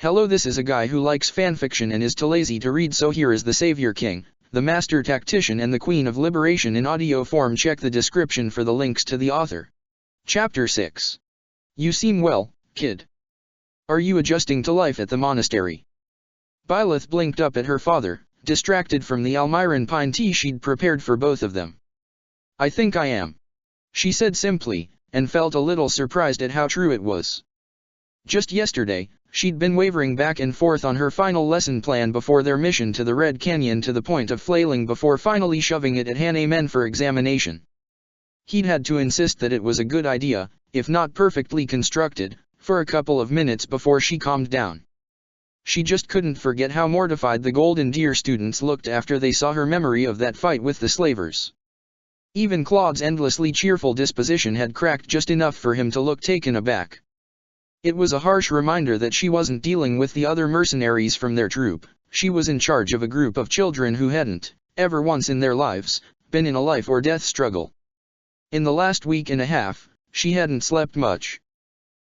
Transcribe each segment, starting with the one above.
Hello, this is a guy who likes fanfiction and is too lazy to read, so here is the Savior King, the Master Tactician and the Queen of Liberation in audio form. Check the description for the links to the author. Chapter 6. You seem well, kid. Are you adjusting to life at the monastery? Byleth blinked up at her father, distracted from the Almiran pine tea she'd prepared for both of them. I think I am, she said simply, and felt a little surprised at how true it was. Just yesterday, she'd been wavering back and forth on her final lesson plan before their mission to the Red Canyon, to the point of flailing before finally shoving it at Han Amen for examination. He'd had to insist that it was a good idea, if not perfectly constructed, for a couple of minutes before she calmed down. She just couldn't forget how mortified the Golden Deer students looked after they saw her memory of that fight with the slavers. Even Claude's endlessly cheerful disposition had cracked just enough for him to look taken aback. It was a harsh reminder that she wasn't dealing with the other mercenaries from their troop. She was in charge of a group of children who hadn't, ever once in their lives, been in a life-or-death struggle. In the last week and a half, she hadn't slept much.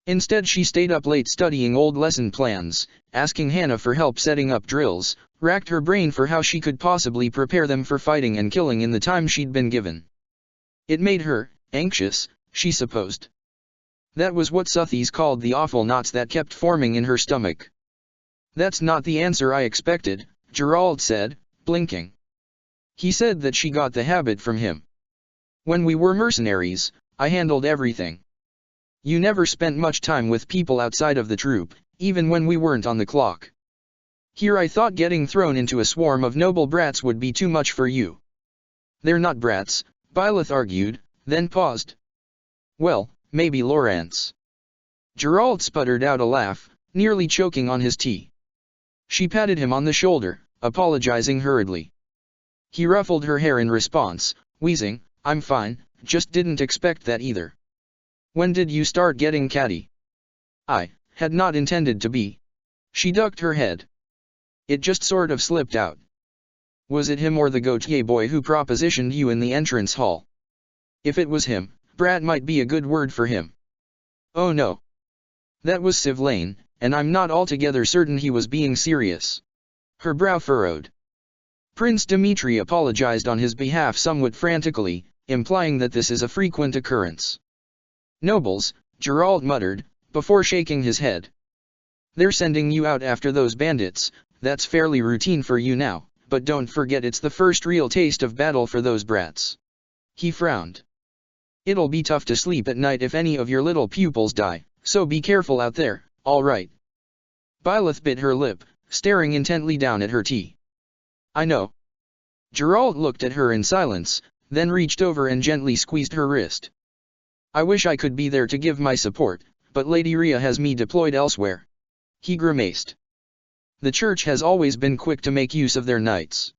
Instead, she stayed up late studying old lesson plans, asking Hannah for help setting up drills, racked her brain for how she could possibly prepare them for fighting and killing in the time she'd been given. It made her anxious, she supposed. That was what Suthies called the awful knots that kept forming in her stomach. That's not the answer I expected, Gerald said, blinking. He said that she got the habit from him. When we were mercenaries, I handled everything. You never spent much time with people outside of the troop, even when we weren't on the clock. Here I thought getting thrown into a swarm of noble brats would be too much for you. They're not brats, Byleth argued, then paused. Well, maybe Lawrence. Gerald sputtered out a laugh, nearly choking on his tea. She patted him on the shoulder, apologizing hurriedly. He ruffled her hair in response, wheezing, I'm fine, just didn't expect that either. When did you start getting catty? I had not intended to be. She ducked her head. It just sort of slipped out. Was it him or the Gautier boy who propositioned you in the entrance hall? If it was him, brat might be a good word for him. Oh no. That was Sivlane, and I'm not altogether certain he was being serious. Her brow furrowed. Prince Dmitri apologized on his behalf somewhat frantically, implying that this is a frequent occurrence. Nobles, Gerald muttered, before shaking his head. They're sending you out after those bandits, that's fairly routine for you now, but don't forget it's the first real taste of battle for those brats. He frowned. It'll be tough to sleep at night if any of your little pupils die, so be careful out there, all right? Byleth bit her lip, staring intently down at her tea. I know. Gerald looked at her in silence, then reached over and gently squeezed her wrist. I wish I could be there to give my support, but Lady Rhea has me deployed elsewhere. He grimaced. The church has always been quick to make use of their knights.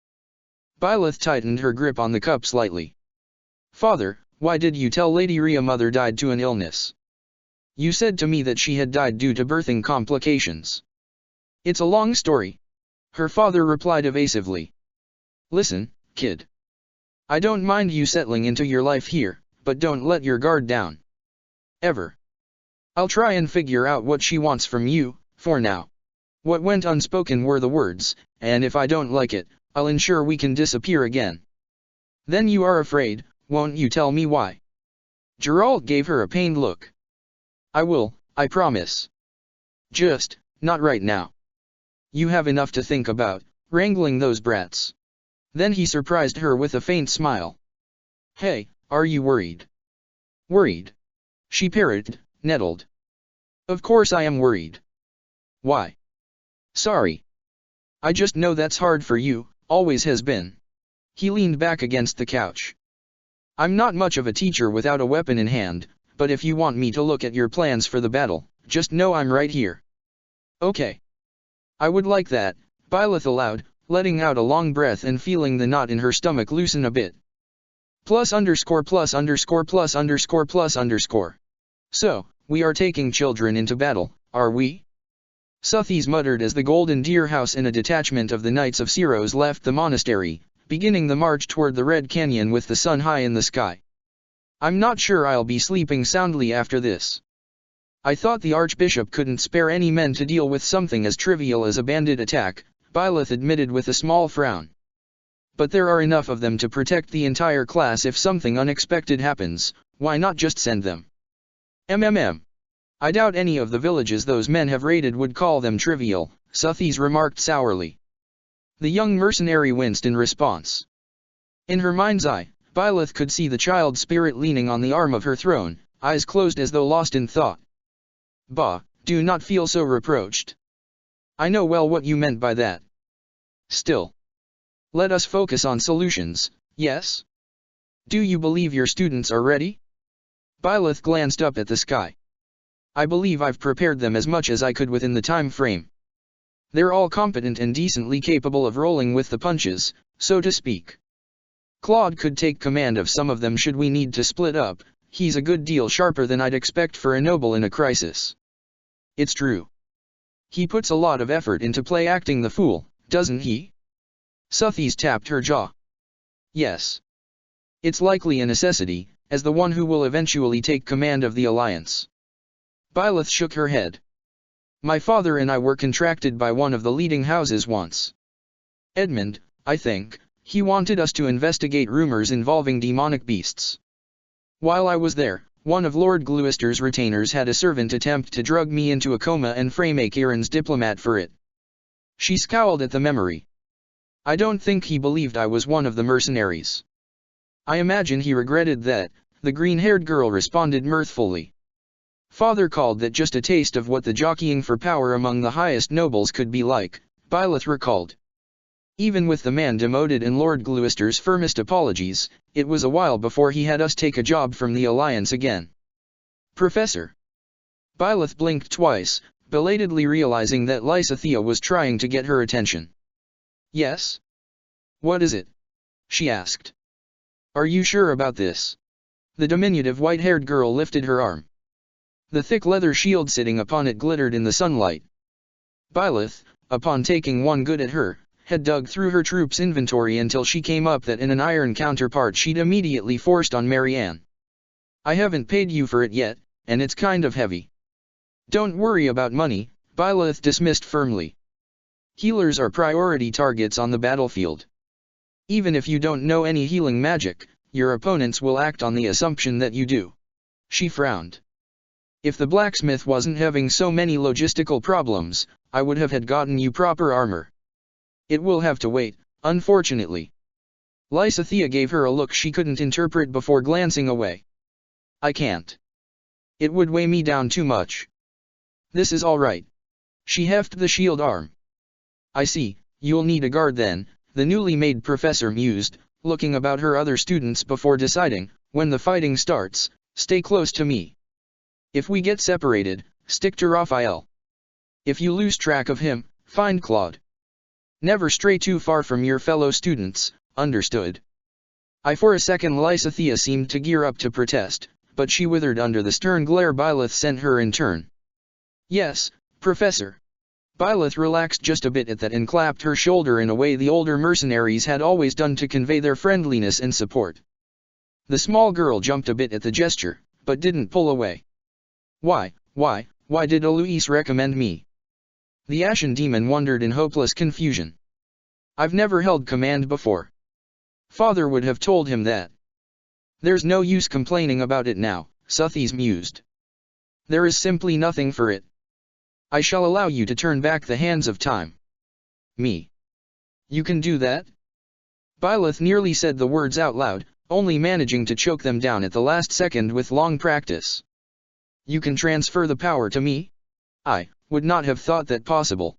Byleth tightened her grip on the cup slightly. Father, why did you tell Lady Rhea mother died to an illness? You said to me that she had died due to birthing complications. It's a long story. Her father replied evasively. Listen, kid. I don't mind you settling into your life here, but don't let your guard down. Ever. I'll try and figure out what she wants from you, for now. What went unspoken were the words, and if I don't like it, I'll ensure we can disappear again. Then you are afraid, won't you tell me why? Gerald gave her a pained look. I will, I promise. Just, not right now. You have enough to think about, wrangling those brats. Then he surprised her with a faint smile. Hey, are you worried? Worried? She parroted, nettled. Of course I am worried. Why? Sorry. I just know that's hard for you, always has been. He leaned back against the couch. I'm not much of a teacher without a weapon in hand, but if you want me to look at your plans for the battle, just know I'm right here. Okay. I would like that, Byleth allowed, letting out a long breath and feeling the knot in her stomach loosen a bit. +_+++++. So, we are taking children into battle, are we? Suthies muttered as the Golden Deer House and a detachment of the Knights of Syros left the monastery, beginning the march toward the Red Canyon with the sun high in the sky. I'm not sure I'll be sleeping soundly after this. I thought the Archbishop couldn't spare any men to deal with something as trivial as a bandit attack, Byleth admitted with a small frown. But there are enough of them to protect the entire class if something unexpected happens, why not just send them? I doubt any of the villages those men have raided would call them trivial, Suthies remarked sourly. The young mercenary winced in response. In her mind's eye, Byleth could see the child spirit leaning on the arm of her throne, eyes closed as though lost in thought. Bah, do not feel so reproached. I know well what you meant by that. Still. Let us focus on solutions, yes? Do you believe your students are ready? Byleth glanced up at the sky. I believe I've prepared them as much as I could within the time frame. They're all competent and decently capable of rolling with the punches, so to speak. Claude could take command of some of them should we need to split up. He's a good deal sharper than I'd expect for a noble in a crisis. It's true. He puts a lot of effort into play acting the fool, doesn't he? Suthies tapped her jaw. Yes. It's likely a necessity, as the one who will eventually take command of the alliance. Byleth shook her head. My father and I were contracted by one of the leading houses once. Edmund, I think, he wanted us to investigate rumors involving demonic beasts. While I was there, one of Lord Gloucester's retainers had a servant attempt to drug me into a coma and frame a Kieran's diplomat for it. She scowled at the memory. I don't think he believed I was one of the mercenaries. I imagine he regretted that, the green-haired girl responded mirthfully. Father called that just a taste of what the jockeying for power among the highest nobles could be like, Byleth recalled. Even with the man demoted and Lord Gloucester's firmest apologies, it was a while before he had us take a job from the alliance again. Professor. Byleth blinked twice, belatedly realizing that Lysithea was trying to get her attention. Yes? What is it? She asked. Are you sure about this? The diminutive white-haired girl lifted her arm. The thick leather shield sitting upon it glittered in the sunlight. Byleth, upon taking one good at her, had dug through her troops' inventory until she came up that in an iron counterpart she'd immediately forced on Marianne. I haven't paid you for it yet, and it's kind of heavy. Don't worry about money, Byleth dismissed firmly. Healers are priority targets on the battlefield. Even if you don't know any healing magic, your opponents will act on the assumption that you do. She frowned. If the blacksmith wasn't having so many logistical problems, I would have had gotten you proper armor. It will have to wait, unfortunately. Lysithea gave her a look she couldn't interpret before glancing away. I can't. It would weigh me down too much. This is all right. She heft the shield arm. I see, you'll need a guard then, the newly made professor mused, looking about her other students before deciding, when the fighting starts, stay close to me. If we get separated, stick to Raphael. If you lose track of him, find Claude. Never stray too far from your fellow students, understood? For a second Lysithea seemed to gear up to protest, but she withered under the stern glare Byleth sent her in turn. Yes, Professor. Byleth relaxed just a bit at that and clapped her shoulder in a way the older mercenaries had always done to convey their friendliness and support. The small girl jumped a bit at the gesture, but didn't pull away. Why did Alois recommend me? The Ashen Demon wondered in hopeless confusion. I've never held command before. Father would have told him that. There's no use complaining about it now, Suthies mused. There is simply nothing for it. I shall allow you to turn back the hands of time. Me. You can do that? Byleth nearly said the words out loud, only managing to choke them down at the last second with long practice. You can transfer the power to me? I would not have thought that possible.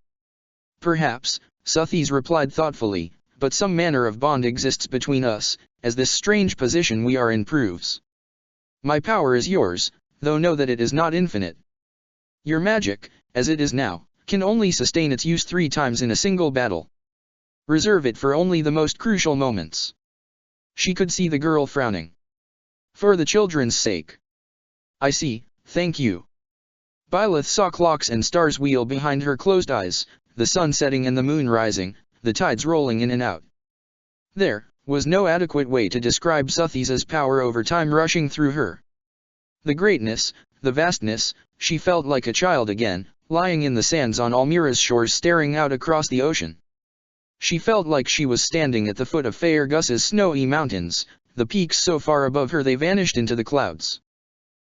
Perhaps, Suthies replied thoughtfully, but some manner of bond exists between us, as this strange position we are in proves. My power is yours, though know that it is not infinite. Your magic, as it is now, can only sustain its use 3 times in a single battle. Reserve it for only the most crucial moments. She could see the girl frowning. For the children's sake. I see, thank you. Byleth saw clocks and stars wheel behind her closed eyes, the sun setting and the moon rising, the tides rolling in and out. There was no adequate way to describe Suthies' power over time rushing through her. The greatness, the vastness, She felt like a child again, lying in the sands on Almira's shores staring out across the ocean. She felt like she was standing at the foot of Fairgus's snowy mountains, the peaks so far above her they vanished into the clouds.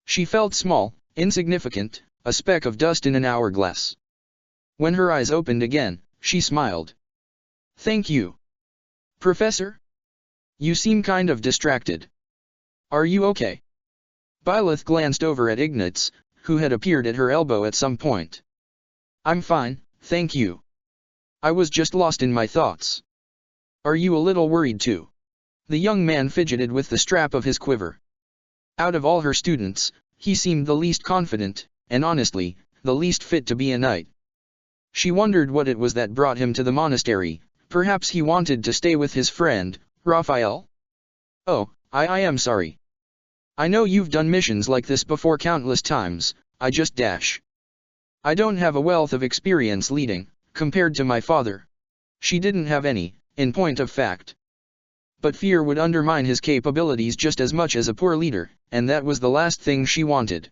She felt small, insignificant, a speck of dust in an hourglass. When her eyes opened again, she smiled. "Thank you. Professor? You seem kind of distracted. Are you okay?" Byleth glanced over at Ignatz, who had appeared at her elbow at some point. "I'm fine, thank you. I was just lost in my thoughts." "Are you a little worried too?" The young man fidgeted with the strap of his quiver. Out of all her students, he seemed the least confident, and honestly, the least fit to be a knight. She wondered what it was that brought him to the monastery. Perhaps he wanted to stay with his friend, Raphael? "Oh, I am sorry. I know you've done missions like this before countless times, I don't have a wealth of experience leading, compared to my father." She didn't have any, in point of fact. But fear would undermine his capabilities just as much as a poor leader, and that was the last thing she wanted.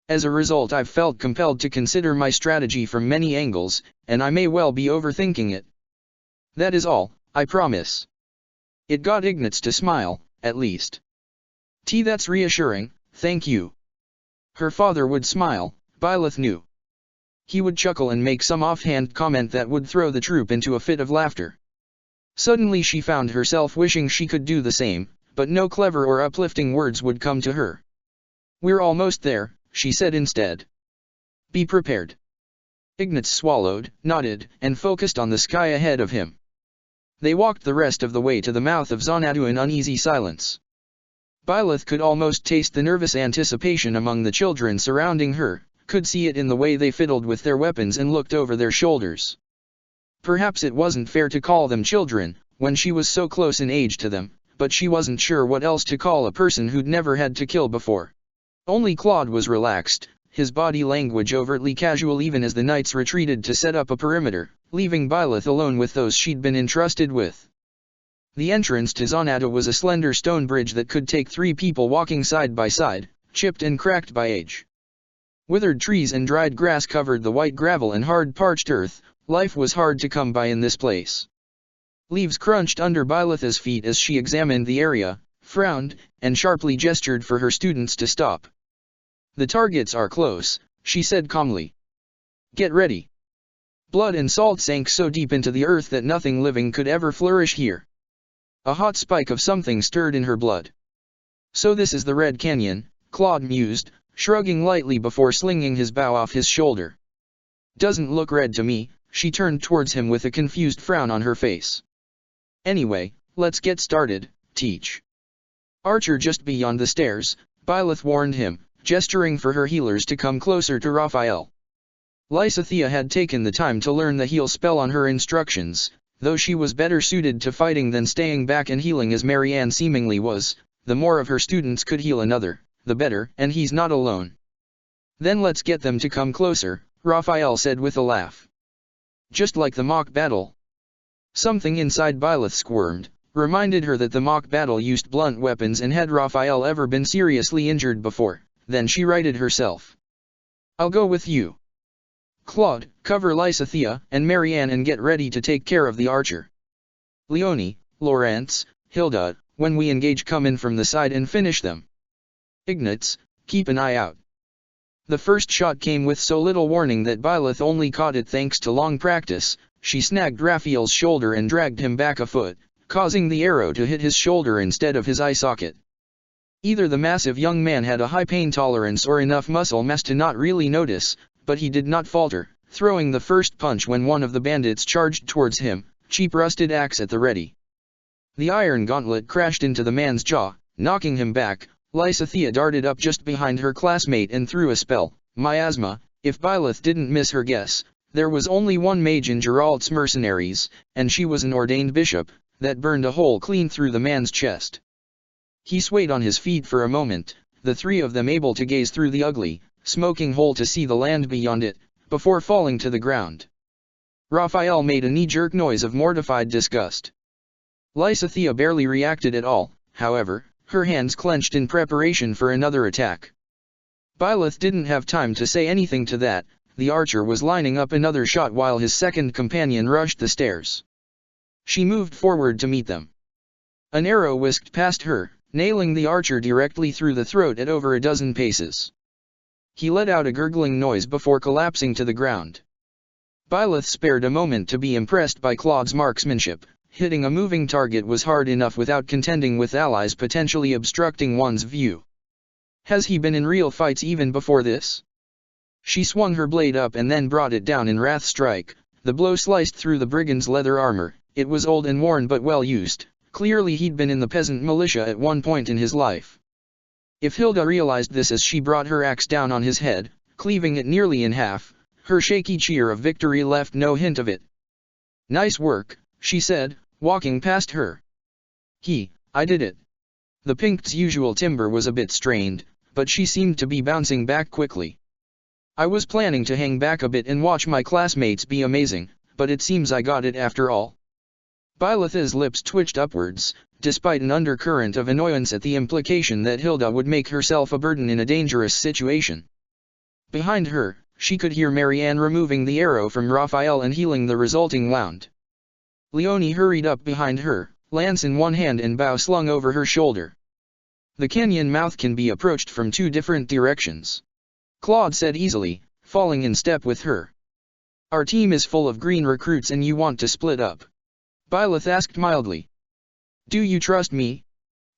"As a result, I've felt compelled to consider my strategy from many angles, and I may well be overthinking it. That is all, I promise." It got Ignatz to smile, at least. That's reassuring, thank you." Her father would smile, Byleth knew. He would chuckle and make some offhand comment that would throw the troop into a fit of laughter. Suddenly she found herself wishing she could do the same, but no clever or uplifting words would come to her. "We're almost there," she said instead. "Be prepared." Ignatz swallowed, nodded, and focused on the sky ahead of him. They walked the rest of the way to the mouth of Xanadu in uneasy silence. Byleth could almost taste the nervous anticipation among the children surrounding her, could see it in the way they fiddled with their weapons and looked over their shoulders. Perhaps it wasn't fair to call them children, when she was so close in age to them, but she wasn't sure what else to call a person who'd never had to kill before. Only Claude was relaxed, his body language overtly casual even as the knights retreated to set up a perimeter, leaving Byleth alone with those she'd been entrusted with. The entrance to Xanadu was a slender stone bridge that could take 3 people walking side by side, chipped and cracked by age. Withered trees and dried grass covered the white gravel and hard parched earth. Life was hard to come by in this place. Leaves crunched under Byleth's feet as she examined the area, frowned, and sharply gestured for her students to stop. "The targets are close," she said calmly. "Get ready." Blood and salt sank so deep into the earth that nothing living could ever flourish here. A hot spike of something stirred in her blood. "So this is the Red Canyon," Claude mused, shrugging lightly before slinging his bow off his shoulder. "Doesn't look red to me." She turned towards him with a confused frown on her face. "Anyway, let's get started, Teach." "Archer just beyond the stairs," Byleth warned him, gesturing for her healers to come closer to Raphael. Lysithea had taken the time to learn the heal spell on her instructions, though she was better suited to fighting than staying back and healing as Marianne seemingly was. The more of her students could heal another, the better, and he's not alone. "Then let's get them to come closer," Raphael said with a laugh. "Just like the mock battle." Something inside Byleth squirmed, reminded her that the mock battle used blunt weapons and had Raphael ever been seriously injured before. Then she righted herself. "I'll go with you. Claude, cover Lysithea and Marianne and get ready to take care of the archer. Leonie, Laurence, Hilda, when we engage come in from the side and finish them. Ignatz, keep an eye out." The first shot came with so little warning that Byleth only caught it thanks to long practice. She snagged Raphael's shoulder and dragged him back a foot, causing the arrow to hit his shoulder instead of his eye socket. Either the massive young man had a high pain tolerance or enough muscle mass to not really notice, but he did not falter, throwing the first punch when one of the bandits charged towards him, cheap rusted axe at the ready. The iron gauntlet crashed into the man's jaw, knocking him back. Lysithea darted up just behind her classmate and threw a spell, Miasma. If Byleth didn't miss her guess, there was only one mage in Geralt's mercenaries, and she was an ordained bishop, that burned a hole clean through the man's chest. He swayed on his feet for a moment, the 3 of them able to gaze through the ugly, smoking hole to see the land beyond it, before falling to the ground. Raphael made a knee-jerk noise of mortified disgust. Lysithea barely reacted at all, however, her hands clenched in preparation for another attack. Byleth didn't have time to say anything to that. The archer was lining up another shot while his second companion rushed the stairs. She moved forward to meet them. An arrow whisked past her, nailing the archer directly through the throat at over a dozen paces. He let out a gurgling noise before collapsing to the ground. Byleth spared a moment to be impressed by Claude's marksmanship. Hitting a moving target was hard enough without contending with allies potentially obstructing one's view. Has he been in real fights even before this? She swung her blade up and then brought it down in wrath strike. The blow sliced through the brigand's leather armor. It was old and worn but well used. Clearly he'd been in the peasant militia at one point in his life. If Hilda realized this as she brought her axe down on his head, cleaving it nearly in half, her shaky cheer of victory left no hint of it. "Nice work," she said, walking past her. I did it." The Pinkt's usual timbre was a bit strained, but she seemed to be bouncing back quickly. "I was planning to hang back a bit and watch my classmates be amazing, but it seems I got it after all." Byleth's lips twitched upwards, despite an undercurrent of annoyance at the implication that Hilda would make herself a burden in a dangerous situation. Behind her, she could hear Marianne removing the arrow from Raphael and healing the resulting wound. Leonie hurried up behind her, lance in one hand and bow slung over her shoulder. "The canyon mouth can be approached from 2 different directions," Claude said easily, falling in step with her. "Our team is full of green recruits and you want to split up?" Byleth asked mildly. "Do you trust me?"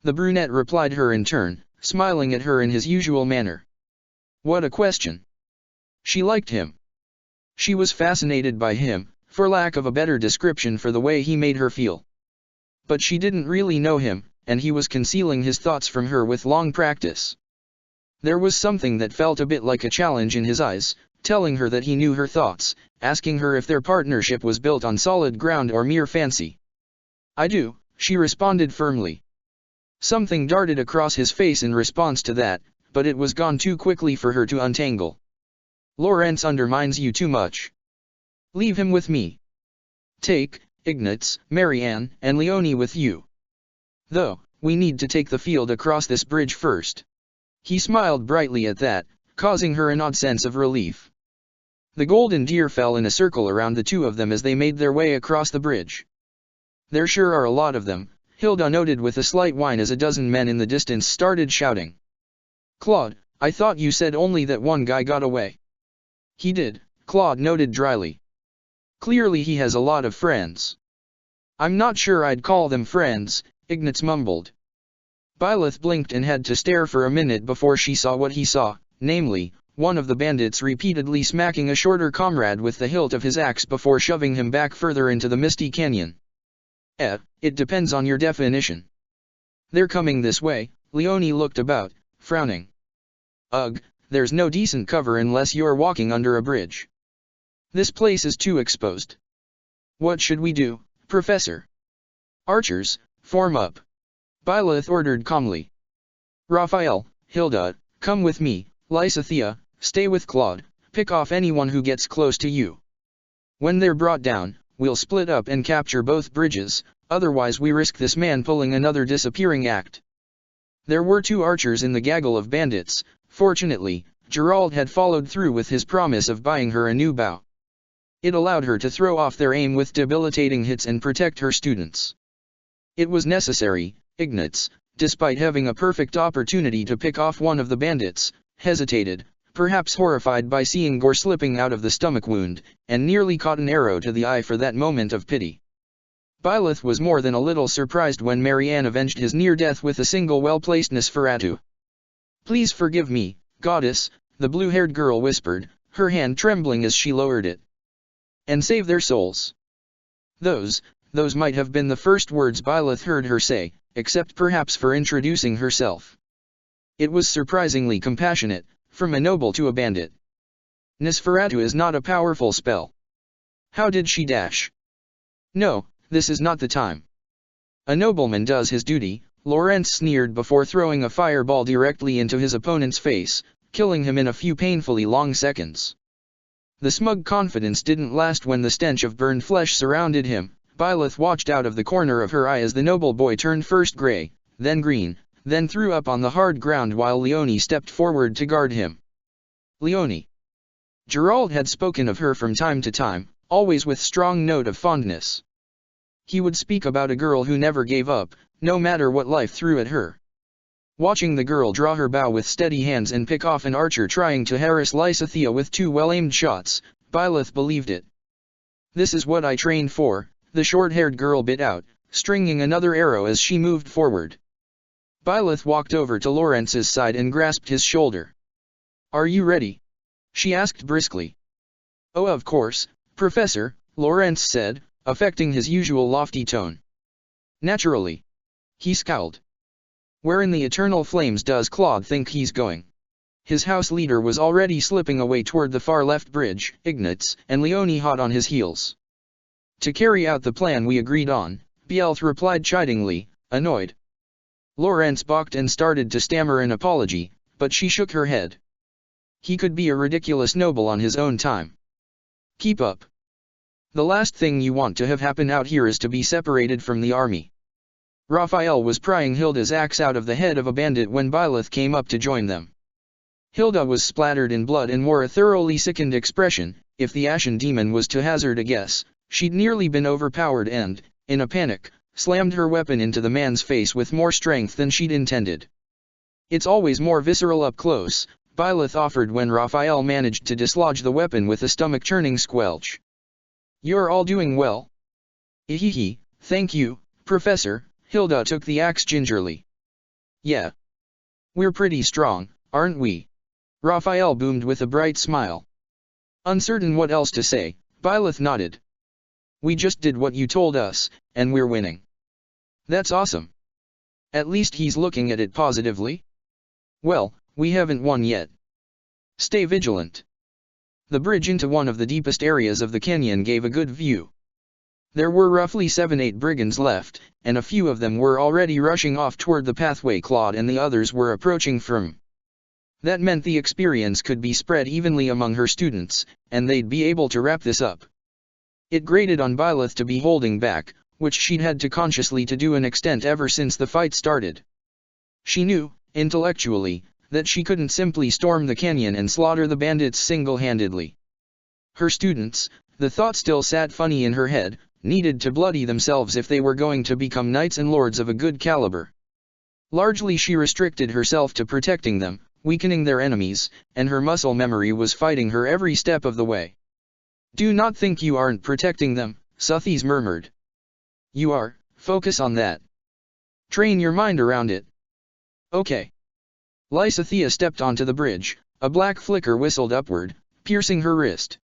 The brunette replied her in turn, smiling at her in his usual manner. What a question. She liked him. She was fascinated by him, for lack of a better description for the way he made her feel. But she didn't really know him, and he was concealing his thoughts from her with long practice. There was something that felt a bit like a challenge in his eyes, telling her that he knew her thoughts, asking her if their partnership was built on solid ground or mere fancy. "I do," she responded firmly. Something darted across his face in response to that, but it was gone too quickly for her to untangle. "Lawrence undermines you too much. Leave him with me. Take Ignatz, Marianne, and Leonie with you. Though, we need to take the field across this bridge first." He smiled brightly at that, causing her an odd sense of relief. The golden deer fell in a circle around the two of them as they made their way across the bridge. "There sure are a lot of them," Hilda noted with a slight whine as a dozen men in the distance started shouting. "Claude, I thought you said only that one guy got away." "He did," Claude noted dryly. "Clearly he has a lot of friends." "I'm not sure I'd call them friends," Ignatz mumbled. Byleth blinked and had to stare for a minute before she saw what he saw, namely, one of the bandits repeatedly smacking a shorter comrade with the hilt of his axe before shoving him back further into the misty canyon. It depends on your definition." "They're coming this way." Leonie looked about, frowning. "Ugh, there's no decent cover unless you're walking under a bridge. This place is too exposed." "What should we do, Professor?" "Archers, form up," Byleth ordered calmly. "Raphael, Hilda, come with me. Lysithea, stay with Claude. Pick off anyone who gets close to you. When they're brought down, we'll split up and capture both bridges, otherwise we risk this man pulling another disappearing act." There were 2 archers in the gaggle of bandits. Fortunately, Gerald had followed through with his promise of buying her a new bow. It allowed her to throw off their aim with debilitating hits and protect her students. It was necessary. Ignatz, despite having a perfect opportunity to pick off one of the bandits, hesitated, perhaps horrified by seeing gore slipping out of the stomach wound, and nearly caught an arrow to the eye for that moment of pity. Byleth was more than a little surprised when Marianne avenged his near death with a single well-placed Nosferatu. "Please forgive me, goddess," the blue-haired girl whispered, her hand trembling as she lowered it. "And save their souls." Those might have been the first words Byleth heard her say, except perhaps for introducing herself. It was surprisingly compassionate, from a noble to a bandit. Nosferatu is not a powerful spell. How did she dash? "No, this is not the time. A nobleman does his duty," Lawrence sneered before throwing a fireball directly into his opponent's face, killing him in a few painfully long seconds. The smug confidence didn't last when the stench of burned flesh surrounded him. Byleth watched out of the corner of her eye as the noble boy turned first gray, then green, then threw up on the hard ground while Leonie stepped forward to guard him. Leonie. Gerald had spoken of her from time to time, always with strong note of fondness. He would speak about a girl who never gave up, no matter what life threw at her. Watching the girl draw her bow with steady hands and pick off an archer trying to harass Lysithea with 2 well-aimed shots, Byleth believed it. "This is what I trained for," the short-haired girl bit out, stringing another arrow as she moved forward. Byleth walked over to Lawrence's side and grasped his shoulder. "Are you ready?" she asked briskly. "Oh, of course, Professor," Lawrence said, affecting his usual lofty tone. "Naturally." He scowled. "Where in the eternal flames does Claude think he's going?" His house leader was already slipping away toward the far left bridge, Ignatz and Leonie hot on his heels. "To carry out the plan we agreed on," Byleth replied chidingly, annoyed. Lawrence balked and started to stammer an apology, but she shook her head. He could be a ridiculous noble on his own time. "Keep up. The last thing you want to have happen out here is to be separated from the army." Raphael was prying Hilda's axe out of the head of a bandit when Byleth came up to join them. Hilda was splattered in blood and wore a thoroughly sickened expression. If the Ashen Demon was to hazard a guess, she'd nearly been overpowered and, in a panic, slammed her weapon into the man's face with more strength than she'd intended. "It's always more visceral up close," Byleth offered when Raphael managed to dislodge the weapon with a stomach-churning squelch. "You're all doing well." "Ehehe, thank you, Professor," Hilda took the axe gingerly. "Yeah. We're pretty strong, aren't we?" Raphael boomed with a bright smile. Uncertain what else to say, Byleth nodded. "We just did what you told us, and we're winning." "That's awesome. At least he's looking at it positively." "Well, we haven't won yet. Stay vigilant." The bridge into one of the deepest areas of the canyon gave a good view. There were roughly 7-8 brigands left, and a few of them were already rushing off toward the pathway Claude and the others were approaching from. That meant the experience could be spread evenly among her students, and they'd be able to wrap this up. It grated on Byleth to be holding back, which she'd had to consciously to an extent ever since the fight started. She knew, intellectually, that she couldn't simply storm the canyon and slaughter the bandits single-handedly. Her students, the thought still sat funny in her head, needed to bloody themselves if they were going to become knights and lords of a good caliber. Largely she restricted herself to protecting them, weakening their enemies, and her muscle memory was fighting her every step of the way. "Do not think you aren't protecting them," Suthies murmured. "You are, focus on that. Train your mind around it." "Okay." Lysithea stepped onto the bridge, a black flicker whistled upward, piercing her wrist.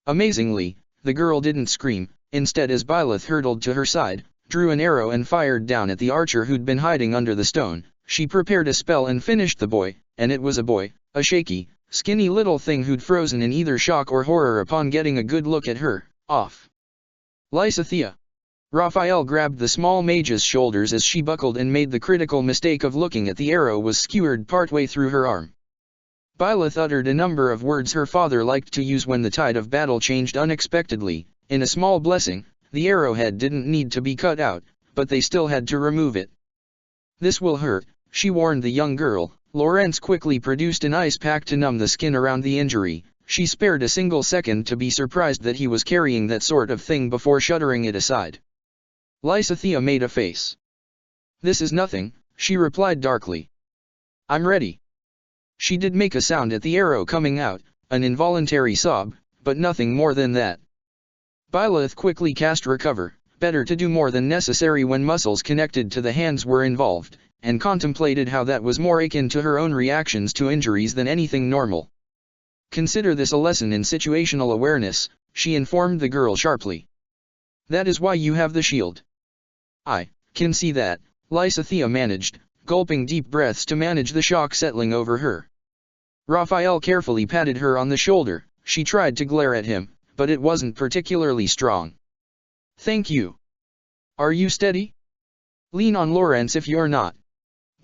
Amazingly, the girl didn't scream, instead as Byleth hurtled to her side, drew an arrow and fired down at the archer who'd been hiding under the stone. She prepared a spell and finished the boy, and it was a boy, a shaky, skinny little thing who'd frozen in either shock or horror upon getting a good look at her, off. "Lysithea." Raphael grabbed the small mage's shoulders as she buckled and made the critical mistake of looking at the arrow was skewered partway through her arm. Byleth uttered a number of words her father liked to use when the tide of battle changed unexpectedly. In a small blessing, the arrowhead didn't need to be cut out, but they still had to remove it. "This will hurt," she warned the young girl. Lawrence quickly produced an ice pack to numb the skin around the injury. She spared a single second to be surprised that he was carrying that sort of thing before shuttering it aside. Lysithea made a face. "This is nothing," she replied darkly. "I'm ready." She did make a sound at the arrow coming out, an involuntary sob, but nothing more than that. Byleth quickly cast Recover, better to do more than necessary when muscles connected to the hands were involved, and contemplated how that was more akin to her own reactions to injuries than anything normal. "Consider this a lesson in situational awareness," she informed the girl sharply. "That is why you have the shield." "I can see that," Lysithea managed, gulping deep breaths to manage the shock settling over her. Raphael carefully patted her on the shoulder. She tried to glare at him, but it wasn't particularly strong. "Thank you. Are you steady? Lean on Lawrence if you're not."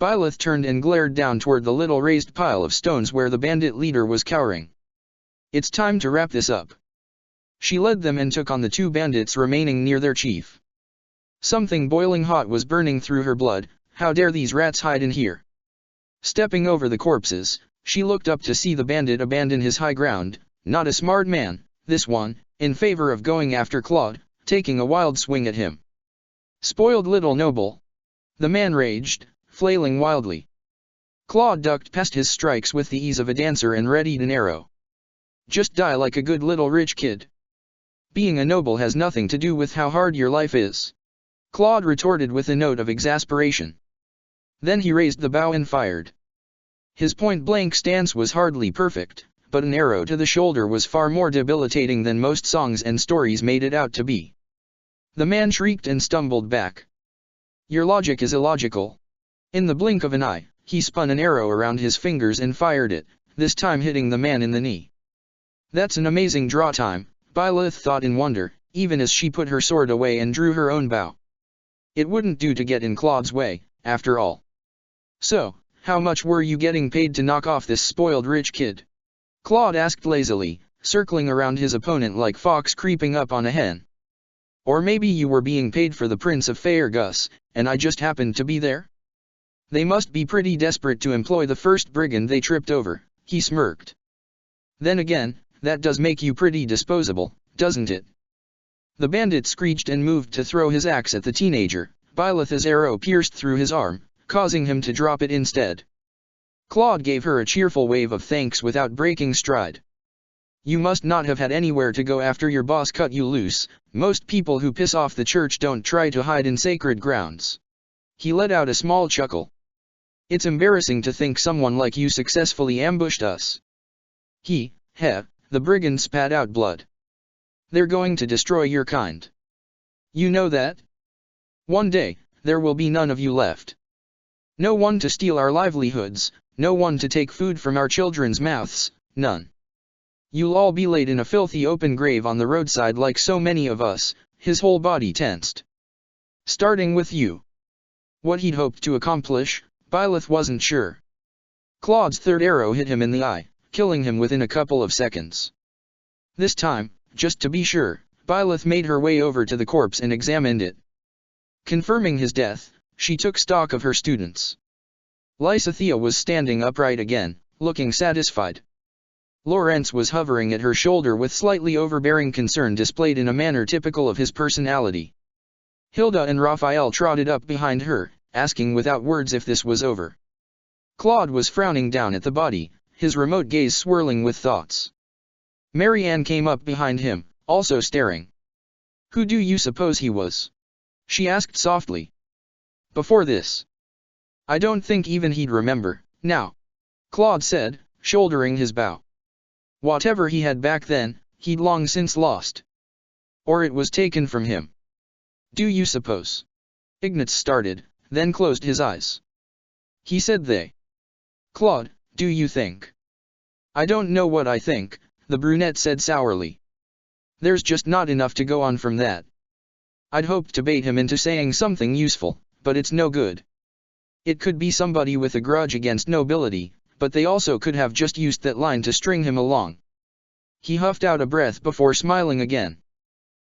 Byleth turned and glared down toward the little raised pile of stones where the bandit leader was cowering. "It's time to wrap this up." She led them and took on the 2 bandits remaining near their chief. Something boiling hot was burning through her blood. How dare these rats hide in here? Stepping over the corpses, She looked up to see the bandit abandon his high ground. Not a smart man, this one, in favor of going after Claude, taking a wild swing at him. Spoiled little noble. The man raged, flailing wildly. Claude ducked past his strikes with the ease of a dancer and readied an arrow. Just die like a good little rich kid. Being a noble has nothing to do with how hard your life is. Claude retorted with a note of exasperation. Then he raised the bow and fired. His point-blank stance was hardly perfect, but an arrow to the shoulder was far more debilitating than most songs and stories made it out to be. The man shrieked and stumbled back. Your logic is illogical. In the blink of an eye, he spun an arrow around his fingers and fired it, this time hitting the man in the knee. That's an amazing draw time, Byleth thought in wonder, even as she put her sword away and drew her own bow. It wouldn't do to get in Claude's way, after all. So, how much were you getting paid to knock off this spoiled rich kid? Claude asked lazily, circling around his opponent like fox creeping up on a hen. Or maybe you were being paid for the Prince of Faergus, and I just happened to be there? They must be pretty desperate to employ the first brigand they tripped over, he smirked. Then again, that does make you pretty disposable, doesn't it? The bandit screeched and moved to throw his axe at the teenager. Byleth's arrow pierced through his arm, causing him to drop it instead. Claude gave her a cheerful wave of thanks without breaking stride. You must not have had anywhere to go after your boss cut you loose. Most people who piss off the church don't try to hide in sacred grounds. He let out a small chuckle. It's embarrassing to think someone like you successfully ambushed us. The brigand spat out blood. They're going to destroy your kind. You know that? One day, there will be none of you left. No one to steal our livelihoods, no one to take food from our children's mouths, none. You'll all be laid in a filthy open grave on the roadside like so many of us. His whole body tensed. Starting with you. What he'd hoped to accomplish, Byleth wasn't sure. Claude's third arrow hit him in the eye, killing him within a couple of seconds. This time, just to be sure, Byleth made her way over to the corpse and examined it. Confirming his death, she took stock of her students. Lysithea was standing upright again, looking satisfied. Lawrence was hovering at her shoulder with slightly overbearing concern displayed in a manner typical of his personality. Hilda and Raphael trotted up behind her, asking without words if this was over. Claude was frowning down at the body, his remote gaze swirling with thoughts. Marianne came up behind him, also staring. Who do you suppose he was? She asked softly. Before this. I don't think even he'd remember, now. Claude said, shouldering his bow. Whatever he had back then, he'd long since lost. Or it was taken from him. Do you suppose? Ignatz started, then closed his eyes. He said they. Claude, do you think? I don't know what I think, the brunette said sourly. There's just not enough to go on from that. I'd hoped to bait him into saying something useful, but it's no good. It could be somebody with a grudge against nobility, but they also could have just used that line to string him along. He huffed out a breath before smiling again.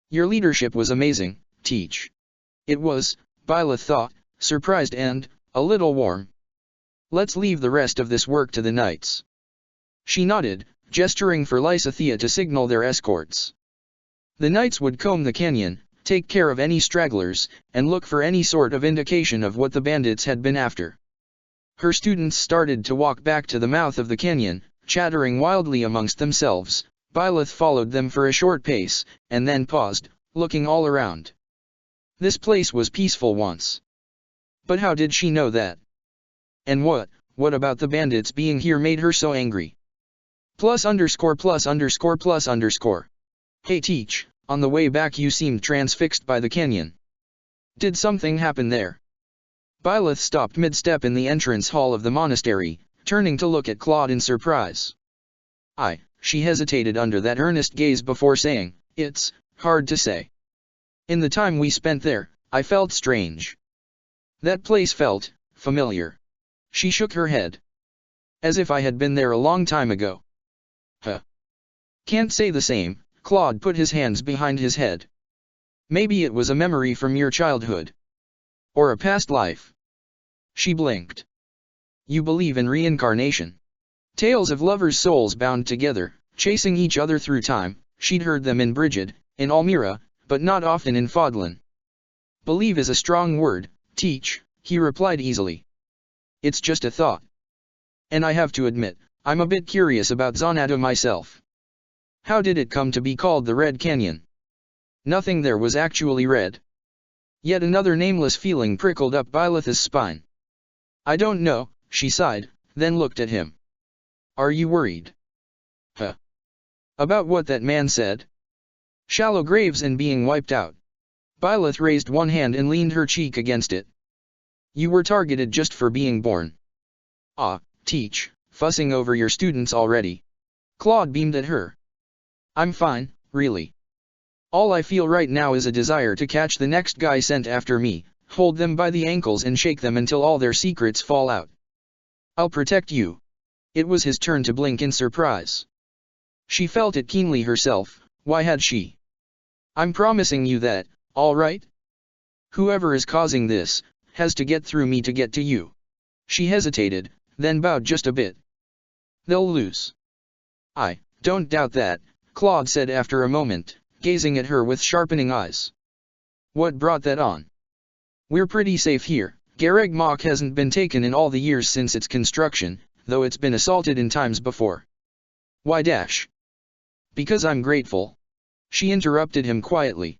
Your leadership was amazing, Teach. It was, Byleth thought, surprised and, a little warm. Let's leave the rest of this work to the knights. She nodded, gesturing for Lysithea to signal their escorts. The knights would comb the canyon, take care of any stragglers, and look for any sort of indication of what the bandits had been after. Her students started to walk back to the mouth of the canyon, chattering wildly amongst themselves. Byleth followed them for a short pace, and then paused, looking all around. This place was peaceful once. But how did she know that? And what about the bandits being here made her so angry? +_+++. Hey Teach, on the way back you seemed transfixed by the canyon. Did something happen there? Byleth stopped mid-step in the entrance hall of the monastery, turning to look at Claude in surprise. She hesitated under that earnest gaze before saying, it's hard to say. In the time we spent there, I felt strange. That place felt familiar. She shook her head. As if I had been there a long time ago. Can't say the same, Claude put his hands behind his head. Maybe it was a memory from your childhood. Or a past life. She blinked. You believe in reincarnation? Tales of lovers' souls bound together, chasing each other through time. She'd heard them in Brigid, in Almira, but not often in Fodlan. Believe is a strong word, Teach, he replied easily. It's just a thought. And I have to admit, I'm a bit curious about Zonata myself. How did it come to be called the Red Canyon? Nothing there was actually red. Yet another nameless feeling prickled up Byleth's spine. I don't know, she sighed, then looked at him. Are you worried? Huh? About what that man said? Shallow graves and being wiped out. Byleth raised one hand and leaned her cheek against it. You were targeted just for being born. Ah, Teach, fussing over your students already. Claude beamed at her. I'm fine, really. All I feel right now is a desire to catch the next guy sent after me, hold them by the ankles and shake them until all their secrets fall out. I'll protect you. It was his turn to blink in surprise. She felt it keenly herself, why had she? I'm promising you that, all right? Whoever is causing this, has to get through me to get to you. She hesitated, then bowed just a bit. They'll lose. I don't doubt that, Claude said after a moment, gazing at her with sharpening eyes. What brought that on? We're pretty safe here. Gareg Mach hasn't been taken in all the years since its construction, though it's been assaulted in times before. Why dash? Because I'm grateful. She interrupted him quietly.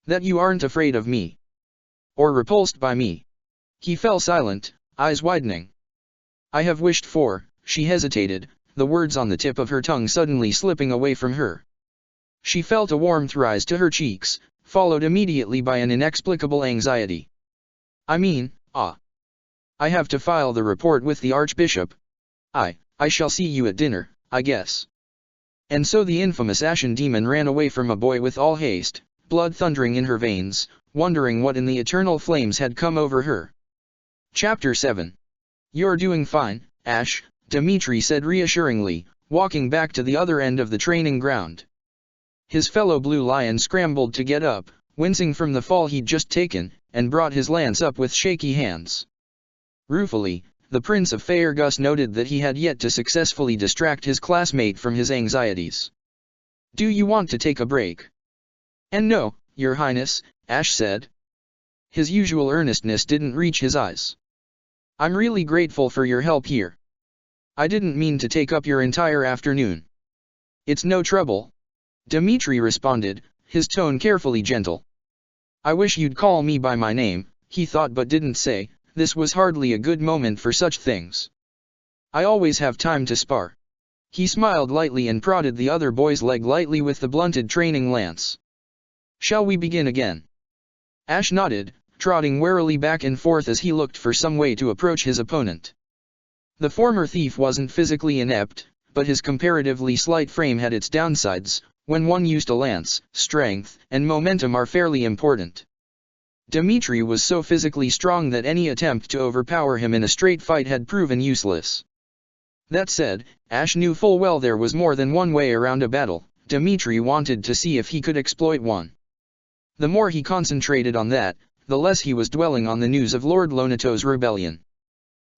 That you aren't afraid of me. Or repulsed by me. He fell silent, eyes widening. I have wished for, she hesitated, the words on the tip of her tongue suddenly slipping away from her. She felt a warmth rise to her cheeks, followed immediately by an inexplicable anxiety. I mean, I have to file the report with the Archbishop. I shall see you at dinner, I guess. And so the infamous Ashen Demon ran away from a boy with all haste, blood thundering in her veins, wondering what in the eternal flames had come over her. Chapter 7. You're doing fine, Ash, Dimitri said reassuringly, walking back to the other end of the training ground. His fellow Blue Lion scrambled to get up, wincing from the fall he'd just taken, and brought his lance up with shaky hands. Ruefully, the Prince of Faerghus noted that he had yet to successfully distract his classmate from his anxieties. Do you want to take a break? And no, Your Highness, Ash said. His usual earnestness didn't reach his eyes. I'm really grateful for your help here. I didn't mean to take up your entire afternoon. It's no trouble. Dimitri responded, his tone carefully gentle. I wish you'd call me by my name, he thought but didn't say. This was hardly a good moment for such things. I always have time to spar. He smiled lightly and prodded the other boy's leg lightly with the blunted training lance. Shall we begin again? Ash nodded, trotting warily back and forth as he looked for some way to approach his opponent. The former thief wasn't physically inept, but his comparatively slight frame had its downsides. When one used a lance, strength and momentum are fairly important. Dimitri was so physically strong that any attempt to overpower him in a straight fight had proven useless. That said, Ash knew full well there was more than one way around a battle. Dimitri wanted to see if he could exploit one. The more he concentrated on that, the less he was dwelling on the news of Lord Lonato's rebellion.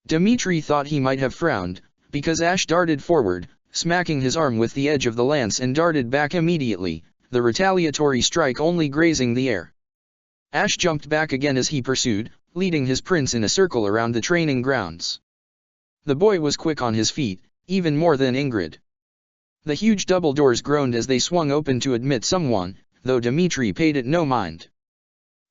Dimitri thought he might have frowned, because Ash darted forward, smacking his arm with the edge of the lance and darted back immediately, the retaliatory strike only grazing the air. Ash jumped back again as he pursued, leading his prince in a circle around the training grounds. The boy was quick on his feet, even more than Ingrid. The huge double doors groaned as they swung open to admit someone, though Dimitri paid it no mind.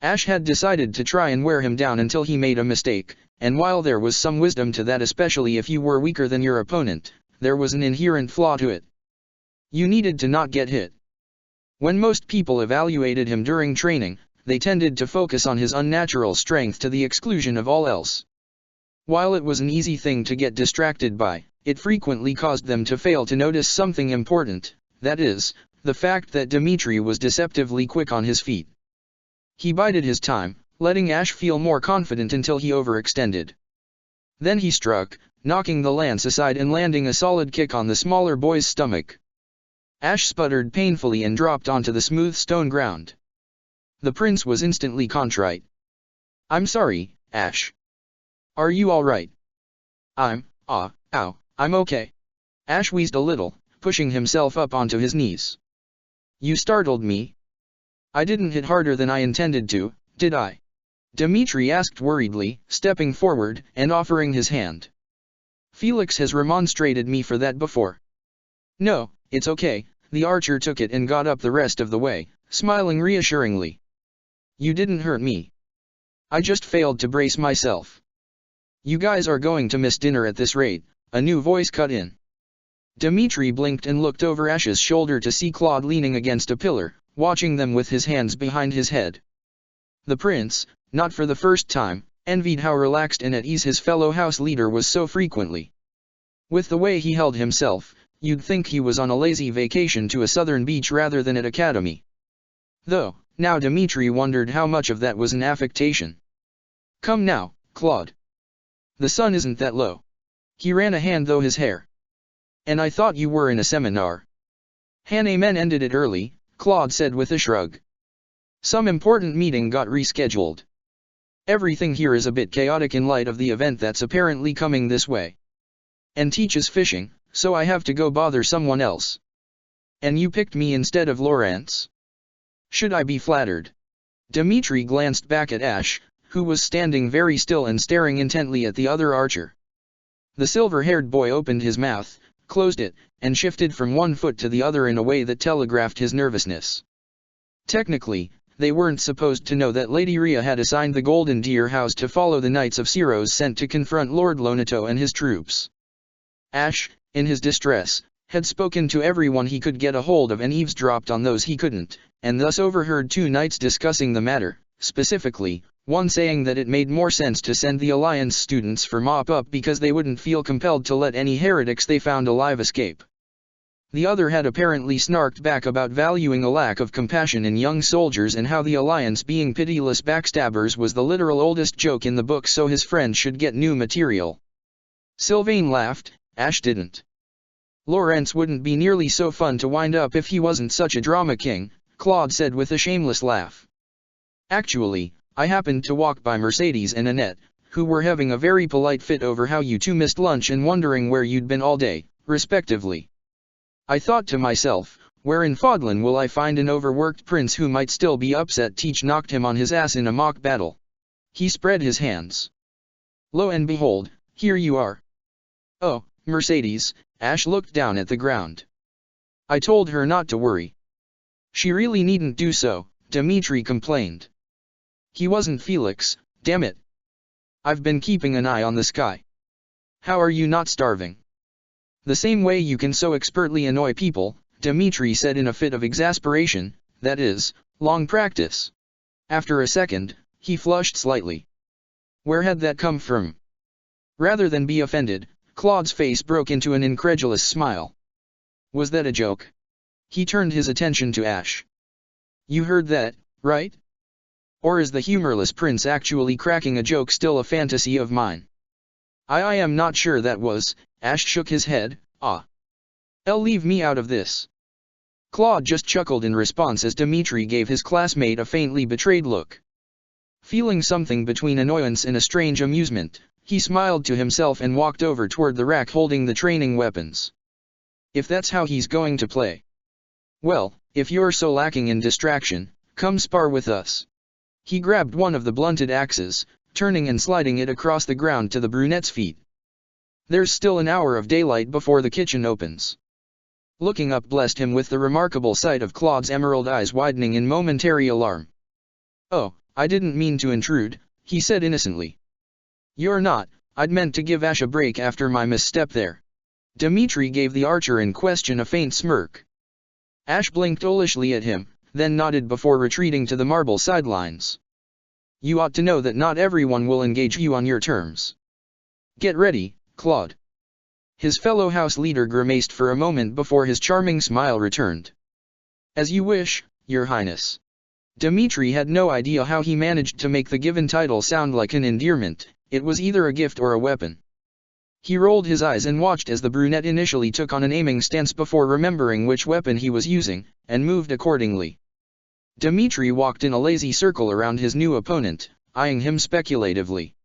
Ash had decided to try and wear him down until he made a mistake, and while there was some wisdom to that, especially if you were weaker than your opponent, there was an inherent flaw to it. You needed to not get hit. When most people evaluated him during training, they tended to focus on his unnatural strength to the exclusion of all else. While it was an easy thing to get distracted by, it frequently caused them to fail to notice something important, that is, the fact that Dimitri was deceptively quick on his feet. He bided his time, letting Ash feel more confident until he overextended. Then he struck, knocking the lance aside and landing a solid kick on the smaller boy's stomach. Ash sputtered painfully and dropped onto the smooth stone ground. The prince was instantly contrite. I'm sorry, Ash. Are you all right? I'm okay. Ash wheezed a little, pushing himself up onto his knees. You startled me. I didn't hit harder than I intended to, did I? Dimitri asked worriedly, stepping forward and offering his hand. Felix has remonstrated me for that before. No, it's okay, the archer took it and got up the rest of the way, smiling reassuringly. You didn't hurt me. I just failed to brace myself. You guys are going to miss dinner at this rate, a new voice cut in. Dimitri blinked and looked over Ash's shoulder to see Claude leaning against a pillar, watching them with his hands behind his head. The prince, not for the first time, envied how relaxed and at ease his fellow house leader was so frequently. With the way he held himself, you'd think he was on a lazy vacation to a southern beach rather than at academy. Though, now Dimitri wondered how much of that was an affectation. Come now, Claude. The sun isn't that low. He ran a hand through his hair. And I thought you were in a seminar. Haneman ended it early, Claude said with a shrug. Some important meeting got rescheduled. Everything here is a bit chaotic in light of the event that's apparently coming this way. And teaches fishing, so I have to go bother someone else. And you picked me instead of Lawrence? Should I be flattered? Dimitri glanced back at Ash, who was standing very still and staring intently at the other archer. The silver-haired boy opened his mouth, closed it, and shifted from one foot to the other in a way that telegraphed his nervousness. Technically, they weren't supposed to know that Lady Rhea had assigned the Golden Deer House to follow the Knights of Syros sent to confront Lord Lonato and his troops. Ash, in his distress, had spoken to everyone he could get a hold of and eavesdropped on those he couldn't, and thus overheard two knights discussing the matter, specifically, one saying that it made more sense to send the Alliance students for mop-up because they wouldn't feel compelled to let any heretics they found alive escape. The other had apparently snarked back about valuing a lack of compassion in young soldiers and how the Alliance being pitiless backstabbers was the literal oldest joke in the book, so his friend should get new material. Sylvain laughed, Ash didn't. Lawrence wouldn't be nearly so fun to wind up if he wasn't such a drama king, Claude said with a shameless laugh. Actually, I happened to walk by Mercedes and Annette, who were having a very polite fit over how you two missed lunch and wondering where you'd been all day, respectively. I thought to myself, where in Fodlan will I find an overworked prince who might still be upset Teach knocked him on his ass in a mock battle? He spread his hands. Lo and behold, here you are. Oh, Mercedes, Ash looked down at the ground. I told her not to worry. She really needn't do so, Dimitri complained. He wasn't Felix, damn it. I've been keeping an eye on the sky. How are you not starving? The same way you can so expertly annoy people, Dimitri said in a fit of exasperation, that is, long practice. After a second, he flushed slightly. Where had that come from? Rather than be offended, Claude's face broke into an incredulous smile. Was that a joke? He turned his attention to Ash. You heard that, right? Or is the humorless prince actually cracking a joke still a fantasy of mine? I am not sure that was, Ash shook his head, leave me out of this. Claude just chuckled in response as Dimitri gave his classmate a faintly betrayed look. Feeling something between annoyance and a strange amusement, he smiled to himself and walked over toward the rack holding the training weapons. If that's how he's going to play. Well, if you're so lacking in distraction, come spar with us. He grabbed one of the blunted axes, turning and sliding it across the ground to the brunette's feet. There's still an hour of daylight before the kitchen opens. Looking up blessed him with the remarkable sight of Claude's emerald eyes widening in momentary alarm. Oh, I didn't mean to intrude, he said innocently. You're not, I'd meant to give Ash a break after my misstep there. Dimitri gave the archer in question a faint smirk. Ash blinked owlishly at him, then nodded before retreating to the marble sidelines. You ought to know that not everyone will engage you on your terms. Get ready, Claude. His fellow house leader grimaced for a moment before his charming smile returned. As you wish, Your Highness. Dimitri had no idea how he managed to make the given title sound like an endearment. It was either a gift or a weapon. He rolled his eyes and watched as the brunette initially took on an aiming stance before remembering which weapon he was using, and moved accordingly. Dimitri walked in a lazy circle around his new opponent, eyeing him speculatively.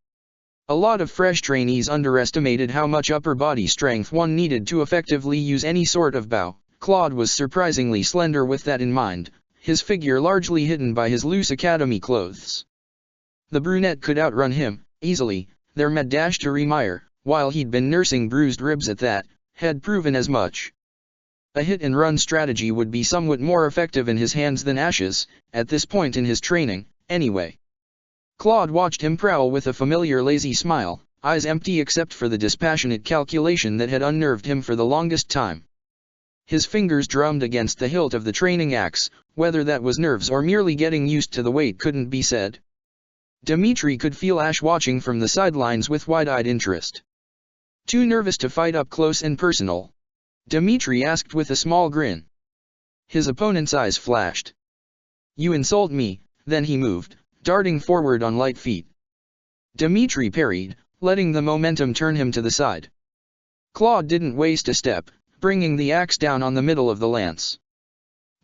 A lot of fresh trainees underestimated how much upper body strength one needed to effectively use any sort of bow. Claude was surprisingly slender with that in mind, his figure largely hidden by his loose academy clothes. The brunette could outrun him, easily, their mad-dash to remire, while he'd been nursing bruised ribs at that, had proven as much. A hit-and-run strategy would be somewhat more effective in his hands than Ash's, at this point in his training, anyway. Claude watched him prowl with a familiar lazy smile, eyes empty except for the dispassionate calculation that had unnerved him for the longest time. His fingers drummed against the hilt of the training axe, whether that was nerves or merely getting used to the weight couldn't be said. Dmitri could feel Ash watching from the sidelines with wide-eyed interest. Too nervous to fight up close and personal? Dmitri asked with a small grin. His opponent's eyes flashed. You insult me, then he moved, darting forward on light feet. Dmitri parried, letting the momentum turn him to the side. Claude didn't waste a step, bringing the axe down on the middle of the lance.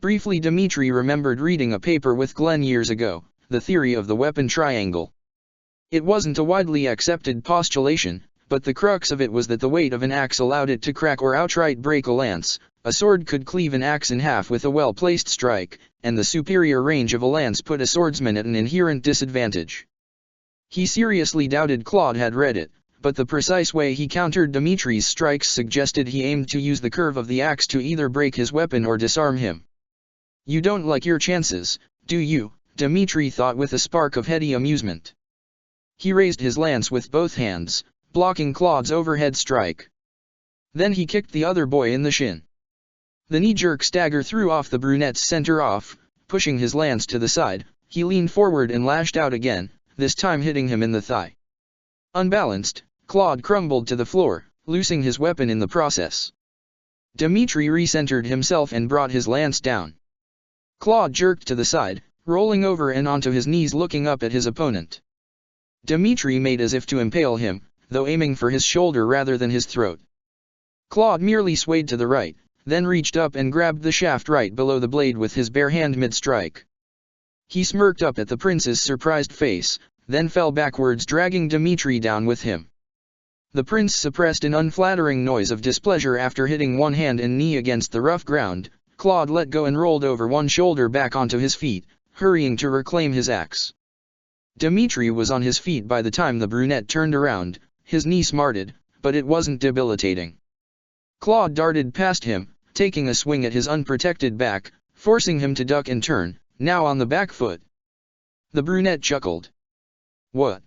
Briefly Dmitri remembered reading a paper with Glenn years ago, The Theory of the Weapon Triangle. It wasn't a widely accepted postulation, but the crux of it was that the weight of an axe allowed it to crack or outright break a lance. A sword could cleave an axe in half with a well-placed strike, and the superior range of a lance put a swordsman at an inherent disadvantage. He seriously doubted Claude had read it, but the precise way he countered Dmitri's strikes suggested he aimed to use the curve of the axe to either break his weapon or disarm him. You don't like your chances, do you? Dmitri thought with a spark of heady amusement. He raised his lance with both hands, blocking Claude's overhead strike. Then he kicked the other boy in the shin. The knee-jerk stagger threw off the brunette's center off, pushing his lance to the side. He leaned forward and lashed out again, this time hitting him in the thigh. Unbalanced, Claude crumbled to the floor, losing his weapon in the process. Dmitri recentered himself and brought his lance down. Claude jerked to the side, rolling over and onto his knees looking up at his opponent. Dmitri made as if to impale him, though aiming for his shoulder rather than his throat. Claude merely swayed to the right, then reached up and grabbed the shaft right below the blade with his bare hand mid-strike. He smirked up at the prince's surprised face, then fell backwards dragging Dmitri down with him. The prince suppressed an unflattering noise of displeasure after hitting one hand and knee against the rough ground. Claude let go and rolled over one shoulder back onto his feet, hurrying to reclaim his axe. Dmitri was on his feet by the time the brunette turned around, his knee smarted, but it wasn't debilitating. Claude darted past him, taking a swing at his unprotected back, forcing him to duck and turn, now on the back foot. The brunette chuckled. What?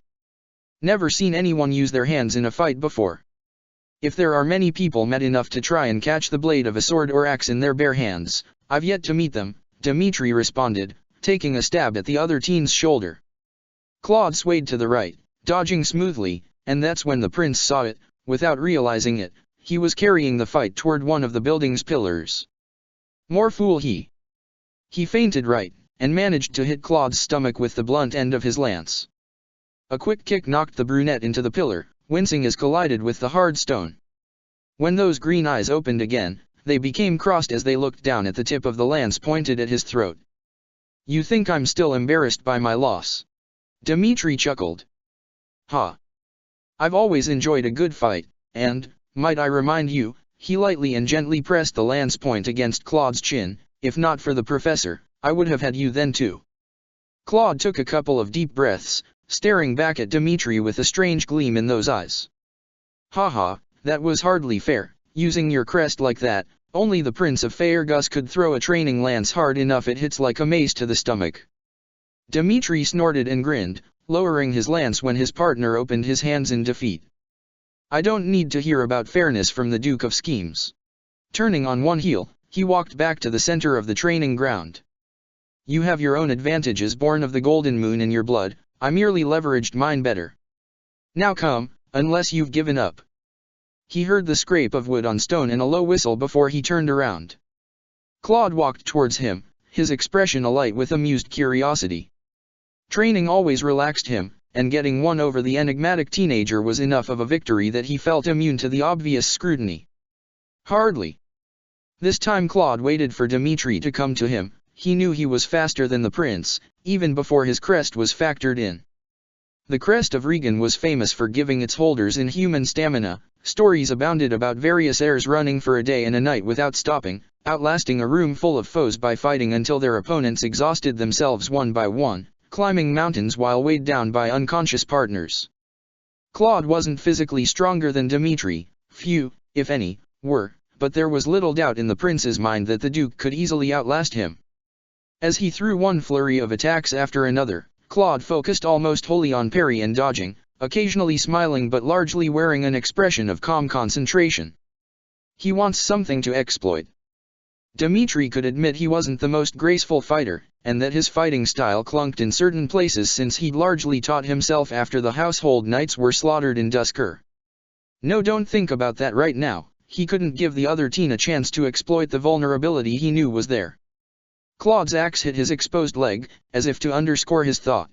Never seen anyone use their hands in a fight before. If there are many people mad enough to try and catch the blade of a sword or axe in their bare hands, I've yet to meet them, Dmitri responded, taking a stab at the other teen's shoulder. Claude swayed to the right, dodging smoothly, and that's when the prince saw it. Without realizing it, he was carrying the fight toward one of the building's pillars. More fool he. He feinted right, and managed to hit Claude's stomach with the blunt end of his lance. A quick kick knocked the brunette into the pillar, wincing as collided with the hard stone. When those green eyes opened again, they became crossed as they looked down at the tip of the lance pointed at his throat. You think I'm still embarrassed by my loss? Dmitri chuckled. Ha! I've always enjoyed a good fight, and, might I remind you, he lightly and gently pressed the lance point against Claude's chin, if not for the professor, I would have had you then too. Claude took a couple of deep breaths, staring back at Dmitri with a strange gleam in those eyes. Ha ha, that was hardly fair, using your crest like that. Only the Prince of Faerghus could throw a training lance hard enough it hits like a mace to the stomach. Dmitri snorted and grinned, lowering his lance when his partner opened his hands in defeat. I don't need to hear about fairness from the Duke of Schemes. Turning on one heel, he walked back to the center of the training ground. You have your own advantages born of the golden moon in your blood, I merely leveraged mine better. Now come, unless you've given up. He heard the scrape of wood on stone and a low whistle before he turned around. Claude walked towards him, his expression alight with amused curiosity. Training always relaxed him, and getting one over the enigmatic teenager was enough of a victory that he felt immune to the obvious scrutiny. Hardly. This time Claude waited for Dmitri to come to him. He knew he was faster than the prince, even before his crest was factored in. The crest of Regan was famous for giving its holders inhuman stamina. Stories abounded about various heirs running for a day and a night without stopping, outlasting a room full of foes by fighting until their opponents exhausted themselves one by one, climbing mountains while weighed down by unconscious partners. Claude wasn't physically stronger than Dmitri, few, if any, were, but there was little doubt in the prince's mind that the Duke could easily outlast him. As he threw one flurry of attacks after another, Claude focused almost wholly on parry and dodging, occasionally smiling but largely wearing an expression of calm concentration. He wants something to exploit. Dmitri could admit he wasn't the most graceful fighter, and that his fighting style clunked in certain places since he'd largely taught himself after the household knights were slaughtered in Dusker. No, don't think about that right now. He couldn't give the other teen a chance to exploit the vulnerability he knew was there. Claude's axe hit his exposed leg, as if to underscore his thought.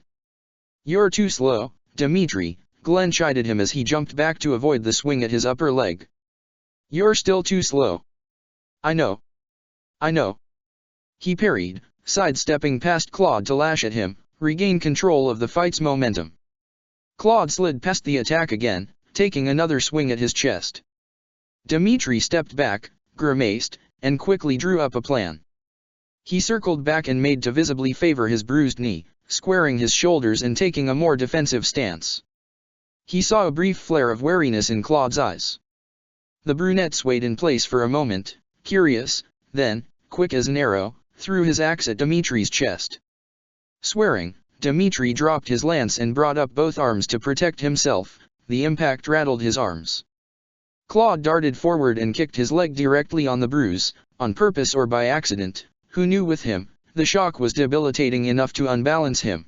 "You're too slow, Dmitri," Glenn chided him as he jumped back to avoid the swing at his upper leg. "You're still too slow." I know. He parried, sidestepping past Claude to lash at him, regain control of the fight's momentum. Claude slid past the attack again, taking another swing at his chest. Dmitri stepped back, grimaced, and quickly drew up a plan. He circled back and made to visibly favor his bruised knee, squaring his shoulders and taking a more defensive stance. He saw a brief flare of wariness in Claude's eyes. The brunette swayed in place for a moment, curious, then, quick as an arrow, threw his axe at Dmitri's chest. Swearing, Dmitri dropped his lance and brought up both arms to protect himself. The impact rattled his arms. Claude darted forward and kicked his leg directly on the bruise, on purpose or by accident. Who knew with him, the shock was debilitating enough to unbalance him.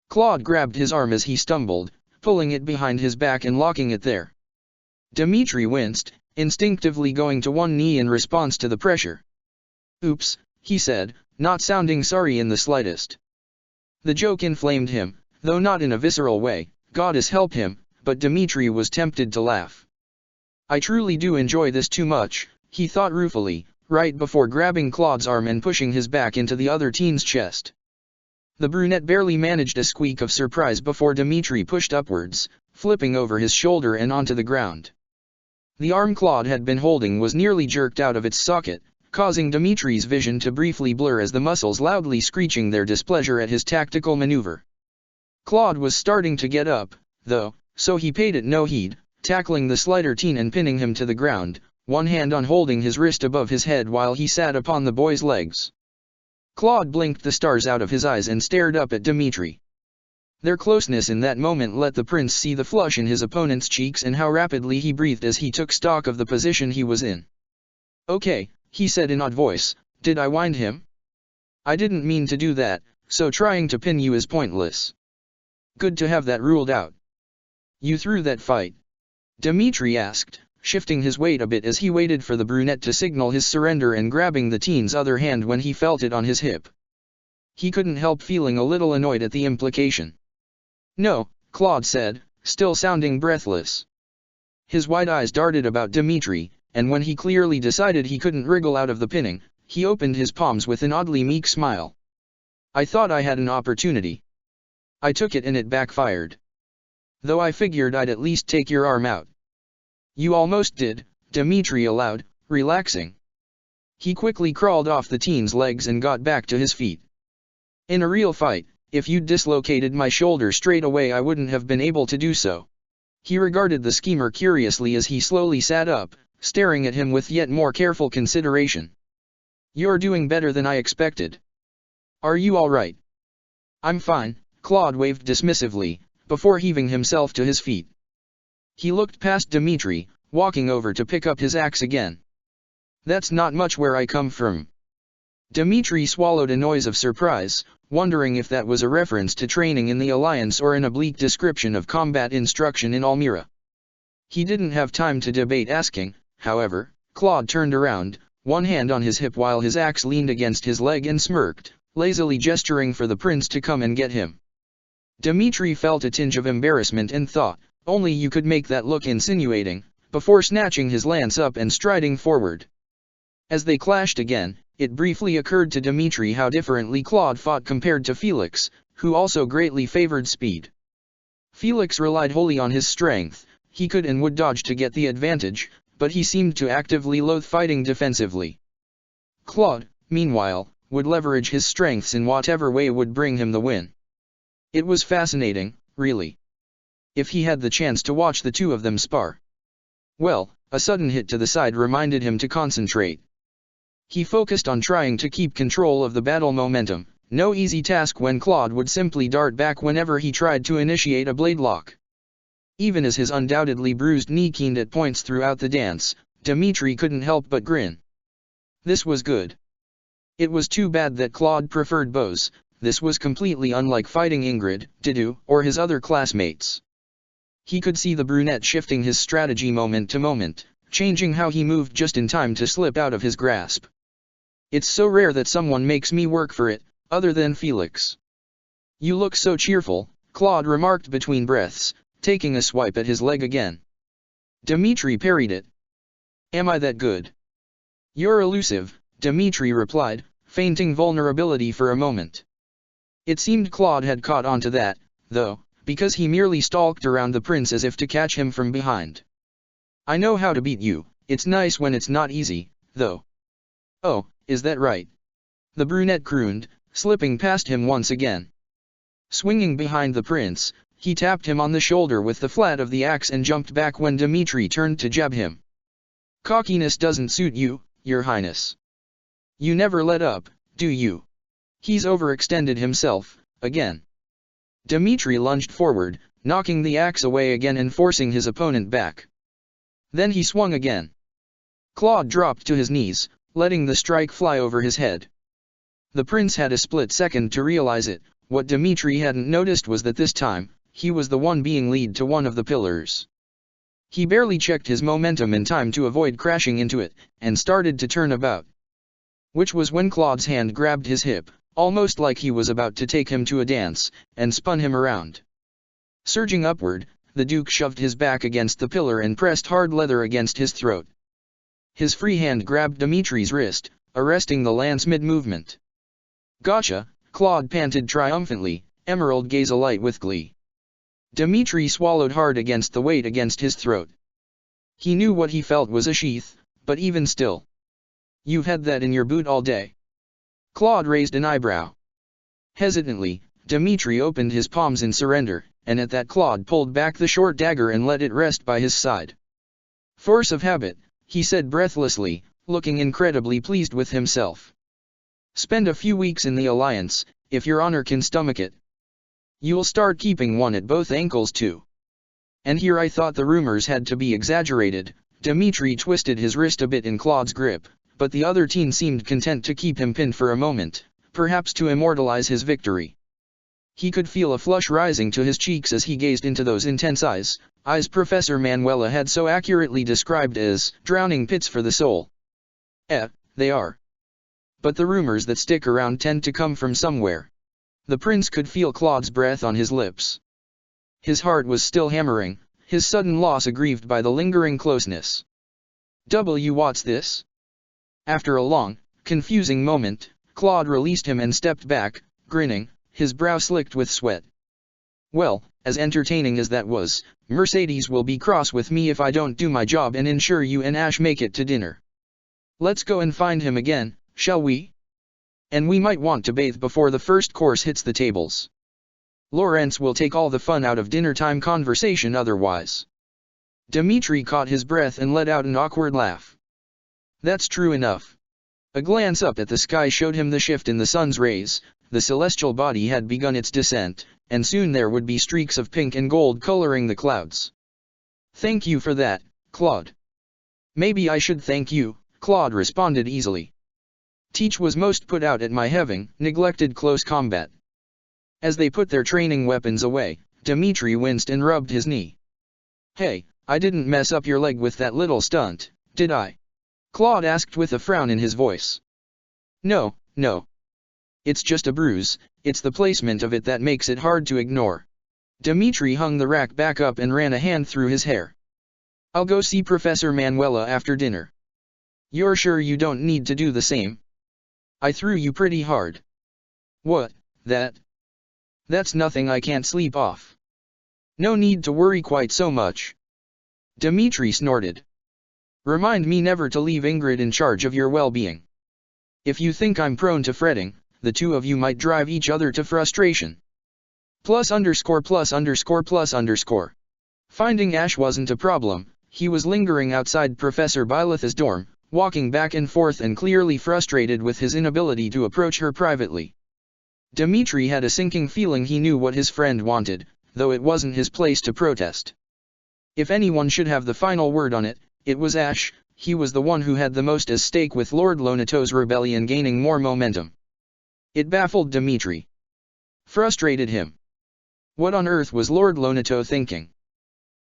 Claude grabbed his arm as he stumbled, pulling it behind his back and locking it there. Dmitri winced, instinctively going to one knee in response to the pressure. "Oops," he said, not sounding sorry in the slightest. The joke inflamed him, though not in a visceral way. Goddess help him, but Dmitri was tempted to laugh. "I truly do enjoy this too much," he thought ruefully, right before grabbing Claude's arm and pushing his back into the other teen's chest. The brunette barely managed a squeak of surprise before Dmitri pushed upwards, flipping over his shoulder and onto the ground. The arm Claude had been holding was nearly jerked out of its socket, causing Dmitri's vision to briefly blur as the muscles loudly screeching their displeasure at his tactical maneuver. Claude was starting to get up, though, so he paid it no heed, tackling the slighter teen and pinning him to the ground, one hand on holding his wrist above his head while he sat upon the boy's legs. Claude blinked the stars out of his eyes and stared up at Dmitri. Their closeness in that moment let the prince see the flush in his opponent's cheeks and how rapidly he breathed as he took stock of the position he was in. "Okay," he said in odd voice, "did I wind him? I didn't mean to do that, so trying to pin you is pointless. Good to have that ruled out." "You threw that fight?" Dmitri asked, shifting his weight a bit as he waited for the brunette to signal his surrender and grabbing the teen's other hand when he felt it on his hip. He couldn't help feeling a little annoyed at the implication. "No," Claude said, still sounding breathless. His wide eyes darted about Dmitri, and when he clearly decided he couldn't wriggle out of the pinning, he opened his palms with an oddly meek smile. "I thought I had an opportunity. I took it and it backfired. Though I figured I'd at least take your arm out." "You almost did," Dmitri allowed, relaxing. He quickly crawled off the teen's legs and got back to his feet. "In a real fight, if you'd dislocated my shoulder straight away I wouldn't have been able to do so." He regarded the schemer curiously as he slowly sat up, staring at him with yet more careful consideration. "You're doing better than I expected. Are you all right?" "I'm fine," Claude waved dismissively, before heaving himself to his feet. He looked past Dmitri, walking over to pick up his axe again. "That's not much where I come from." Dmitri swallowed a noise of surprise, wondering if that was a reference to training in the Alliance or an oblique description of combat instruction in Almira. He didn't have time to debate asking, however. Claude turned around, one hand on his hip while his axe leaned against his leg and smirked, lazily gesturing for the prince to come and get him. Dmitri felt a tinge of embarrassment and thought, only you could make that look insinuating, before snatching his lance up and striding forward. As they clashed again, it briefly occurred to Dmitri how differently Claude fought compared to Felix, who also greatly favored speed. Felix relied wholly on his strength. He could and would dodge to get the advantage, but he seemed to actively loathe fighting defensively. Claude, meanwhile, would leverage his strengths in whatever way would bring him the win. It was fascinating, really. If he had the chance to watch the two of them spar. Well, a sudden hit to the side reminded him to concentrate. He focused on trying to keep control of the battle momentum, no easy task when Claude would simply dart back whenever he tried to initiate a blade lock. Even as his undoubtedly bruised knee keened at points throughout the dance, Dmitri couldn't help but grin. This was good. It was too bad that Claude preferred bows. This was completely unlike fighting Ingrid, Didu, or his other classmates. He could see the brunette shifting his strategy moment to moment, changing how he moved just in time to slip out of his grasp. It's so rare that someone makes me work for it, other than Felix. You look so cheerful, Claude remarked between breaths, taking a swipe at his leg again. Dmitri parried it. Am I that good? You're elusive, Dmitri replied, feinting vulnerability for a moment. It seemed Claude had caught on to that, though, because he merely stalked around the prince as if to catch him from behind. I know how to beat you. It's nice when it's not easy, though. Oh, is that right? The brunette crooned, slipping past him once again. Swinging behind the prince, he tapped him on the shoulder with the flat of the axe and jumped back when Dmitri turned to jab him. Cockiness doesn't suit you, Your Highness. You never let up, do you? He's overextended himself, again. Dmitri lunged forward, knocking the axe away again and forcing his opponent back. Then he swung again. Claude dropped to his knees, letting the strike fly over his head. The prince had a split second to realize it. What Dmitri hadn't noticed was that this time, he was the one being led to one of the pillars. He barely checked his momentum in time to avoid crashing into it, and started to turn about. Which was when Claude's hand grabbed his hip, almost like he was about to take him to a dance, and spun him around. Surging upward, the Duke shoved his back against the pillar and pressed hard leather against his throat. His free hand grabbed Dmitri's wrist, arresting the lance mid-movement. Gotcha, Claude panted triumphantly, emerald gaze alight with glee. Dmitri swallowed hard against the weight against his throat. He knew what he felt was a sheath, but even still. You've had that in your boot all day. Claude raised an eyebrow. Hesitantly, Dmitri opened his palms in surrender, and at that Claude pulled back the short dagger and let it rest by his side. Force of habit, he said breathlessly, looking incredibly pleased with himself. Spend a few weeks in the alliance, if your honor can stomach it. You'll start keeping one at both ankles too. And here I thought the rumors had to be exaggerated. Dmitri twisted his wrist a bit in Claude's grip, but the other teen seemed content to keep him pinned for a moment, perhaps to immortalize his victory. He could feel a flush rising to his cheeks as he gazed into those intense eyes Professor Manuela had so accurately described as drowning pits for the soul. They are. But the rumors that stick around tend to come from somewhere. The prince could feel Claude's breath on his lips. His heart was still hammering, his sudden loss aggrieved by the lingering closeness. What's this? After a long, confusing moment, Claude released him and stepped back, grinning, his brow slicked with sweat. Well, as entertaining as that was, Mercedes will be cross with me if I don't do my job and ensure you and Ash make it to dinner. Let's go and find him again, shall we? And we might want to bathe before the first course hits the tables. Lawrence will take all the fun out of dinner-time conversation otherwise. Dmitri caught his breath and let out an awkward laugh. That's true enough. A glance up at the sky showed him the shift in the sun's rays. The celestial body had begun its descent, and soon there would be streaks of pink and gold coloring the clouds. Thank you for that, Claude. Maybe I should thank you, Claude responded easily. Teach was most put out at my having neglected close combat. As they put their training weapons away, Dmitri winced and rubbed his knee. Hey, I didn't mess up your leg with that little stunt, did I? Claude asked with a frown in his voice. No. It's just a bruise, it's the placement of it that makes it hard to ignore. Dmitri hung the rack back up and ran a hand through his hair. I'll go see Professor Manuela after dinner. You're sure you don't need to do the same? I threw you pretty hard. What, that? That's nothing, I can't sleep off. No need to worry quite so much. Dmitri snorted. Remind me never to leave Ingrid in charge of your well-being. If you think I'm prone to fretting, the two of you might drive each other to frustration. Plus underscore plus underscore plus underscore. Finding Ash wasn't a problem. He was lingering outside Professor Byleth's dorm, walking back and forth and clearly frustrated with his inability to approach her privately. Dmitri had a sinking feeling he knew what his friend wanted, though it wasn't his place to protest. If anyone should have the final word on it, it was Ash. He was the one who had the most at stake with Lord Lonato's rebellion gaining more momentum. It baffled Dmitri. Frustrated him. What on earth was Lord Lonato thinking?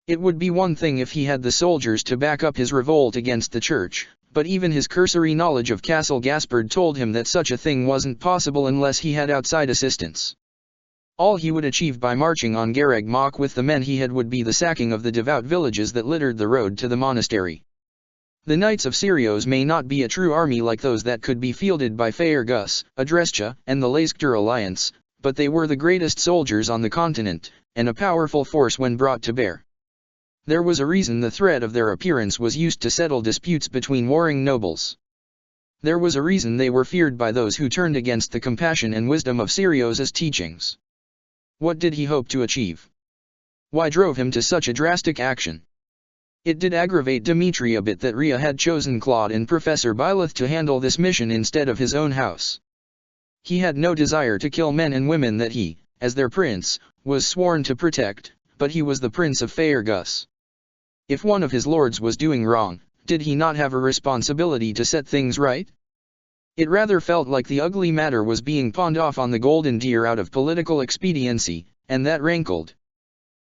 It would be one thing if he had the soldiers to back up his revolt against the church, but even his cursory knowledge of Castle Gaspard told him that such a thing wasn't possible unless he had outside assistance. All he would achieve by marching on Gareg Mach with the men he had would be the sacking of the devout villages that littered the road to the monastery. The Knights of Sirios may not be a true army like those that could be fielded by Faergus, Adrestia, and the Lasker Alliance, but they were the greatest soldiers on the continent, and a powerful force when brought to bear. There was a reason the threat of their appearance was used to settle disputes between warring nobles. There was a reason they were feared by those who turned against the compassion and wisdom of Sirius's teachings. What did he hope to achieve? Why drove him to such a drastic action? It did aggravate Dmitri a bit that Rhea had chosen Claude and Professor Byleth to handle this mission instead of his own house. He had no desire to kill men and women that he, as their prince, was sworn to protect, but he was the prince of Faergus. If one of his lords was doing wrong, did he not have a responsibility to set things right? It rather felt like the ugly matter was being pawned off on the golden deer out of political expediency, and that rankled.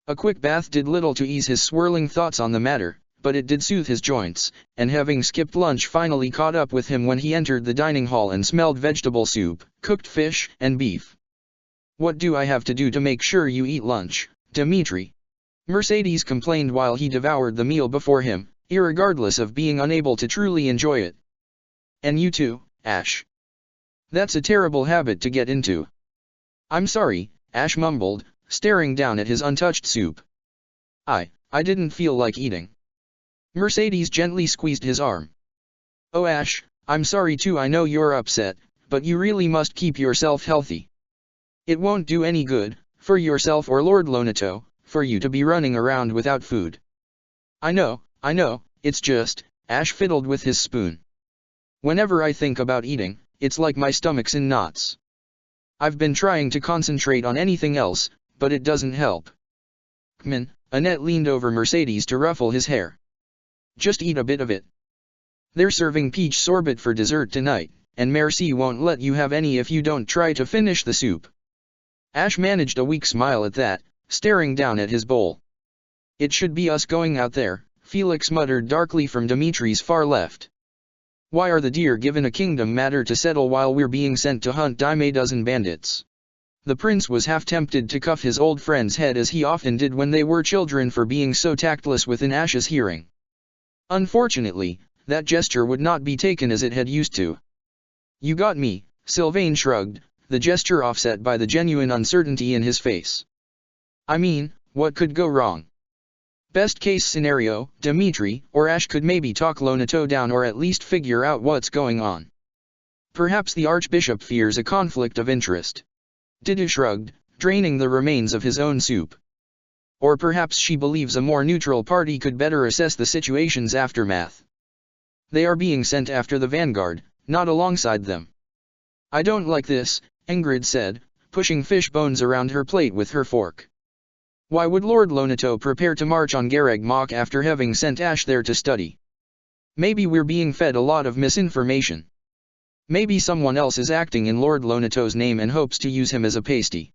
A quick bath did little to ease his swirling thoughts on the matter, but it did soothe his joints, and having skipped lunch finally caught up with him when he entered the dining hall and smelled vegetable soup, cooked fish, and beef. What do I have to do to make sure you eat lunch, Dmitri? Mercedes complained while he devoured the meal before him, irregardless of being unable to truly enjoy it. And you too, Ash. That's a terrible habit to get into. I'm sorry, Ash mumbled, staring down at his untouched soup. I didn't feel like eating. Mercedes gently squeezed his arm. Oh Ash, I'm sorry too. I know you're upset, but you really must keep yourself healthy. It won't do any good, for yourself or Lord Lonato, for you to be running around without food. I know, it's just, Ash fiddled with his spoon. Whenever I think about eating, it's like my stomach's in knots. I've been trying to concentrate on anything else, but it doesn't help. Kman, Annette leaned over Mercedes to ruffle his hair. Just eat a bit of it. They're serving peach sorbet for dessert tonight, and Merci won't let you have any if you don't try to finish the soup. Ash managed a weak smile at that, staring down at his bowl. It should be us going out there, Felix muttered darkly from Dimitri's far left. Why are the deer given a kingdom matter to settle while we're being sent to hunt dime a dozen bandits? The prince was half tempted to cuff his old friend's head as he often did when they were children for being so tactless within Ash's hearing. Unfortunately, that gesture would not be taken as it had used to. You got me, Sylvain shrugged, the gesture offset by the genuine uncertainty in his face. I mean, what could go wrong? Best case scenario, Dmitri or Ash could maybe talk Lonato down or at least figure out what's going on. Perhaps the Archbishop fears a conflict of interest. Didu shrugged, draining the remains of his own soup. Or perhaps she believes a more neutral party could better assess the situation's aftermath. They are being sent after the vanguard, not alongside them. I don't like this, Ingrid said, pushing fish bones around her plate with her fork. Why would Lord Lonato prepare to march on Gareg Mach after having sent Ash there to study? Maybe we're being fed a lot of misinformation. Maybe someone else is acting in Lord Lonato's name and hopes to use him as a pasty.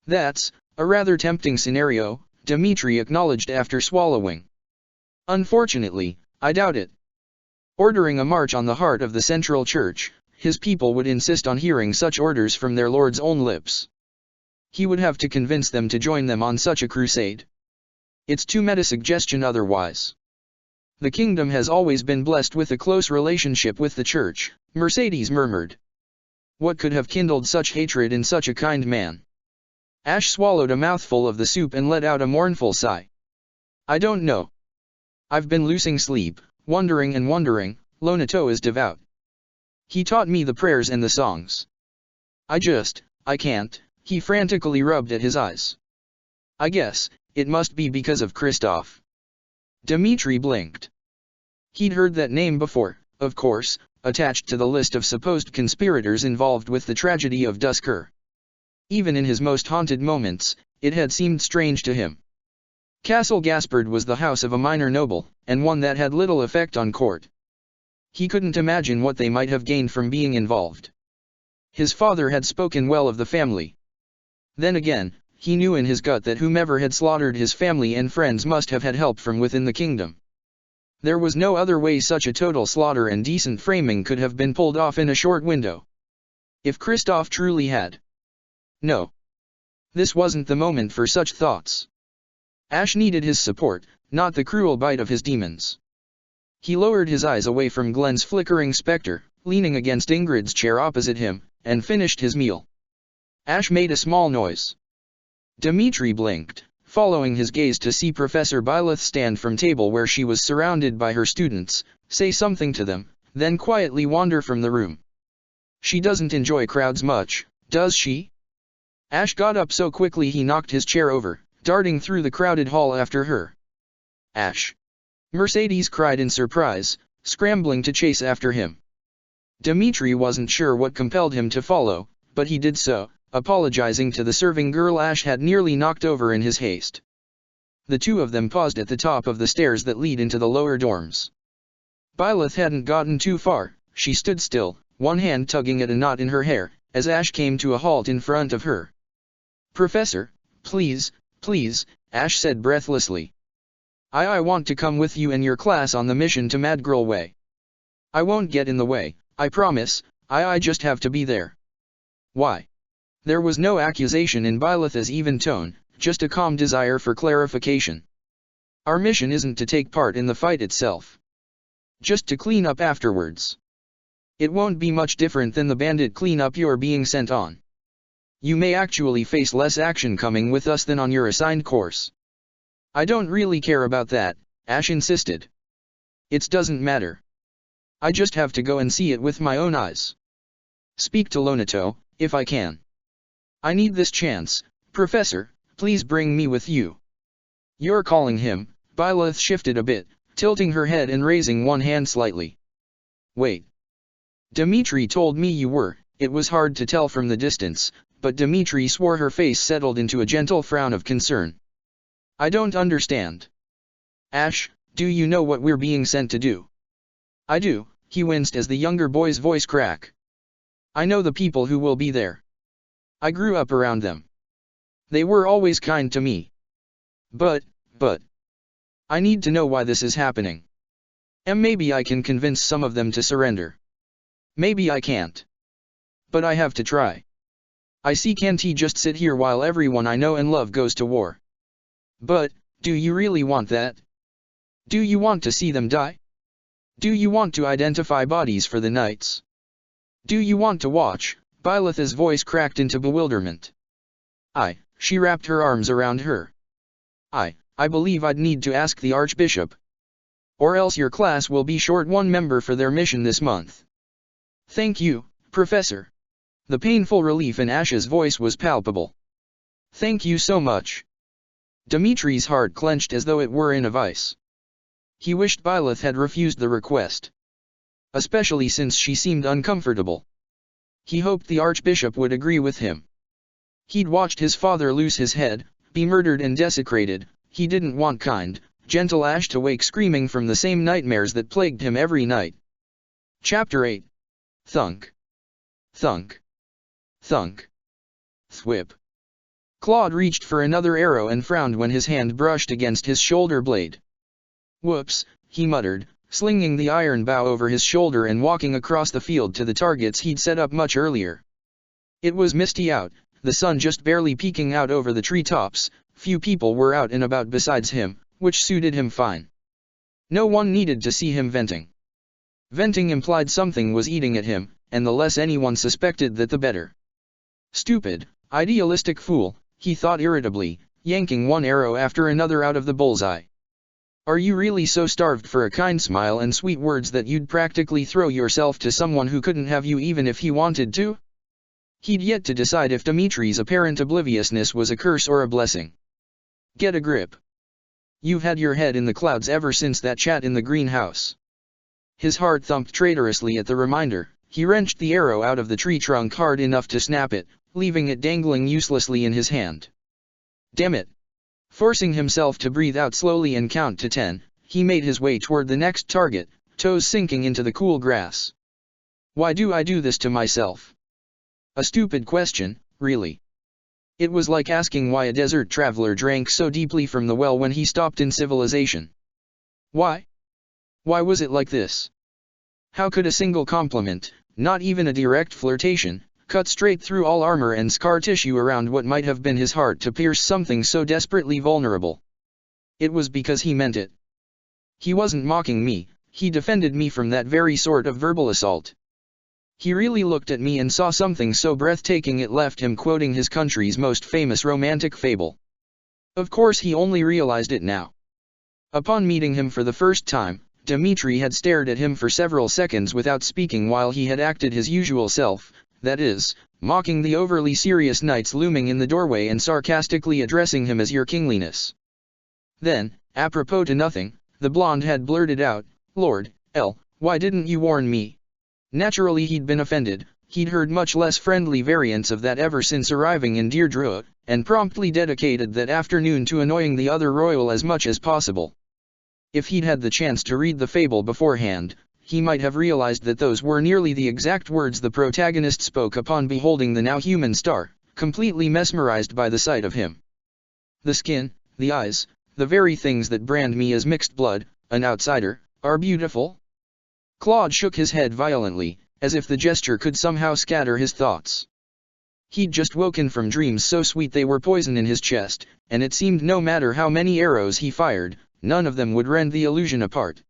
That's a rather tempting scenario, Dmitri acknowledged after swallowing. Unfortunately, I doubt it. Ordering a march on the heart of the central church, his people would insist on hearing such orders from their lord's own lips. He would have to convince them to join them on such a crusade. It's too meta-suggestion otherwise. The kingdom has always been blessed with a close relationship with the church, Mercedes murmured. What could have kindled such hatred in such a kind man? Ash swallowed a mouthful of the soup and let out a mournful sigh. I don't know. I've been losing sleep, wondering and wondering. Lonato is devout. He taught me the prayers and the songs. I can't. He frantically rubbed at his eyes. I guess, it must be because of Kristoff. Dmitri blinked. He'd heard that name before, of course, attached to the list of supposed conspirators involved with the tragedy of Dusker. Even in his most haunted moments, it had seemed strange to him. Castle Gaspard was the house of a minor noble, and one that had little effect on court. He couldn't imagine what they might have gained from being involved. His father had spoken well of the family. Then again, he knew in his gut that whomever had slaughtered his family and friends must have had help from within the kingdom. There was no other way such a total slaughter and decent framing could have been pulled off in a short window. If Kristoff truly had. No. This wasn't the moment for such thoughts. Ash needed his support, not the cruel bite of his demons. He lowered his eyes away from Glenn's flickering specter, leaning against Ingrid's chair opposite him, and finished his meal. Ash made a small noise. Dmitri blinked, following his gaze to see Professor Byleth stand from table where she was surrounded by her students, say something to them, then quietly wander from the room. She doesn't enjoy crowds much, does she? Ash got up so quickly he knocked his chair over, darting through the crowded hall after her. Ash! Mercedes cried in surprise, scrambling to chase after him. Dmitri wasn't sure what compelled him to follow, but he did so, apologizing to the serving girl Ash had nearly knocked over in his haste. The two of them paused at the top of the stairs that lead into the lower dorms. Byleth hadn't gotten too far. She stood still, one hand tugging at a knot in her hair, as Ash came to a halt in front of her. Professor, please, Ash said breathlessly. I want to come with you and your class on the mission to Madgirl Way. I won't get in the way, I promise. I just have to be there. Why? There was no accusation in Byleth's even tone, just a calm desire for clarification. Our mission isn't to take part in the fight itself. Just to clean up afterwards. It won't be much different than the bandit cleanup you're being sent on. You may actually face less action coming with us than on your assigned course. I don't really care about that, Ash insisted. It doesn't matter. I just have to go and see it with my own eyes. Speak to Lonato, if I can. I need this chance. Professor, please bring me with you. You're calling him. Byleth shifted a bit, tilting her head and raising one hand slightly. Wait. Dmitri told me you were. It was hard to tell from the distance, but Dmitri swore her face settled into a gentle frown of concern. I don't understand. Ash, do you know what we're being sent to do? I do, he winced as the younger boy's voice cracked. I know the people who will be there. I grew up around them. They were always kind to me. But, I need to know why this is happening. And maybe I can convince some of them to surrender. Maybe I can't. But I have to try. Can't he just sit here while everyone I know and love goes to war? But, do you really want that? Do you want to see them die? Do you want to identify bodies for the knights? Do you want to watch? Byleth's voice cracked into bewilderment. She wrapped her arms around her. I believe I'd need to ask the Archbishop. Or else your class will be short one member for their mission this month. Thank you, Professor. The painful relief in Ash's voice was palpable. Thank you so much. Dimitri's heart clenched as though it were in a vice. He wished Byleth had refused the request. Especially since she seemed uncomfortable. He hoped the Archbishop would agree with him. He'd watched his father lose his head, be murdered and desecrated. He didn't want kind, gentle Ash to wake screaming from the same nightmares that plagued him every night. Chapter 8. Thunk. Thunk. Thunk. Thwip. Claude reached for another arrow and frowned when his hand brushed against his shoulder blade. Whoops, he muttered, slinging the iron bow over his shoulder and walking across the field to the targets he'd set up much earlier. It was misty out, the sun just barely peeking out over the treetops. Few people were out and about besides him, which suited him fine. No one needed to see him venting. Venting implied something was eating at him, and the less anyone suspected that the better. Stupid, idealistic fool, he thought irritably, yanking one arrow after another out of the bullseye. Are you really so starved for a kind smile and sweet words that you'd practically throw yourself to someone who couldn't have you even if he wanted to? He'd yet to decide if Dimitri's apparent obliviousness was a curse or a blessing. Get a grip. You've had your head in the clouds ever since that chat in the greenhouse. His heart thumped traitorously at the reminder. He wrenched the arrow out of the tree trunk hard enough to snap it, leaving it dangling uselessly in his hand. Damn it! Forcing himself to breathe out slowly and count to 10, he made his way toward the next target, toes sinking into the cool grass. Why do I do this to myself? A stupid question, really. It was like asking why a desert traveler drank so deeply from the well when he stopped in civilization. Why? Why was it like this? How could a single compliment, not even a direct flirtation, cut straight through all armor and scar tissue around what might have been his heart to pierce something so desperately vulnerable? It was because he meant it. He wasn't mocking me, he defended me from that very sort of verbal assault. He really looked at me and saw something so breathtaking it left him quoting his country's most famous romantic fable. Of course he only realized it now. Upon meeting him for the first time, Dimitri had stared at him for several seconds without speaking while he had acted his usual self, that is, mocking the overly serious knights looming in the doorway and sarcastically addressing him as your kingliness. Then, apropos to nothing, the blonde had blurted out, Lord L, why didn't you warn me? Naturally he'd been offended, he'd heard much less friendly variants of that ever since arriving in Deirdre, and promptly dedicated that afternoon to annoying the other royal as much as possible. If he'd had the chance to read the fable beforehand, he might have realized that those were nearly the exact words the protagonist spoke upon beholding the now human star, completely mesmerized by the sight of him. The skin, the eyes, the very things that brand me as mixed blood, an outsider, are beautiful. Claude shook his head violently, as if the gesture could somehow scatter his thoughts. He'd just woken from dreams so sweet they were poison in his chest, and it seemed no matter how many arrows he fired, none of them would rend the illusion apart.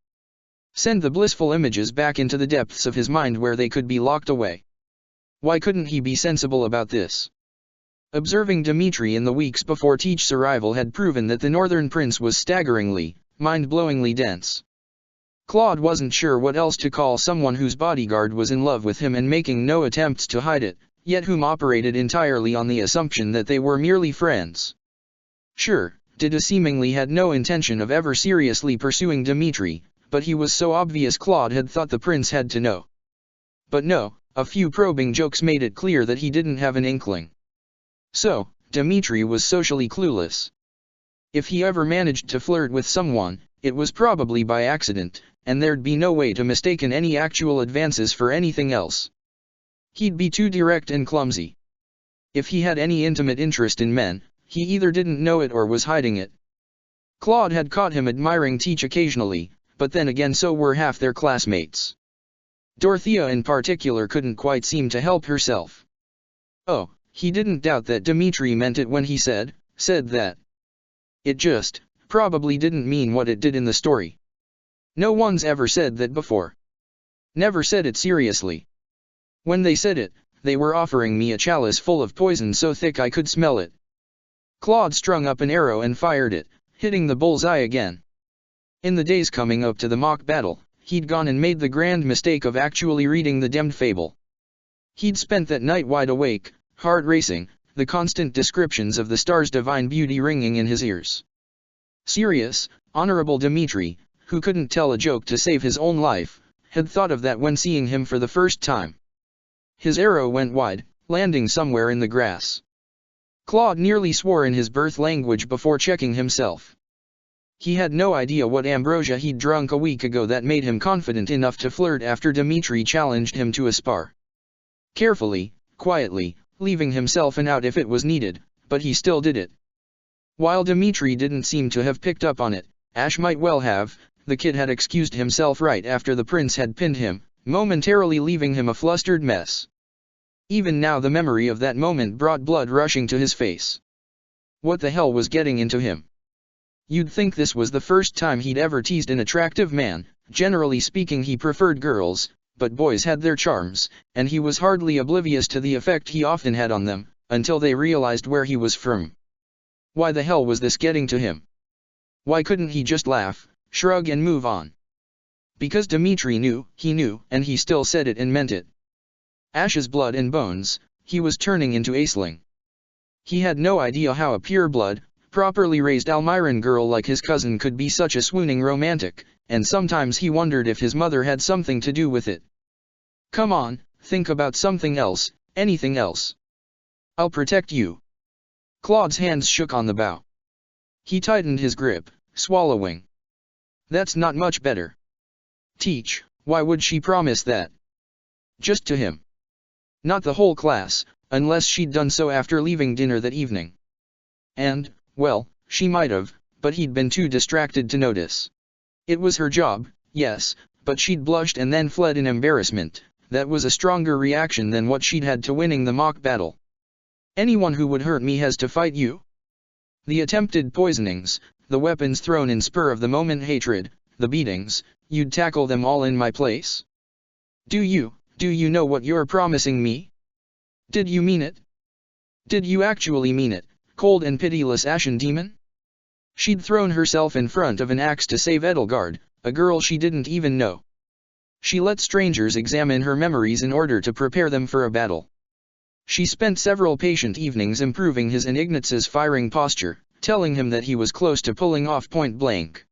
Send the blissful images back into the depths of his mind where they could be locked away. Why couldn't he be sensible about this? Observing Dimitri in the weeks before Teach's arrival had proven that the northern prince was staggeringly, mind-blowingly dense. Claude wasn't sure what else to call someone whose bodyguard was in love with him and making no attempts to hide it, yet whom operated entirely on the assumption that they were merely friends. Sure, Dida seemingly had no intention of ever seriously pursuing Dimitri, but he was so obvious Claude had thought the prince had to know. But no, a few probing jokes made it clear that he didn't have an inkling. So, Dimitri was socially clueless. If he ever managed to flirt with someone, it was probably by accident, and there'd be no way to mistaken any actual advances for anything else. He'd be too direct and clumsy. If he had any intimate interest in men, he either didn't know it or was hiding it. Claude had caught him admiring Teach occasionally, but then again so were half their classmates. Dorothea in particular couldn't quite seem to help herself. Oh, he didn't doubt that Dimitri meant it when he said that. It just, probably didn't mean what it did in the story. No one's ever said that before. Never said it seriously. When they said it, they were offering me a chalice full of poison so thick I could smell it. Claude strung up an arrow and fired it, hitting the bullseye again. In the days coming up to the mock battle, he'd gone and made the grand mistake of actually reading the demmed fable. He'd spent that night wide awake, heart racing, the constant descriptions of the star's divine beauty ringing in his ears. Serious, honorable Dimitri, who couldn't tell a joke to save his own life, had thought of that when seeing him for the first time. His arrow went wide, landing somewhere in the grass. Claude nearly swore in his birth language before checking himself. He had no idea what ambrosia he'd drunk a week ago that made him confident enough to flirt after Dimitri challenged him to a spar. Carefully, quietly, leaving himself an out if it was needed, but he still did it. While Dimitri didn't seem to have picked up on it, Ash might well have. The kid had excused himself right after the prince had pinned him, momentarily leaving him a flustered mess. Even now the memory of that moment brought blood rushing to his face. What the hell was getting into him? You'd think this was the first time he'd ever teased an attractive man. Generally speaking he preferred girls, but boys had their charms, and he was hardly oblivious to the effect he often had on them, until they realized where he was from. Why the hell was this getting to him? Why couldn't he just laugh, shrug and move on? Because Dmitri knew, and he still said it and meant it. Ash's blood and bones, he was turning into Aisling. He had no idea how a pure-blood, properly raised Almiran girl like his cousin could be such a swooning romantic, and sometimes he wondered if his mother had something to do with it. Come on, think about something else, anything else. I'll protect you. Claude's hands shook on the bow. He tightened his grip, swallowing. That's not much better. Teach, why would she promise that? Just to him. Not the whole class, unless she'd done so after leaving dinner that evening. And, well, she might have, but he'd been too distracted to notice. It was her job, yes, but she'd blushed and then fled in embarrassment. That was a stronger reaction than what she'd had to winning the mock battle. Anyone who would hurt me has to fight you? The attempted poisonings, the weapons thrown in spur-of-the-moment hatred, the beatings, you'd tackle them all in my place? Do you know what you're promising me? Did you mean it? Did you actually mean it, cold and pitiless ashen demon? She'd thrown herself in front of an axe to save Edelgard, a girl she didn't even know. She let strangers examine her memories in order to prepare them for a battle. She spent several patient evenings improving his and Ignatz's firing posture, telling him that he was close to pulling off point blank.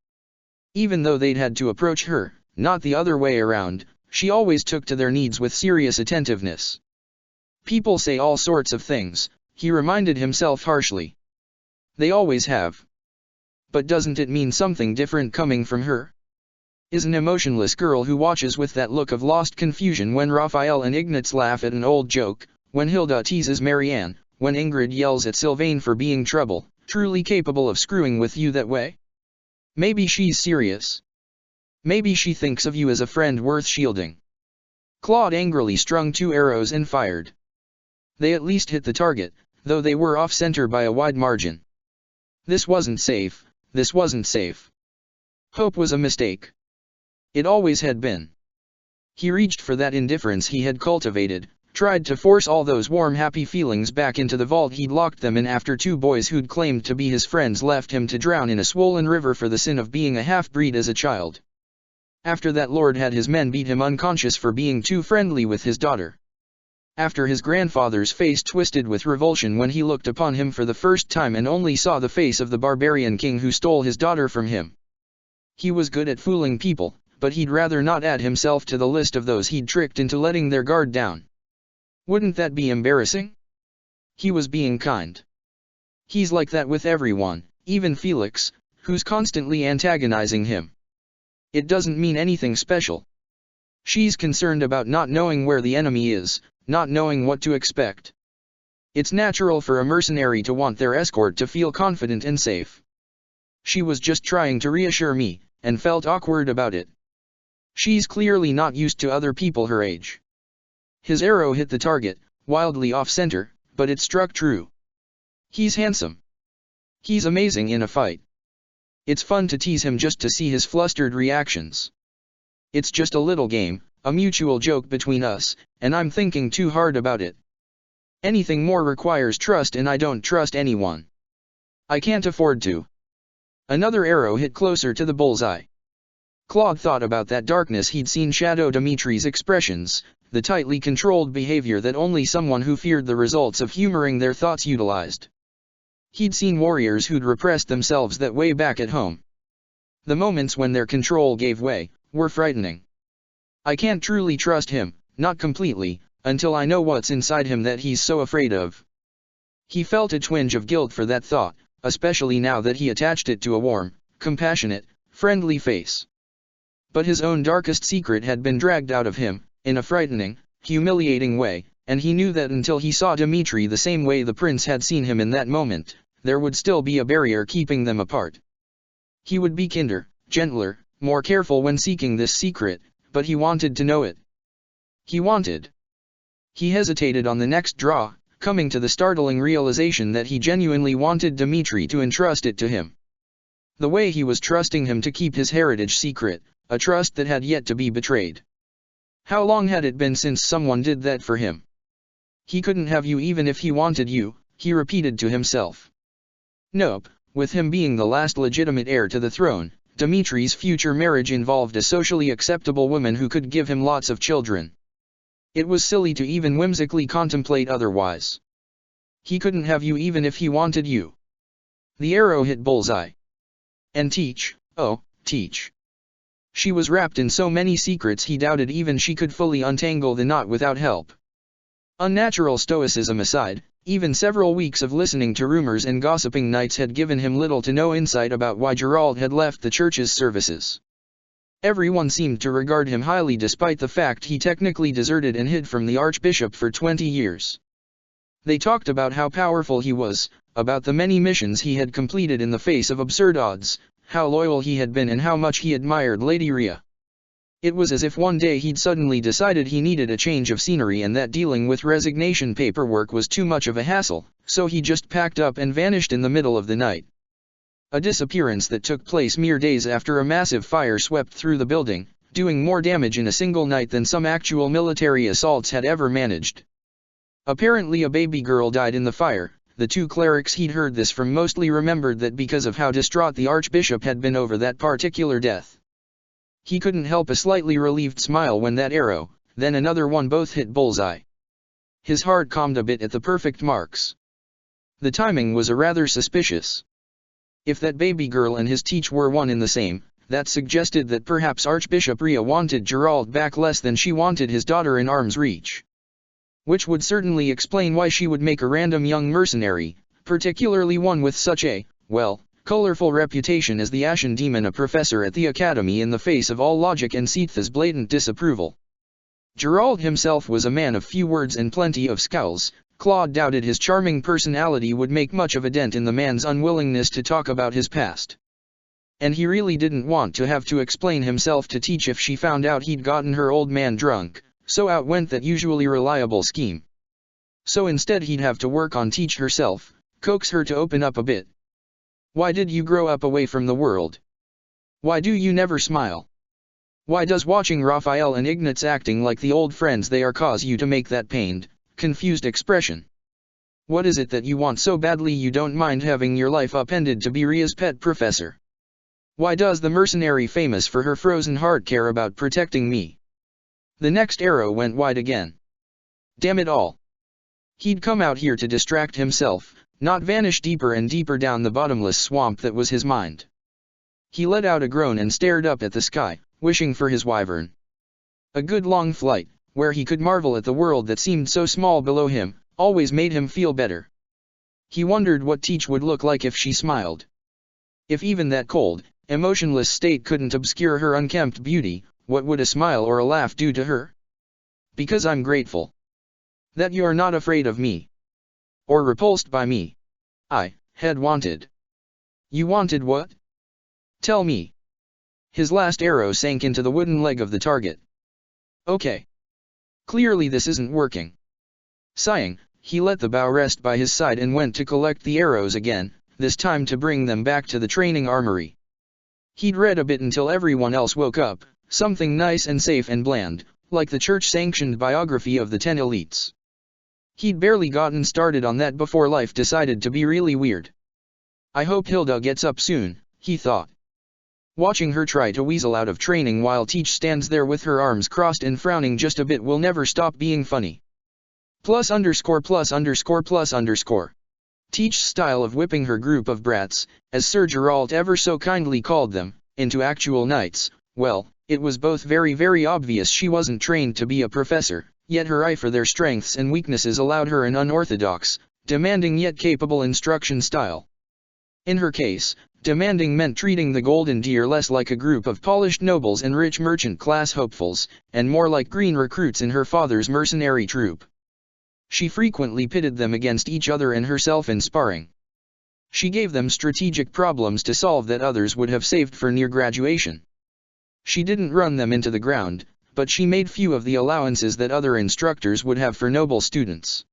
Even though they'd had to approach her, not the other way around, she always took to their needs with serious attentiveness. People say all sorts of things, he reminded himself harshly. They always have. But doesn't it mean something different coming from her? Is an emotionless girl who watches with that look of lost confusion when Raphael and Ignatz laugh at an old joke, when Hilda teases Marianne, when Ingrid yells at Sylvain for being trouble, truly capable of screwing with you that way? Maybe she's serious. Maybe she thinks of you as a friend worth shielding. Claude angrily strung 2 arrows and fired. They at least hit the target, though they were off-center by a wide margin. This wasn't safe, this wasn't safe. Hope was a mistake. It always had been. He reached for that indifference he had cultivated, tried to force all those warm happy feelings back into the vault he'd locked them in after 2 boys who'd claimed to be his friends left him to drown in a swollen river for the sin of being a half-breed as a child. After that Lord had his men beat him unconscious for being too friendly with his daughter. After his grandfather's face twisted with revulsion when he looked upon him for the first time and only saw the face of the barbarian king who stole his daughter from him. He was good at fooling people, but he'd rather not add himself to the list of those he'd tricked into letting their guard down. Wouldn't that be embarrassing? He was being kind. He's like that with everyone, even Felix, who's constantly antagonizing him. It doesn't mean anything special. She's concerned about not knowing where the enemy is, not knowing what to expect. It's natural for a mercenary to want their escort to feel confident and safe. She was just trying to reassure me, and felt awkward about it. She's clearly not used to other people her age. His arrow hit the target, wildly off-center, but it struck true. He's handsome. He's amazing in a fight. It's fun to tease him just to see his flustered reactions. It's just a little game, a mutual joke between us, and I'm thinking too hard about it. Anything more requires trust and I don't trust anyone. I can't afford to. Another arrow hit closer to the bullseye. Claude thought about that darkness he'd seen shadow Dimitri's expressions, the tightly controlled behavior that only someone who feared the results of humoring their thoughts utilized. He'd seen warriors who'd repressed themselves that way back at home. The moments when their control gave way were frightening. I can't truly trust him, not completely, until I know what's inside him that he's so afraid of. He felt a twinge of guilt for that thought, especially now that he attached it to a warm, compassionate, friendly face. But his own darkest secret had been dragged out of him, in a frightening, humiliating way, and he knew that until he saw Dmitri the same way the prince had seen him in that moment, there would still be a barrier keeping them apart. He would be kinder, gentler, more careful when seeking this secret, but he wanted to know it. He hesitated on the next draw, coming to the startling realization that he genuinely wanted Dmitri to entrust it to him. The way he was trusting him to keep his heritage secret, a trust that had yet to be betrayed. How long had it been since someone did that for him? He couldn't have you even if he wanted you, he repeated to himself. Nope, with him being the last legitimate heir to the throne, Dimitri's future marriage involved a socially acceptable woman who could give him lots of children. It was silly to even whimsically contemplate otherwise. He couldn't have you even if he wanted you. The arrow hit bullseye. And Teach, oh, Teach. She was wrapped in so many secrets he doubted even she could fully untangle the knot without help. Unnatural stoicism aside, even several weeks of listening to rumors and gossiping nights had given him little to no insight about why Gerald had left the church's services. Everyone seemed to regard him highly despite the fact he technically deserted and hid from the archbishop for 20 years. They talked about how powerful he was, about the many missions he had completed in the face of absurd odds, how loyal he had been and how much he admired Lady Rhea. It was as if one day he'd suddenly decided he needed a change of scenery and that dealing with resignation paperwork was too much of a hassle, so he just packed up and vanished in the middle of the night. A disappearance that took place mere days after a massive fire swept through the building, doing more damage in a single night than some actual military assaults had ever managed. Apparently a baby girl died in the fire. The two clerics he'd heard this from mostly remembered that because of how distraught the archbishop had been over that particular death. He couldn't help a slightly relieved smile when that arrow, then another one both hit bullseye. His heart calmed a bit at the perfect marks. The timing was a rather suspicious. If that baby girl and his Teach were one in the same, that suggested that perhaps Archbishop Rhea wanted Gerald back less than she wanted his daughter in arm's reach. Which would certainly explain why she would make a random young mercenary, particularly one with such a, well, colorful reputation as the Ashen Demon a professor at the academy in the face of all logic and Seitha's blatant disapproval. Gerald himself was a man of few words and plenty of scowls. Claude doubted his charming personality would make much of a dent in the man's unwillingness to talk about his past. And he really didn't want to have to explain himself to Teach if she found out he'd gotten her old man drunk, so out went that usually reliable scheme. So instead he'd have to work on Teach herself, coax her to open up a bit. Why did you grow up away from the world? Why do you never smile? Why does watching Raphael and Ignatz acting like the old friends they are cause you to make that pained, confused expression? What is it that you want so badly you don't mind having your life upended to be Rhea's pet professor? Why does the mercenary famous for her frozen heart care about protecting me? The next arrow went wide again. Damn it all. He'd come out here to distract himself, not vanish deeper and deeper down the bottomless swamp that was his mind. He let out a groan and stared up at the sky, wishing for his wyvern. A good long flight, where he could marvel at the world that seemed so small below him, always made him feel better. He wondered what Teach would look like if she smiled. If even that cold, emotionless state couldn't obscure her unkempt beauty, what would a smile or a laugh do to her? Because I'm grateful that you're not afraid of me. Or repulsed by me. I had wanted. You wanted what? Tell me. His last arrow sank into the wooden leg of the target. Okay. Clearly this isn't working. Sighing, he let the bow rest by his side and went to collect the arrows again, this time to bring them back to the training armory. He'd read a bit until everyone else woke up, something nice and safe and bland, like the church-sanctioned biography of the 10 elites. He'd barely gotten started on that before life decided to be really weird. I hope Hilda gets up soon, he thought. Watching her try to weasel out of training while Teach stands there with her arms crossed and frowning just a bit will never stop being funny. +_+++. Teach's style of whipping her group of brats, as Sir Gerald ever so kindly called them, into actual knights, well, it was both very obvious she wasn't trained to be a professor, yet her eye for their strengths and weaknesses allowed her an unorthodox, demanding yet capable instruction style. In her case, demanding meant treating the Golden Deer less like a group of polished nobles and rich merchant-class hopefuls, and more like green recruits in her father's mercenary troop. She frequently pitted them against each other and herself in sparring. She gave them strategic problems to solve that others would have saved for near graduation. She didn't run them into the ground, but she made few of the allowances that other instructors would have for noble students.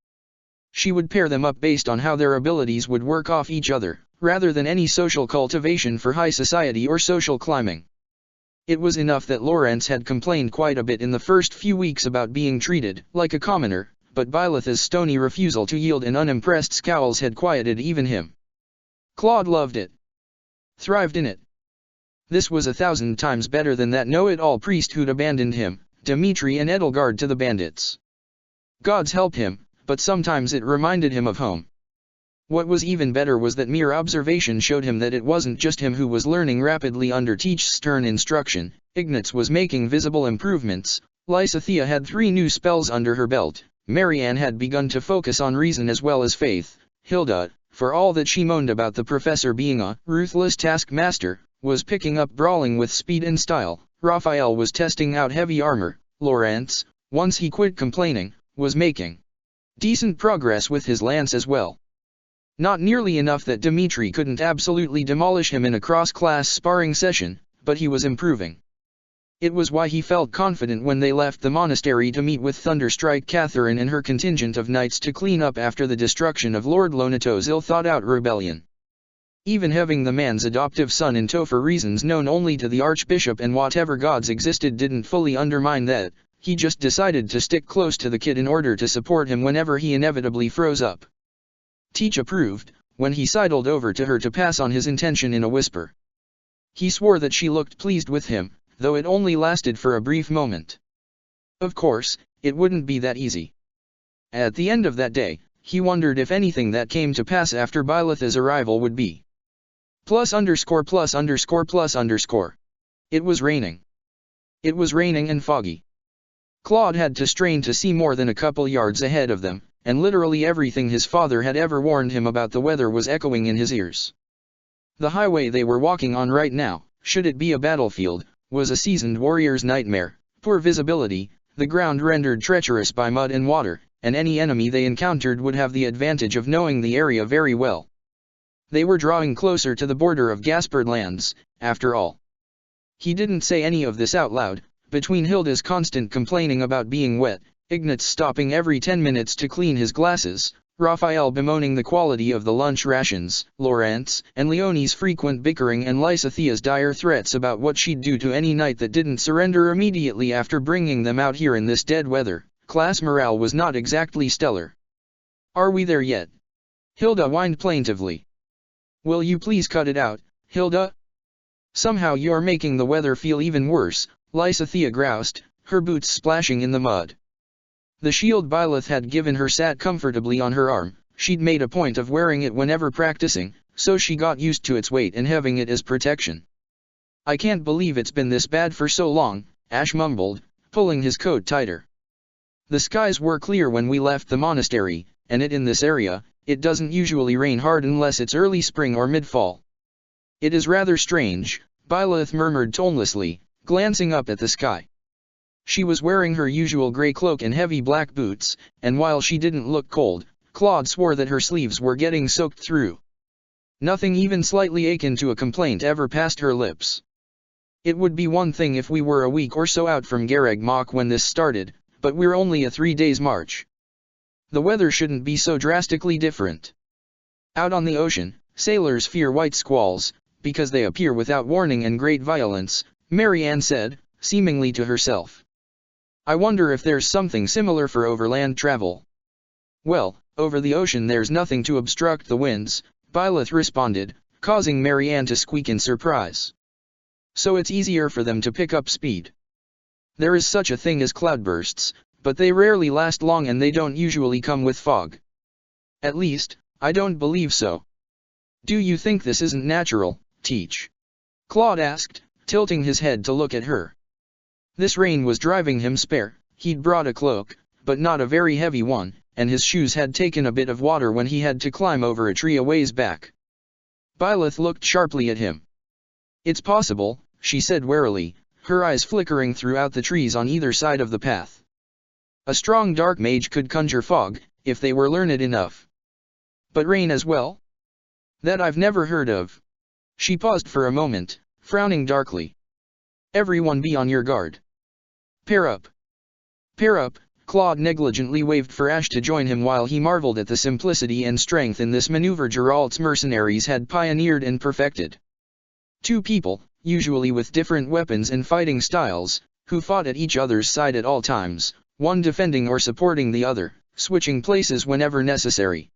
She would pair them up based on how their abilities would work off each other, rather than any social cultivation for high society or social climbing. It was enough that Lawrence had complained quite a bit in the first few weeks about being treated like a commoner, but Bylotha's stony refusal to yield and unimpressed scowls had quieted even him. Claude loved it. Thrived in it. This was 1,000 times better than that know-it-all priest who'd abandoned him, Dmitri and Edelgard, to the bandits. Gods help him, but sometimes it reminded him of home. What was even better was that mere observation showed him that it wasn't just him who was learning rapidly under Teach's stern instruction. Ignatz was making visible improvements. Lysithea had 3 new spells under her belt. Marianne had begun to focus on reason as well as faith. Hilda, for all that she moaned about the professor being a ruthless taskmaster, was picking up brawling with speed and style. Raphael was testing out heavy armor. Lawrence, once he quit complaining, was making decent progress with his lance as well. Not nearly enough that Dmitri couldn't absolutely demolish him in a cross-class sparring session, but he was improving. It was why he felt confident when they left the monastery to meet with Thunderstrike Catherine and her contingent of knights to clean up after the destruction of Lord Lonato's ill-thought-out rebellion. Even having the man's adoptive son in tow for reasons known only to the Archbishop and whatever gods existed didn't fully undermine that. He just decided to stick close to the kid in order to support him whenever he inevitably froze up. Teach approved, when he sidled over to her to pass on his intention in a whisper. He swore that she looked pleased with him, though it only lasted for a brief moment. Of course, it wouldn't be that easy. At the end of that day, he wondered if anything that came to pass after Byleth's arrival would be +_+++. It was raining. It was raining and foggy. Claude had to strain to see more than a couple yards ahead of them, and literally everything his father had ever warned him about the weather was echoing in his ears. The highway they were walking on right now, should it be a battlefield, was a seasoned warrior's nightmare. Poor visibility, the ground rendered treacherous by mud and water, and any enemy they encountered would have the advantage of knowing the area very well. They were drawing closer to the border of Gaspard lands, after all. He didn't say any of this out loud. Between Hilda's constant complaining about being wet, Ignatz stopping every 10 minutes to clean his glasses, Raphael bemoaning the quality of the lunch rations, Lawrence and Leonie's frequent bickering, and Lysithea's dire threats about what she'd do to any knight that didn't surrender immediately after bringing them out here in this dead weather, class morale was not exactly stellar. "Are we there yet?" Hilda whined plaintively. "Will you please cut it out, Hilda? Somehow you're making the weather feel even worse," Lysithea groused, her boots splashing in the mud. The shield Byleth had given her sat comfortably on her arm. She'd made a point of wearing it whenever practicing, so she got used to its weight and having it as protection. "I can't believe it's been this bad for so long," Ash mumbled, pulling his coat tighter. "The skies were clear when we left the monastery, and in this area, it doesn't usually rain hard unless it's early spring or mid-fall." "It is rather strange," Byleth murmured tonelessly, glancing up at the sky. She was wearing her usual grey cloak and heavy black boots, and while she didn't look cold, Claude swore that her sleeves were getting soaked through. Nothing even slightly akin to a complaint ever passed her lips. "It would be one thing if we were a week or so out from Garagmach when this started, but we're only a 3 days march. The weather shouldn't be so drastically different." Out on the ocean, sailors fear white squalls, because they appear without warning and great violence, Marianne said, seemingly to herself. "I wonder if there's something similar for overland travel." "Well, over the ocean there's nothing to obstruct the winds," Byleth responded, causing Marianne to squeak in surprise. "So it's easier for them to pick up speed. There is such a thing as cloudbursts, but they rarely last long and they don't usually come with fog. At least, I don't believe so." "Do you think this isn't natural, Teach?" Claude asked, tilting his head to look at her. This rain was driving him spare. He'd brought a cloak, but not a very heavy one, and his shoes had taken a bit of water when he had to climb over a tree a ways back. Byleth looked sharply at him. "It's possible," she said warily, her eyes flickering throughout the trees on either side of the path. "A strong dark mage could conjure fog, if they were learned enough. But rain as well? That I've never heard of." She paused for a moment, frowning darkly. "Everyone be on your guard. Pair up." "Pair up," Claude negligently waved for Ash to join him while he marveled at the simplicity and strength in this maneuver Geralt's mercenaries had pioneered and perfected. 2 people, usually with different weapons and fighting styles, who fought at each other's side at all times, one defending or supporting the other, switching places whenever necessary.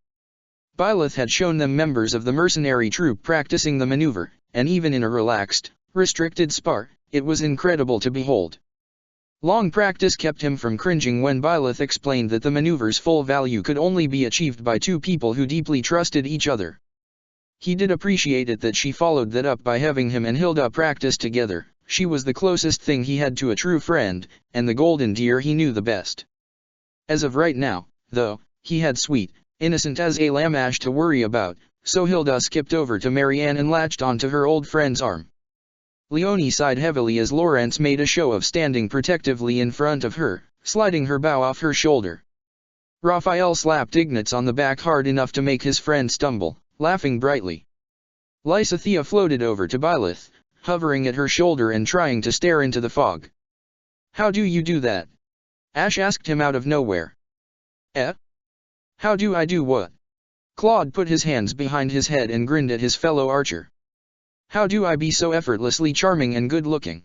Byleth had shown them members of the mercenary troop practicing the maneuver, and even in a relaxed, restricted spar, it was incredible to behold. Long practice kept him from cringing when Byleth explained that the maneuver's full value could only be achieved by two people who deeply trusted each other. He did appreciate it that she followed that up by having him and Hilda practice together. She was the closest thing he had to a true friend, and the golden deer he knew the best. As of right now, though, he had sweet, innocent as a lamb Ash to worry about, so Hilda skipped over to Marianne and latched onto her old friend's arm. Leonie sighed heavily as Lawrence made a show of standing protectively in front of her, sliding her bow off her shoulder. Raphael slapped Ignatz on the back hard enough to make his friend stumble, laughing brightly. Lysithea floated over to Byleth, hovering at her shoulder and trying to stare into the fog. "How do you do that?" Ash asked him out of nowhere. "Eh? How do I do what?" Claude put his hands behind his head and grinned at his fellow archer. "How do I be so effortlessly charming and good-looking?"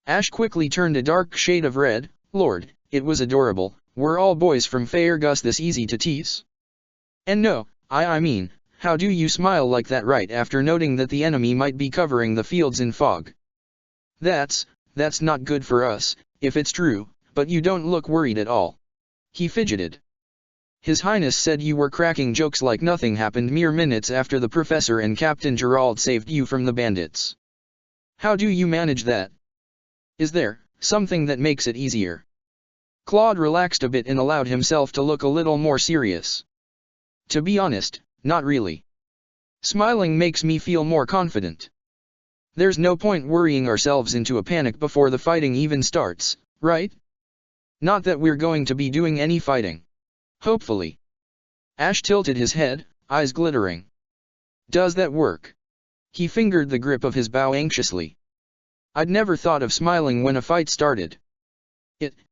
Ash quickly turned a dark shade of red. Lord, it was adorable. Were all boys from Faerghus this easy to tease? And no, I mean, how do you smile like that right after noting that the enemy might be covering the fields in fog? That's not good for us, if it's true, but you don't look worried at all." He fidgeted. "His Highness said you were cracking jokes like nothing happened mere minutes after the Professor and Captain Gerald saved you from the bandits. How do you manage that? Is there something that makes it easier?" Claude relaxed a bit and allowed himself to look a little more serious. "To be honest, not really. Smiling makes me feel more confident. There's no point worrying ourselves into a panic before the fighting even starts, right? Not that we're going to be doing any fighting. Hopefully." Ash tilted his head, eyes glittering. "Does that work?" He fingered the grip of his bow anxiously. "I'd never thought of smiling when a fight started.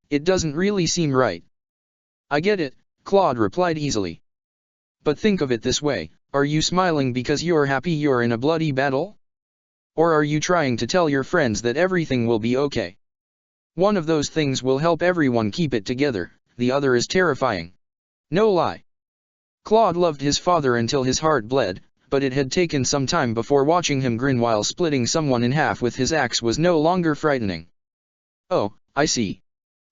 It doesn't really seem right." "I get it," Claude replied easily. "But think of it this way, are you smiling because you're happy you're in a bloody battle? Or are you trying to tell your friends that everything will be okay? One of those things will help everyone keep it together, the other is terrifying. No lie." Claude loved his father until his heart bled, but it had taken some time before watching him grin while splitting someone in half with his axe was no longer frightening. "Oh, I see."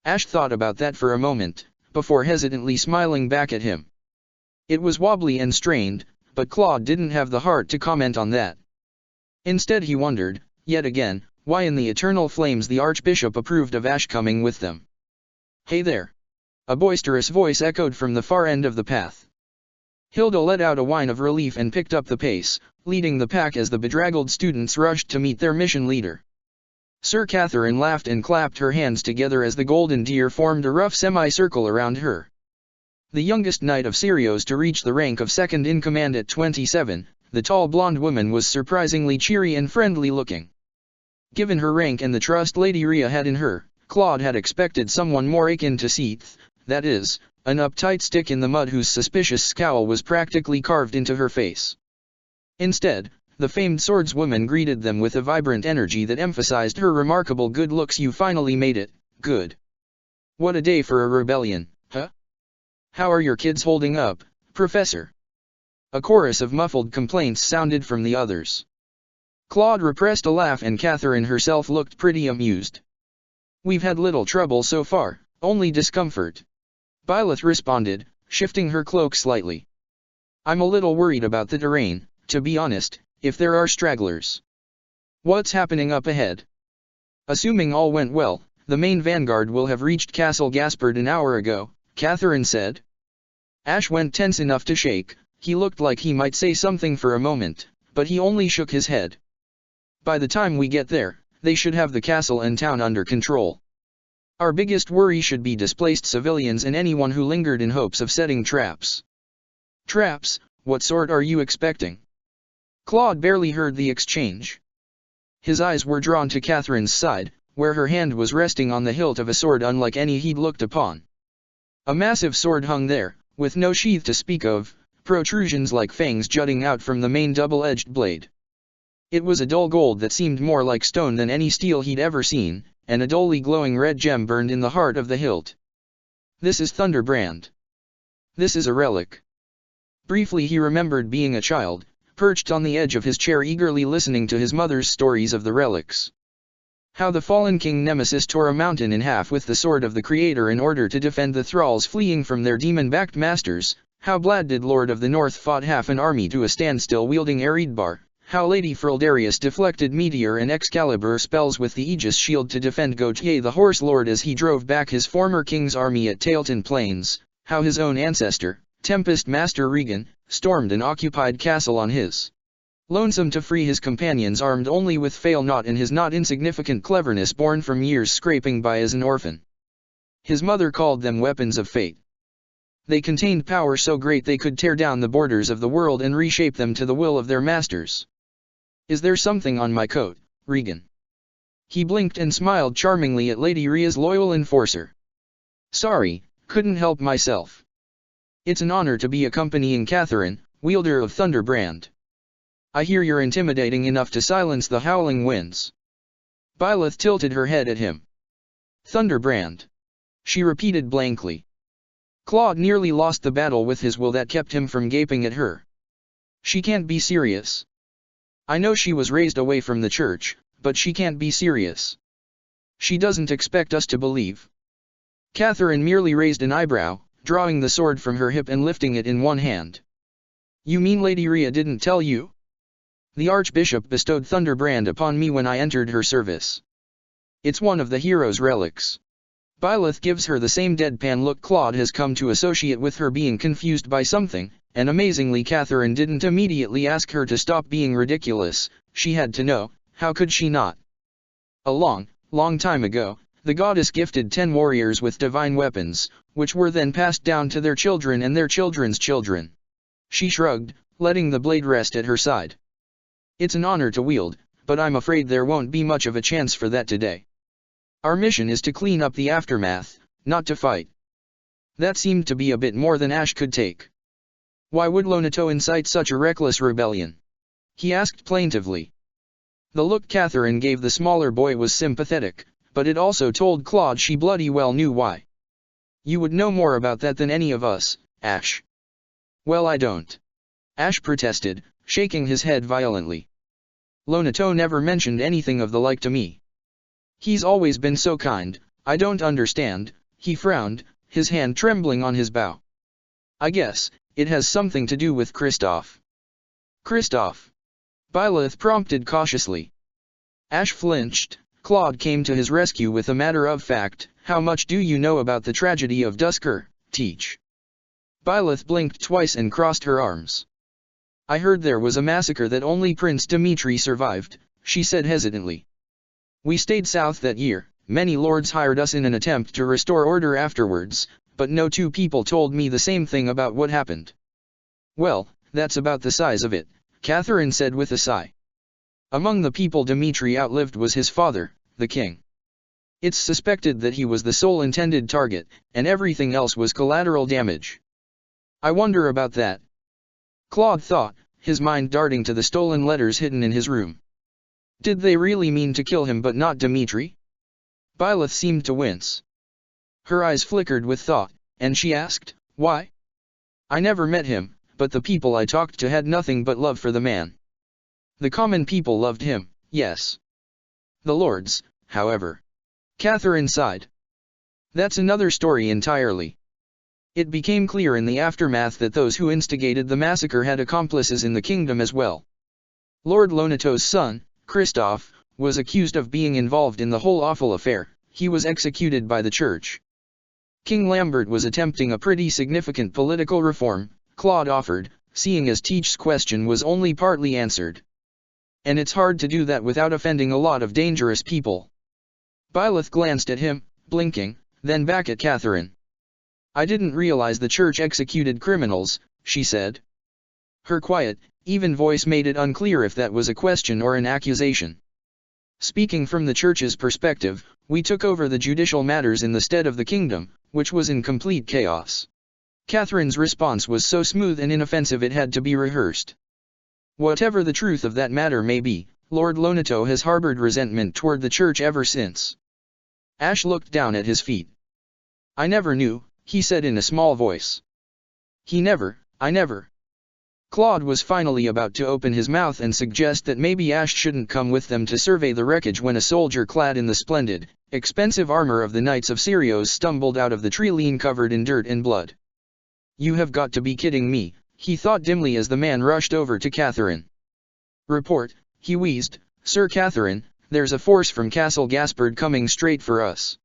Ash thought about that for a moment, before hesitantly smiling back at him. It was wobbly and strained, but Claude didn't have the heart to comment on that. Instead he wondered, yet again, why in the eternal flames the Archbishop approved of Ash coming with them. "Hey there!" A boisterous voice echoed from the far end of the path. Hilda let out a whine of relief and picked up the pace, leading the pack as the bedraggled students rushed to meet their mission leader. Sir Catherine laughed and clapped her hands together as the golden deer formed a rough semicircle around her. The youngest knight of Sirios to reach the rank of second in command at 27, the tall blonde woman was surprisingly cheery and friendly looking. Given her rank and the trust Lady Rhea had in her, Claude had expected someone more akin to Seath, that is, an uptight stick in the mud whose suspicious scowl was practically carved into her face. Instead, the famed swordswoman greeted them with a vibrant energy that emphasized her remarkable good looks. "You finally made it, good. What a day for a rebellion, huh? How are your kids holding up, Professor?" A chorus of muffled complaints sounded from the others. Claude repressed a laugh and Catherine herself looked pretty amused. "We've had little trouble so far, only discomfort," Byleth responded, shifting her cloak slightly. "I'm a little worried about the terrain, to be honest, if there are stragglers. What's happening up ahead?" "Assuming all went well, the main vanguard will have reached Castle Gaspard an hour ago," Catherine said. Ash went tense enough to shake. He looked like he might say something for a moment, but he only shook his head. "By the time we get there, they should have the castle and town under control. Our biggest worry should be displaced civilians and anyone who lingered in hopes of setting traps." "Traps? What sort are you expecting?" Claude barely heard the exchange. His eyes were drawn to Catherine's side, where her hand was resting on the hilt of a sword unlike any he'd looked upon. A massive sword hung there, with no sheath to speak of, protrusions like fangs jutting out from the main double-edged blade. It was a dull gold that seemed more like stone than any steel he'd ever seen, and a dully glowing red gem burned in the heart of the hilt. "This is Thunderbrand. This is a relic." Briefly he remembered being a child, perched on the edge of his chair eagerly listening to his mother's stories of the relics. How the fallen king Nemesis tore a mountain in half with the sword of the Creator in order to defend the thralls fleeing from their demon-backed masters, how Bladdid Lord of the North fought half an army to a standstill wielding Eredbar, how Lady Frildarius deflected Meteor and Excalibur spells with the Aegis shield to defend Gautier the Horse Lord as he drove back his former king's army at Tailton Plains, how his own ancestor, Tempest Master Regan, stormed an occupied castle on his lonesome to free his companions armed only with Fail-Not and his not insignificant cleverness born from years scraping by as an orphan. His mother called them weapons of fate. They contained power so great they could tear down the borders of the world and reshape them to the will of their masters. Is there something on my coat, Regan? He blinked and smiled charmingly at Lady Rhea's loyal enforcer. Sorry, couldn't help myself. It's an honor to be accompanying Catherine, wielder of Thunderbrand. I hear you're intimidating enough to silence the howling winds. Byleth tilted her head at him. Thunderbrand. She repeated blankly. Claude nearly lost the battle with his will that kept him from gaping at her. She can't be serious. I know she was raised away from the church, but she can't be serious. She doesn't expect us to believe. Catherine merely raised an eyebrow, drawing the sword from her hip and lifting it in one hand. You mean Lady Rhea didn't tell you? The Archbishop bestowed Thunderbrand upon me when I entered her service. It's one of the hero's relics. Byleth gives her the same deadpan look Claude has come to associate with her being confused by something, and amazingly Catherine didn't immediately ask her to stop being ridiculous. She had to know, how could she not? A long time ago, the goddess gifted 10 warriors with divine weapons, which were then passed down to their children and their children's children. She shrugged, letting the blade rest at her side. It's an honor to wield, but I'm afraid there won't be much of a chance for that today. Our mission is to clean up the aftermath, not to fight. That seemed to be a bit more than Ash could take. Why would Lonato incite such a reckless rebellion? He asked plaintively. The look Catherine gave the smaller boy was sympathetic, but it also told Claude she bloody well knew why. You would know more about that than any of us, Ash. Well, I don't. Ash protested, shaking his head violently. Lonato never mentioned anything of the like to me. He's always been so kind. I don't understand. He frowned, his hand trembling on his bow. I guess it has something to do with Kristoff. Kristoff? Byleth prompted cautiously. Ash flinched. Claude came to his rescue with a matter-of-fact, how much do you know about the tragedy of Dusker, Teach? Byleth blinked twice and crossed her arms. I heard there was a massacre that only Prince Dimitri survived, she said hesitantly. We stayed south that year, many lords hired us in an attempt to restore order afterwards, but no two people told me the same thing about what happened. Well, that's about the size of it, Catherine said with a sigh. Among the people Dimitri outlived was his father, the king. It's suspected that he was the sole intended target, and everything else was collateral damage. I wonder about that. Claude thought, his mind darting to the stolen letters hidden in his room. Did they really mean to kill him but not Dimitri? Byleth seemed to wince. Her eyes flickered with thought, and she asked, why? I never met him, but the people I talked to had nothing but love for the man. The common people loved him, yes. The lords, however. Catherine sighed. That's another story entirely. It became clear in the aftermath that those who instigated the massacre had accomplices in the kingdom as well. Lord Lonato's son, Kristoff, was accused of being involved in the whole awful affair. He was executed by the church. King Lambert was attempting a pretty significant political reform, Claude offered, seeing as Teach's question was only partly answered. And it's hard to do that without offending a lot of dangerous people. Byleth glanced at him, blinking, then back at Catherine. I didn't realize the church executed criminals, she said. Her quiet, even voice made it unclear if that was a question or an accusation. Speaking from the church's perspective, we took over the judicial matters in the stead of the kingdom, which was in complete chaos. Catherine's response was so smooth and inoffensive it had to be rehearsed. Whatever the truth of that matter may be, Lord Lonato has harbored resentment toward the church ever since. Ash looked down at his feet. I never knew, he said in a small voice. I never. Claude was finally about to open his mouth and suggest that maybe Ash shouldn't come with them to survey the wreckage when a soldier clad in the splendid, expensive armor of the Knights of Sirius stumbled out of the tree covered in dirt and blood. "You have got to be kidding me," he thought dimly as the man rushed over to Catherine. "Report," he wheezed, "Sir Catherine, there's a force from Castle Gaspard coming straight for us."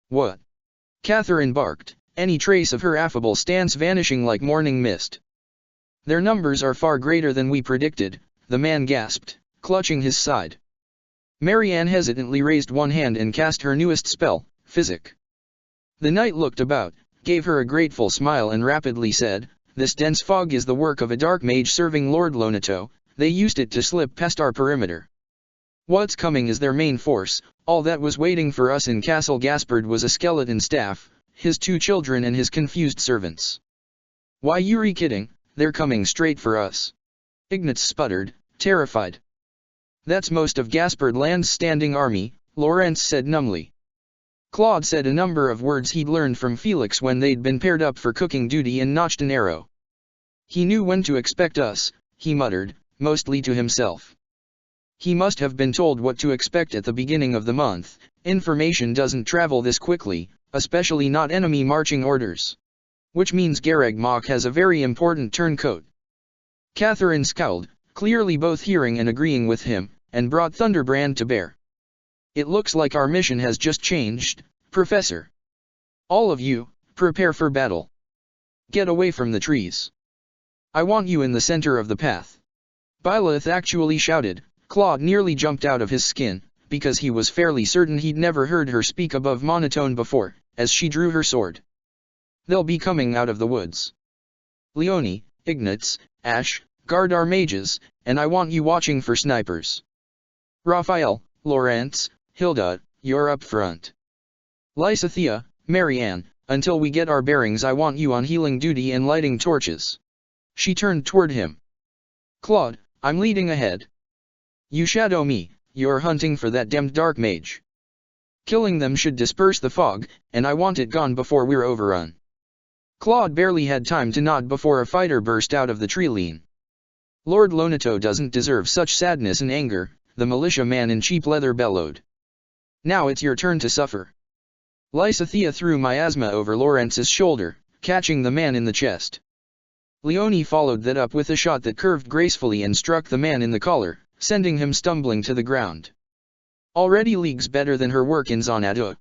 "What?" Catherine barked, any trace of her affable stance vanishing like morning mist. "Their numbers are far greater than we predicted," the man gasped, clutching his side. Marianne hesitantly raised one hand and cast her newest spell, Physic. The knight looked about, gave her a grateful smile and rapidly said, "This dense fog is the work of a dark mage serving Lord Lonato. They used it to slip past our perimeter. What's coming is their main force. All that was waiting for us in Castle Gaspard was a skeleton staff, his 2 children and his confused servants." "Why, you're kidding, they're coming straight for us," Ignatz sputtered, terrified. "That's most of Gaspard Land's standing army," Lawrence said numbly. Claude said a number of words he'd learned from Felix when they'd been paired up for cooking duty and notched an arrow. "He knew when to expect us," he muttered, mostly to himself. "He must have been told what to expect at the beginning of the month. Information doesn't travel this quickly, especially not enemy marching orders. Which means Gareg Mach has a very important turncoat." Catherine scowled, clearly both hearing and agreeing with him, and brought Thunderbrand to bear. "It looks like our mission has just changed, Professor. All of you, prepare for battle. Get away from the trees. I want you in the center of the path." Byleth actually shouted. Claude nearly jumped out of his skin, because he was fairly certain he'd never heard her speak above monotone before, as she drew her sword. "They'll be coming out of the woods. Leone, Ignatz, Ash, guard our mages, and I want you watching for snipers. Raphael, Lawrence, Hilda, you're up front. Lysithea, Marianne, until we get our bearings I want you on healing duty and lighting torches." She turned toward him. "Claude, I'm leading ahead. You shadow me, you're hunting for that damned dark mage. Killing them should disperse the fog, and I want it gone before we're overrun." Claude barely had time to nod before a fighter burst out of the tree. "Lord Lonato doesn't deserve such sadness and anger," the militia man in cheap leather bellowed. "Now it's your turn to suffer." Lysithea threw miasma over Lawrence's shoulder, catching the man in the chest. Leone followed that up with a shot that curved gracefully and struck the man in the collar, sending him stumbling to the ground. Already leagues better than her work in Xanadu.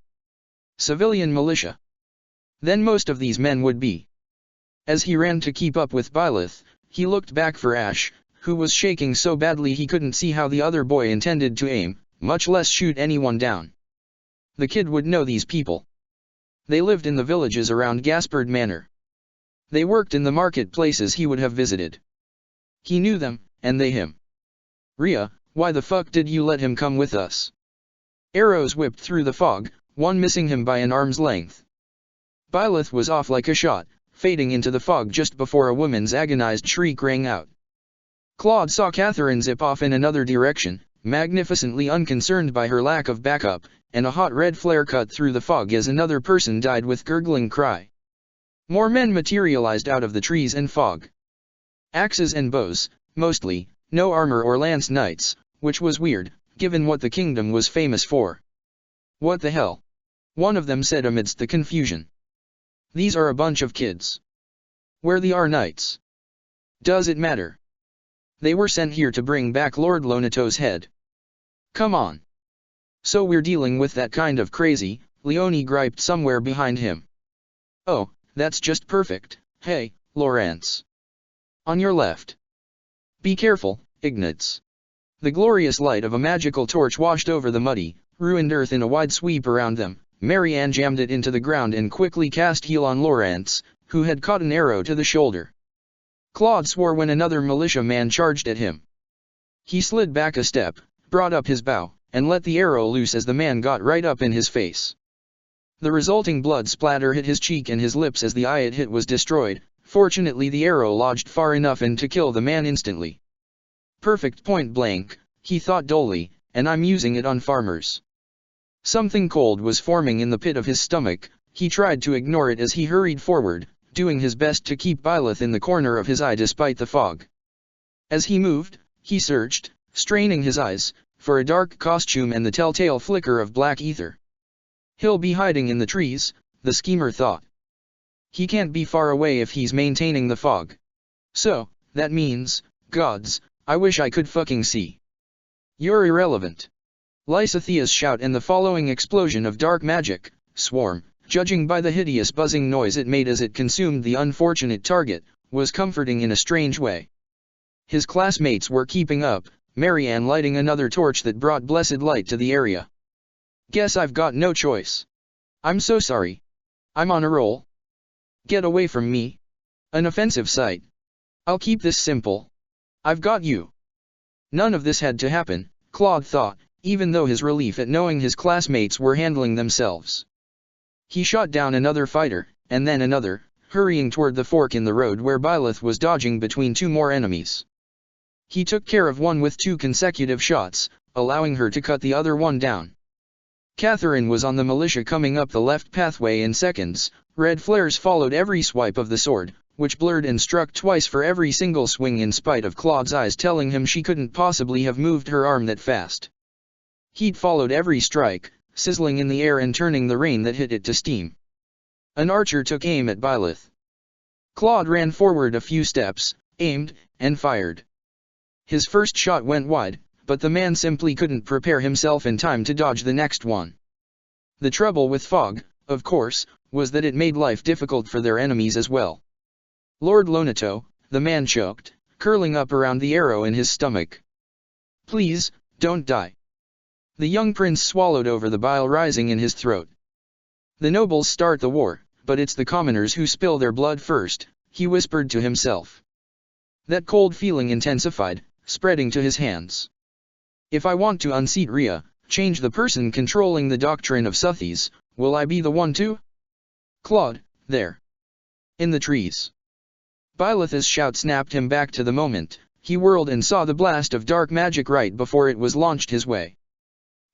Civilian militia. Then most of these men would be. As he ran to keep up with Byleth, he looked back for Ash, who was shaking so badly he couldn't see how the other boy intended to aim, much less shoot anyone down. The kid would know these people. They lived in the villages around Gaspard Manor. They worked in the marketplaces he would have visited. He knew them, and they him. "Rhea, why the fuck did you let him come with us?" Arrows whipped through the fog, one missing him by an arm's length. Byleth was off like a shot, fading into the fog just before a woman's agonized shriek rang out. Claude saw Catherine zip off in another direction, magnificently unconcerned by her lack of backup, and a hot red flare cut through the fog as another person died with gurgling cry. More men materialized out of the trees and fog. Axes and bows, mostly, no armor or lance knights, which was weird, given what the kingdom was famous for. "What the hell?" one of them said amidst the confusion. "These are a bunch of kids. Where the are knights? Does it matter? They were sent here to bring back Lord Lonato's head. Come on." "So we're dealing with that kind of crazy," Leone griped somewhere behind him. "Oh, that's just perfect. Hey, Lawrence. On your left. Be careful, Ignatz." The glorious light of a magical torch washed over the muddy, ruined earth in a wide sweep around them. Marianne jammed it into the ground and quickly cast heal on Lawrence, who had caught an arrow to the shoulder. Claude swore when another militia man charged at him. He slid back a step, brought up his bow, and let the arrow loose as the man got right up in his face. The resulting blood splatter hit his cheek and his lips as the eye it hit was destroyed. Fortunately the arrow lodged far enough in to kill the man instantly. Perfect point blank, he thought dully, and I'm using it on farmers. Something cold was forming in the pit of his stomach. He tried to ignore it as he hurried forward, doing his best to keep Byleth in the corner of his eye despite the fog. As he moved, he searched, straining his eyes, for a dark costume and the telltale flicker of black ether. He'll be hiding in the trees, the schemer thought. He can't be far away if he's maintaining the fog. So, that means, gods, I wish I could fucking see. You're irrelevant. Lysithea's shout and the following explosion of dark magic, swarm, judging by the hideous buzzing noise it made as it consumed the unfortunate target, was comforting in a strange way. His classmates were keeping up, Marianne lighting another torch that brought blessed light to the area. Guess I've got no choice. I'm so sorry. I'm on a roll. Get away from me. An offensive sight. I'll keep this simple. I've got you. None of this had to happen, Claude thought, even though his relief at knowing his classmates were handling themselves. He shot down another fighter, and then another, hurrying toward the fork in the road where Byleth was dodging between two more enemies. He took care of one with 2 consecutive shots, allowing her to cut the other one down. Catherine was on the militia coming up the left pathway in seconds. Red flares followed every swipe of the sword, which blurred and struck twice for every single swing in spite of Claude's eyes telling him she couldn't possibly have moved her arm that fast. Heat followed every strike, sizzling in the air and turning the rain that hit it to steam. An archer took aim at Byleth. Claude ran forward a few steps, aimed, and fired. His first shot went wide, but the man simply couldn't prepare himself in time to dodge the next one. The trouble with fog, of course, was that it made life difficult for their enemies as well. Lord Lonato, the man choked, curling up around the arrow in his stomach. Please, don't die. The young prince swallowed over the bile rising in his throat. The nobles start the war, but it's the commoners who spill their blood first, he whispered to himself. That cold feeling intensified, spreading to his hands. If I want to unseat Rhea, change the person controlling the doctrine of Suthies, will I be the one to? Claude, there. In the trees. Byleth's shout snapped him back to the moment. He whirled and saw the blast of dark magic right before it was launched his way.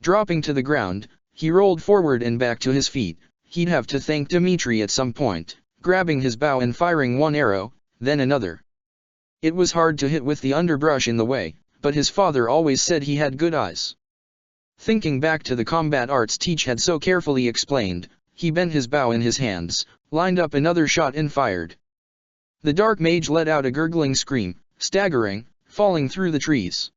Dropping to the ground, he rolled forward and back to his feet. He'd have to thank Dimitri at some point, grabbing his bow and firing one arrow, then another. It was hard to hit with the underbrush in the way, but his father always said he had good eyes. Thinking back to the combat arts Teach had so carefully explained, he bent his bow in his hands, lined up another shot and fired. The dark mage let out a gurgling scream, staggering, falling through the trees.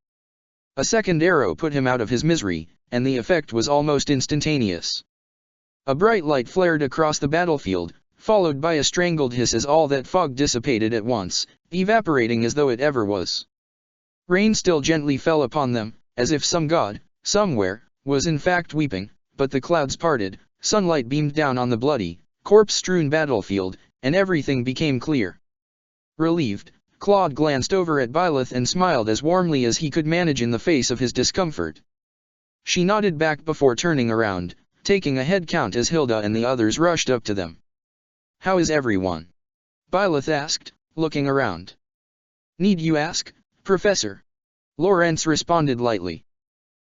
A second arrow put him out of his misery, and the effect was almost instantaneous. A bright light flared across the battlefield, followed by a strangled hiss as all that fog dissipated at once, evaporating as though it ever was. Rain still gently fell upon them, as if some god, somewhere, was in fact weeping, but the clouds parted, sunlight beamed down on the bloody, corpse-strewn battlefield, and everything became clear. Relieved, Claude glanced over at Byleth and smiled as warmly as he could manage in the face of his discomfort. She nodded back before turning around, taking a head count as Hilda and the others rushed up to them. How is everyone? Byleth asked, looking around. Need you ask, Professor? Lawrence responded lightly.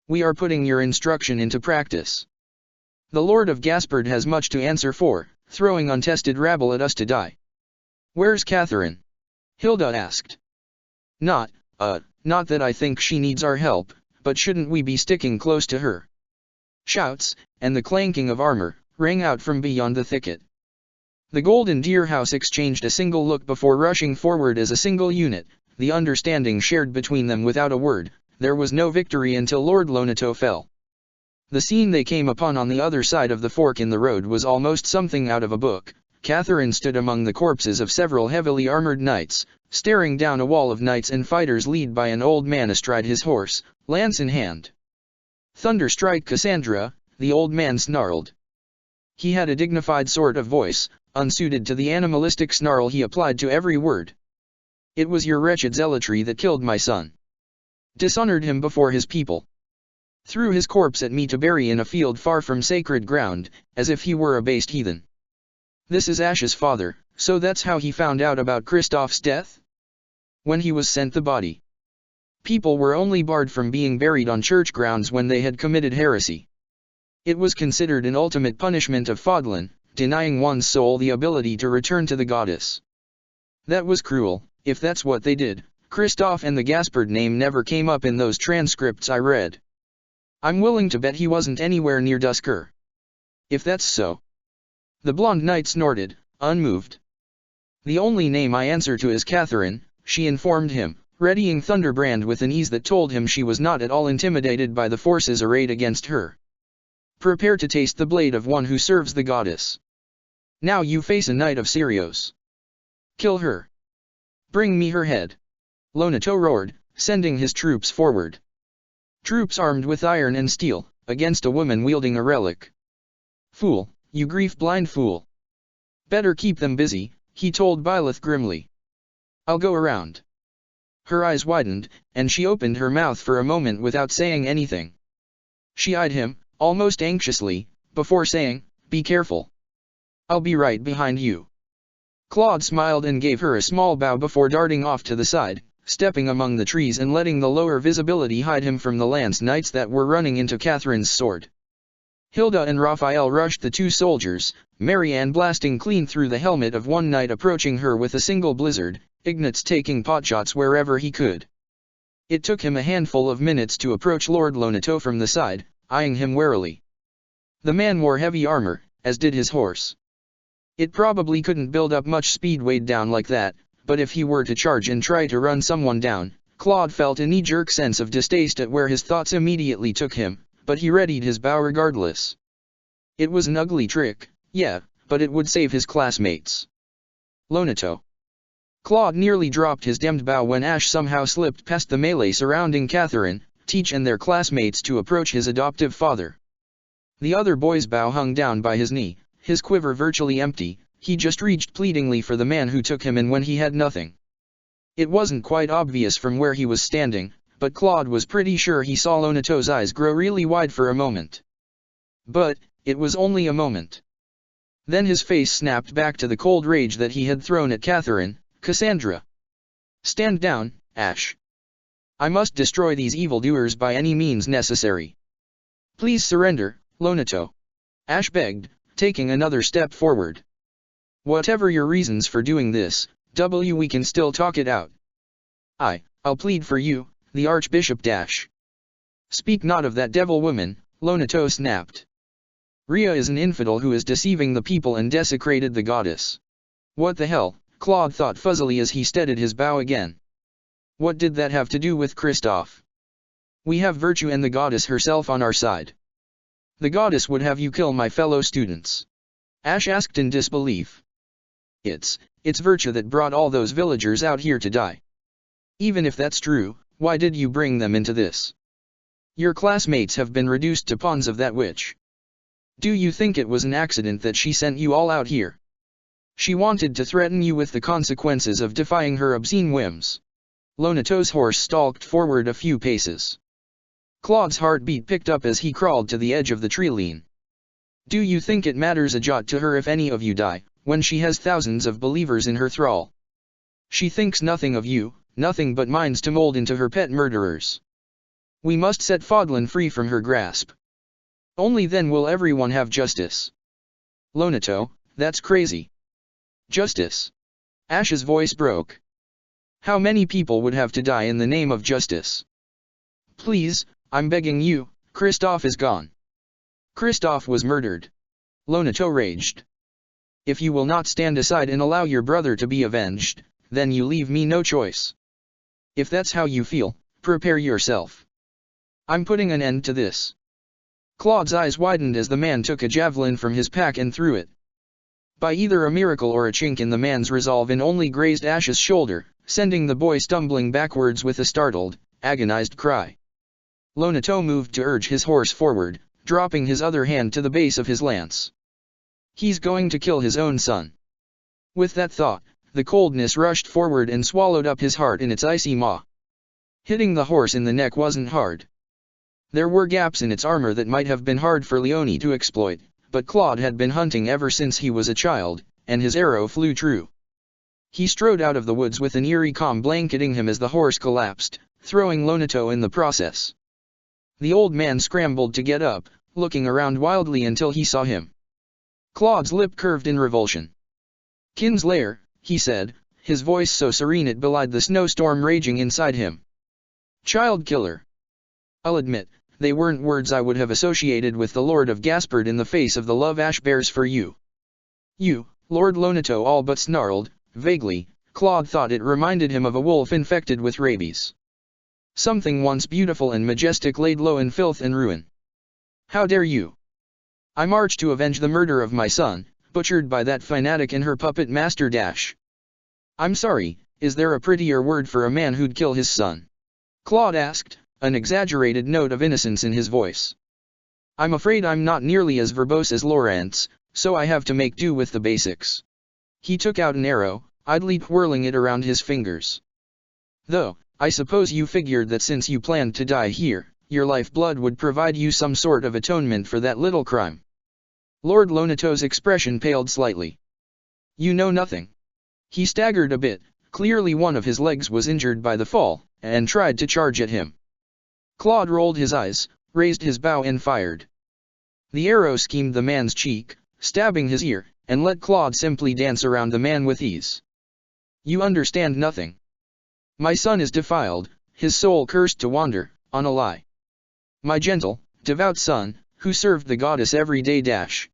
We are putting your instruction into practice. The Lord of Gaspard has much to answer for, throwing untested rabble at us to die. Where's Catherine? Hilda asked. Not that I think she needs our help, but shouldn't we be sticking close to her? Shouts, and the clanking of armor, rang out from beyond the thicket. The Golden Deer House exchanged a single look before rushing forward as a single unit, the understanding shared between them without a word. There was no victory until Lord Lonato fell. The scene they came upon on the other side of the fork in the road was almost something out of a book. Catherine stood among the corpses of several heavily armored knights, staring down a wall of knights and fighters led by an old man astride his horse, lance in hand. Thunderstrike Cassandra, the old man snarled. He had a dignified sort of voice, unsuited to the animalistic snarl he applied to every word. It was your wretched zealotry that killed my son. Dishonored him before his people. Threw his corpse at me to bury in a field far from sacred ground, as if he were a based heathen. This is Ash's father, so that's how he found out about Kristoff's death? When he was sent the body. People were only barred from being buried on church grounds when they had committed heresy. It was considered an ultimate punishment of Fodlan, denying one's soul the ability to return to the goddess. That was cruel, if that's what they did, Christophe and the Gaspard name never came up in those transcripts I read. I'm willing to bet he wasn't anywhere near Dusker. If that's so. The blonde knight snorted, unmoved. The only name I answer to is Catherine, she informed him, readying Thunderbrand with an ease that told him she was not at all intimidated by the forces arrayed against her. Prepare to taste the blade of one who serves the goddess. Now you face a knight of Sirios. Kill her. Bring me her head. Lonato roared, sending his troops forward. Troops armed with iron and steel, against a woman wielding a relic. Fool, you grief-blind fool. Better keep them busy, he told Byleth grimly. I'll go around. Her eyes widened, and she opened her mouth for a moment without saying anything. She eyed him, almost anxiously, before saying, "Be careful. I'll be right behind you." Claude smiled and gave her a small bow before darting off to the side, stepping among the trees and letting the lower visibility hide him from the lance knights that were running into Catherine's sword. Hilda and Raphael rushed the two soldiers, Marianne blasting clean through the helmet of one knight approaching her with a single blizzard, Ignatz taking potshots wherever he could. It took him a handful of minutes to approach Lord Lonato from the side, eyeing him warily. The man wore heavy armor, as did his horse. It probably couldn't build up much speed weighed down like that, but if he were to charge and try to run someone down, Claude felt a knee-jerk sense of distaste at where his thoughts immediately took him, but he readied his bow regardless. It was an ugly trick, yeah, but it would save his classmates. Lonato. Claude nearly dropped his demmed bow when Ash somehow slipped past the melee surrounding Catherine, Teach and their classmates to approach his adoptive father. The other boy's bow hung down by his knee, his quiver virtually empty. He just reached pleadingly for the man who took him in when he had nothing. It wasn't quite obvious from where he was standing, but Claude was pretty sure he saw Lonato's eyes grow really wide for a moment. But, it was only a moment. Then his face snapped back to the cold rage that he had thrown at Catherine. Cassandra. Stand down, Ash. I must destroy these evildoers by any means necessary. Please surrender, Lonato. Ash begged, taking another step forward. Whatever your reasons for doing this, we can still talk it out. I'll plead for you, the Archbishop dash. Speak not of that devil woman, Lonato snapped. Rhea is an infidel who is deceiving the people and desecrated the goddess. What the hell, Claude thought fuzzily as he steadied his bow again. What did that have to do with Christophe? We have virtue and the goddess herself on our side. The goddess would have you kill my fellow students. Ash asked in disbelief. It's virtue that brought all those villagers out here to die. Even if that's true, why did you bring them into this? Your classmates have been reduced to pawns of that witch. Do you think it was an accident that she sent you all out here? She wanted to threaten you with the consequences of defying her obscene whims. Lonato's horse stalked forward a few paces. Claude's heartbeat picked up as he crawled to the edge of the tree-line. Do you think it matters a jot to her if any of you die, when she has thousands of believers in her thrall? She thinks nothing of you, nothing but minds to mold into her pet murderers. We must set Fodlan free from her grasp. Only then will everyone have justice. Lonato, that's crazy. Justice. Ash's voice broke. How many people would have to die in the name of justice? Please, I'm begging you, Christophe is gone. Christophe was murdered. Lonato raged. If you will not stand aside and allow your brother to be avenged, then you leave me no choice. If that's how you feel, prepare yourself. I'm putting an end to this. Claude's eyes widened as the man took a javelin from his pack and threw it. By either a miracle or a chink in the man's resolve it only grazed Ash's shoulder, sending the boy stumbling backwards with a startled, agonized cry. Lonato moved to urge his horse forward, dropping his other hand to the base of his lance. He's going to kill his own son. With that thought, the coldness rushed forward and swallowed up his heart in its icy maw. Hitting the horse in the neck wasn't hard. There were gaps in its armor that might have been hard for Leone to exploit, but Claude had been hunting ever since he was a child, and his arrow flew true. He strode out of the woods with an eerie calm blanketing him as the horse collapsed, throwing Lonato in the process. The old man scrambled to get up, looking around wildly until he saw him. Claude's lip curved in revulsion. Kinslayer, he said, his voice so serene it belied the snowstorm raging inside him. Child killer. I'll admit, they weren't words I would have associated with the Lord of Gaspard in the face of the love Ash bears for you. You, Lord Lonato all but snarled, vaguely. Claude thought it reminded him of a wolf infected with rabies. Something once beautiful and majestic laid low in filth and ruin. How dare you? I march to avenge the murder of my son, butchered by that fanatic and her puppet master Dash. I'm sorry, is there a prettier word for a man who'd kill his son? Claude asked, an exaggerated note of innocence in his voice. I'm afraid I'm not nearly as verbose as Lawrence, so I have to make do with the basics. He took out an arrow, idly twirling it around his fingers. Though, I suppose you figured that since you planned to die here, your lifeblood would provide you some sort of atonement for that little crime. Lord Lonato's expression paled slightly. You know nothing. He staggered a bit, clearly one of his legs was injured by the fall, and tried to charge at him. Claude rolled his eyes, raised his bow and fired. The arrow schemed the man's cheek, stabbing his ear, and let Claude simply dance around the man with ease. You understand nothing. My son is defiled, his soul cursed to wander, on a lie. My gentle, devout son, who served the goddess every day Dash.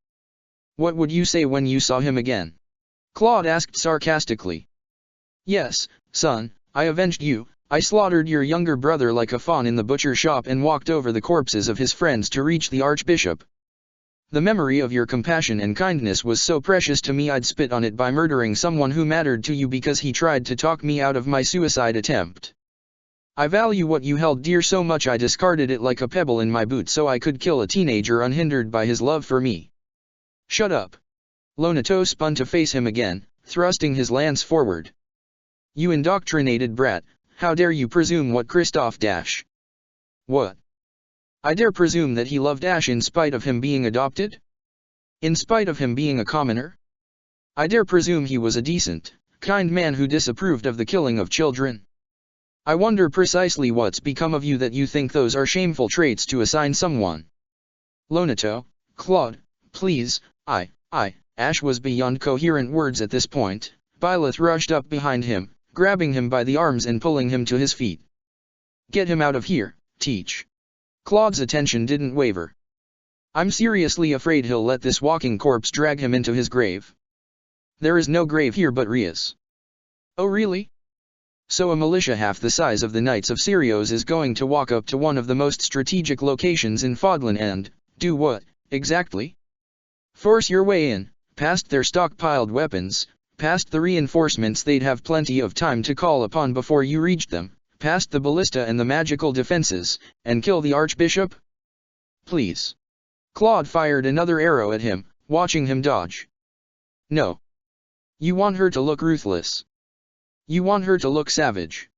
What would you say when you saw him again? Claude asked sarcastically. Yes, son, I avenged you. I slaughtered your younger brother like a fawn in the butcher shop and walked over the corpses of his friends to reach the archbishop. The memory of your compassion and kindness was so precious to me I'd spit on it by murdering someone who mattered to you because he tried to talk me out of my suicide attempt. I value what you held dear so much I discarded it like a pebble in my boot so I could kill a teenager unhindered by his love for me. Shut up. Lonato spun to face him again, thrusting his lance forward. You indoctrinated brat, how dare you presume what Christophe Dash? What? I dare presume that he loved Ash in spite of him being adopted? In spite of him being a commoner? I dare presume he was a decent, kind man who disapproved of the killing of children. I wonder precisely what's become of you that you think those are shameful traits to assign someone. Lonato, Claude, please, Ash was beyond coherent words at this point. Byleth rushed up behind him, grabbing him by the arms and pulling him to his feet. Get him out of here, Teach. Claude's attention didn't waver. I'm seriously afraid he'll let this walking corpse drag him into his grave. There is no grave here but Ria's. Oh really? So a militia half the size of the Knights of Sirios is going to walk up to one of the most strategic locations in Fodlan and, do what, exactly? Force your way in, past their stockpiled weapons, past the reinforcements they'd have plenty of time to call upon before you reached them, past the ballista and the magical defenses, and kill the Archbishop? Please. Claude fired another arrow at him, watching him dodge. No. You want her to look ruthless. You want her to look savage.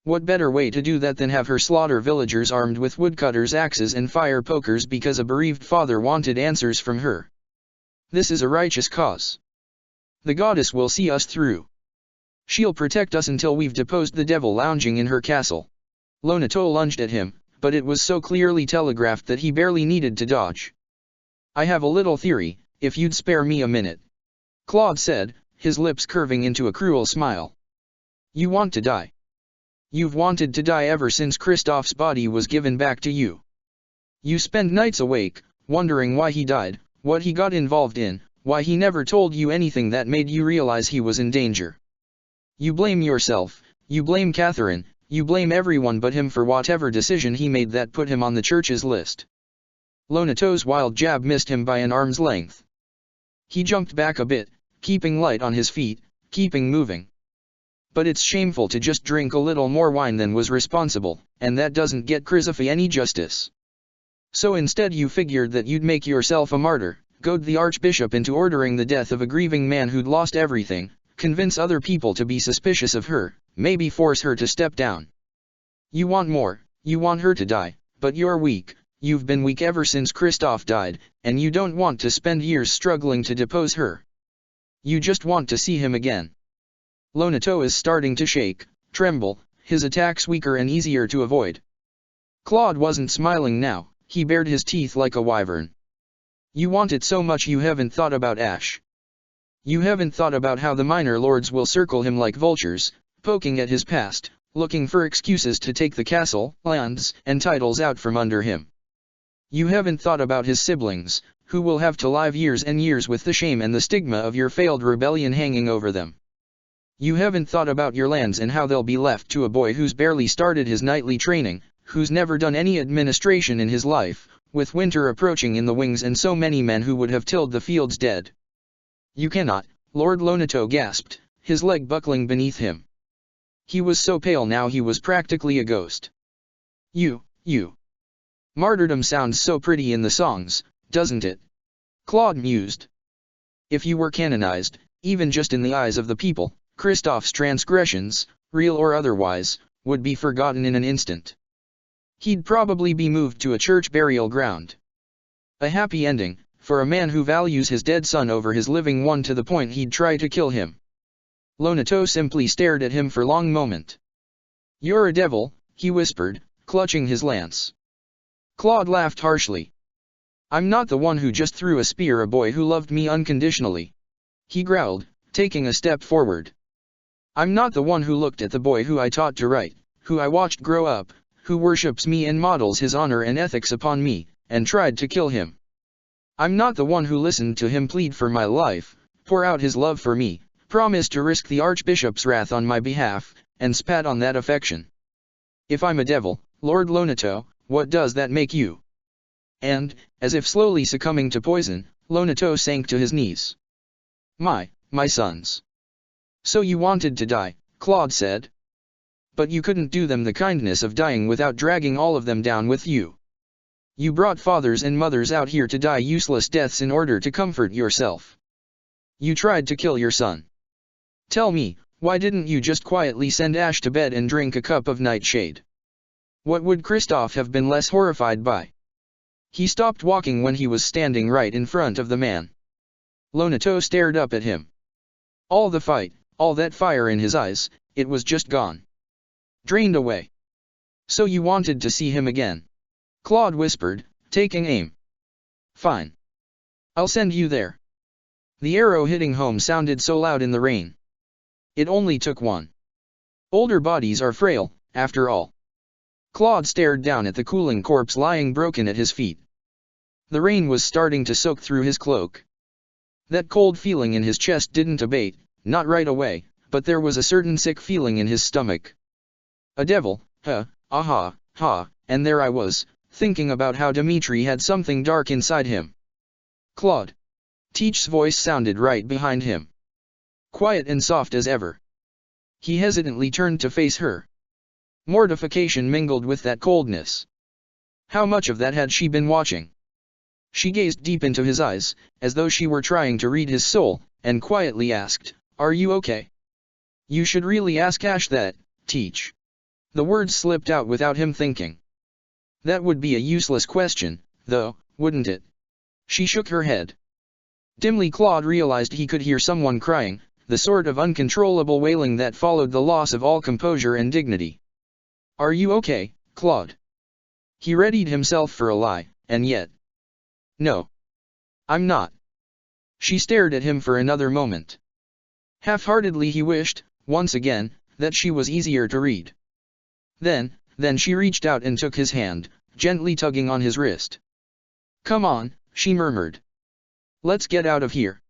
What better way to do that than have her slaughter villagers armed with woodcutters' axes and fire pokers because a bereaved father wanted answers from her? This is a righteous cause. The goddess will see us through. She'll protect us until we've deposed the devil lounging in her castle. Lonato lunged at him, but it was so clearly telegraphed that he barely needed to dodge. I have a little theory, if you'd spare me a minute. Claude said, his lips curving into a cruel smile. You want to die. You've wanted to die ever since Christophe's body was given back to you. You spend nights awake, wondering why he died, what he got involved in, why he never told you anything that made you realize he was in danger. You blame yourself, you blame Catherine, you blame everyone but him for whatever decision he made that put him on the church's list. Lonato's wild jab missed him by an arm's length. He jumped back a bit, keeping light on his feet, keeping moving. But it's shameful to just drink a little more wine than was responsible, and that doesn't get Chrysophie any justice. So instead you figured that you'd make yourself a martyr, goad the Archbishop into ordering the death of a grieving man who'd lost everything, convince other people to be suspicious of her, maybe force her to step down. You want more, you want her to die, but you're weak, you've been weak ever since Christophe died, and you don't want to spend years struggling to depose her. You just want to see him again. Lonato is starting to shake, tremble, his attacks weaker and easier to avoid. Claude wasn't smiling now, he bared his teeth like a wyvern. You want it so much you haven't thought about Ash. You haven't thought about how the minor lords will circle him like vultures, poking at his past, looking for excuses to take the castle, lands, and titles out from under him. You haven't thought about his siblings, who will have to live years and years with the shame and the stigma of your failed rebellion hanging over them. You haven't thought about your lands and how they'll be left to a boy who's barely started his knightly training, who's never done any administration in his life, with winter approaching in the wings and so many men who would have tilled the fields dead. You cannot, Lord Lonato gasped, his leg buckling beneath him. He was so pale now he was practically a ghost. You. Martyrdom sounds so pretty in the songs, doesn't it? Claude mused. If you were canonized, even just in the eyes of the people, Christophe's transgressions, real or otherwise, would be forgotten in an instant. He'd probably be moved to a church burial ground. A happy ending, for a man who values his dead son over his living one to the point he'd try to kill him. Lonato simply stared at him for a long moment. You're a devil, he whispered, clutching his lance. Claude laughed harshly. I'm not the one who just threw a spear a boy who loved me unconditionally. He growled, taking a step forward. I'm not the one who looked at the boy who I taught to write, who I watched grow up, who worships me and models his honor and ethics upon me, and tried to kill him. I'm not the one who listened to him plead for my life, pour out his love for me, promised to risk the Archbishop's wrath on my behalf, and spat on that affection. If I'm a devil, Lord Lonato, what does that make you? And, as if slowly succumbing to poison, Lonato sank to his knees. My sons. So you wanted to die, Claude said. But you couldn't do them the kindness of dying without dragging all of them down with you. You brought fathers and mothers out here to die useless deaths in order to comfort yourself. You tried to kill your son. Tell me, why didn't you just quietly send Ash to bed and drink a cup of nightshade? What would Christophe have been less horrified by? He stopped walking when he was standing right in front of the man. Lonato stared up at him. All the fight, all that fire in his eyes, it was just gone. Drained away. So you wanted to see him again? Claude whispered, taking aim. Fine. I'll send you there. The arrow hitting home sounded so loud in the rain. It only took one. Older bodies are frail, after all. Claude stared down at the cooling corpse lying broken at his feet. The rain was starting to soak through his cloak. That cold feeling in his chest didn't abate, not right away, but there was a certain sick feeling in his stomach. A devil, and there I was, thinking about how Dimitri had something dark inside him. Claude. Teach's voice sounded right behind him. Quiet and soft as ever. He hesitantly turned to face her. Mortification mingled with that coldness. How much of that had she been watching? She gazed deep into his eyes, as though she were trying to read his soul, and quietly asked, Are you okay? You should really ask Ash that, Teach. The words slipped out without him thinking. That would be a useless question, though, wouldn't it? She shook her head. Dimly Claude realized he could hear someone crying, the sort of uncontrollable wailing that followed the loss of all composure and dignity. Are you okay, Claude? He readied himself for a lie, and yet. No. I'm not. She stared at him for another moment. Half-heartedly he wished, once again, that she was easier to read. Then she reached out and took his hand, gently tugging on his wrist. Come on, she murmured. Let's get out of here.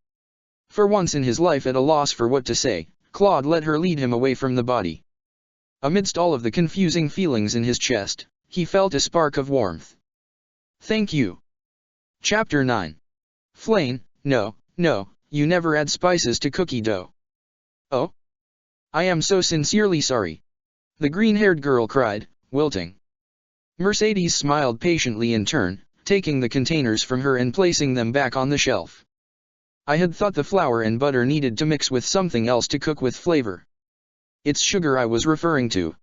For once in his life at a loss for what to say, Claude let her lead him away from the body. Amidst all of the confusing feelings in his chest, he felt a spark of warmth. Thank you. Chapter 9. Flayn, no, you never add spices to cookie dough. Oh? I am so sincerely sorry. The green-haired girl cried, wilting. Mercedes smiled patiently in turn, taking the containers from her and placing them back on the shelf. I had thought the flour and butter needed to mix with something else to cook with flavor. It's sugar I was referring to.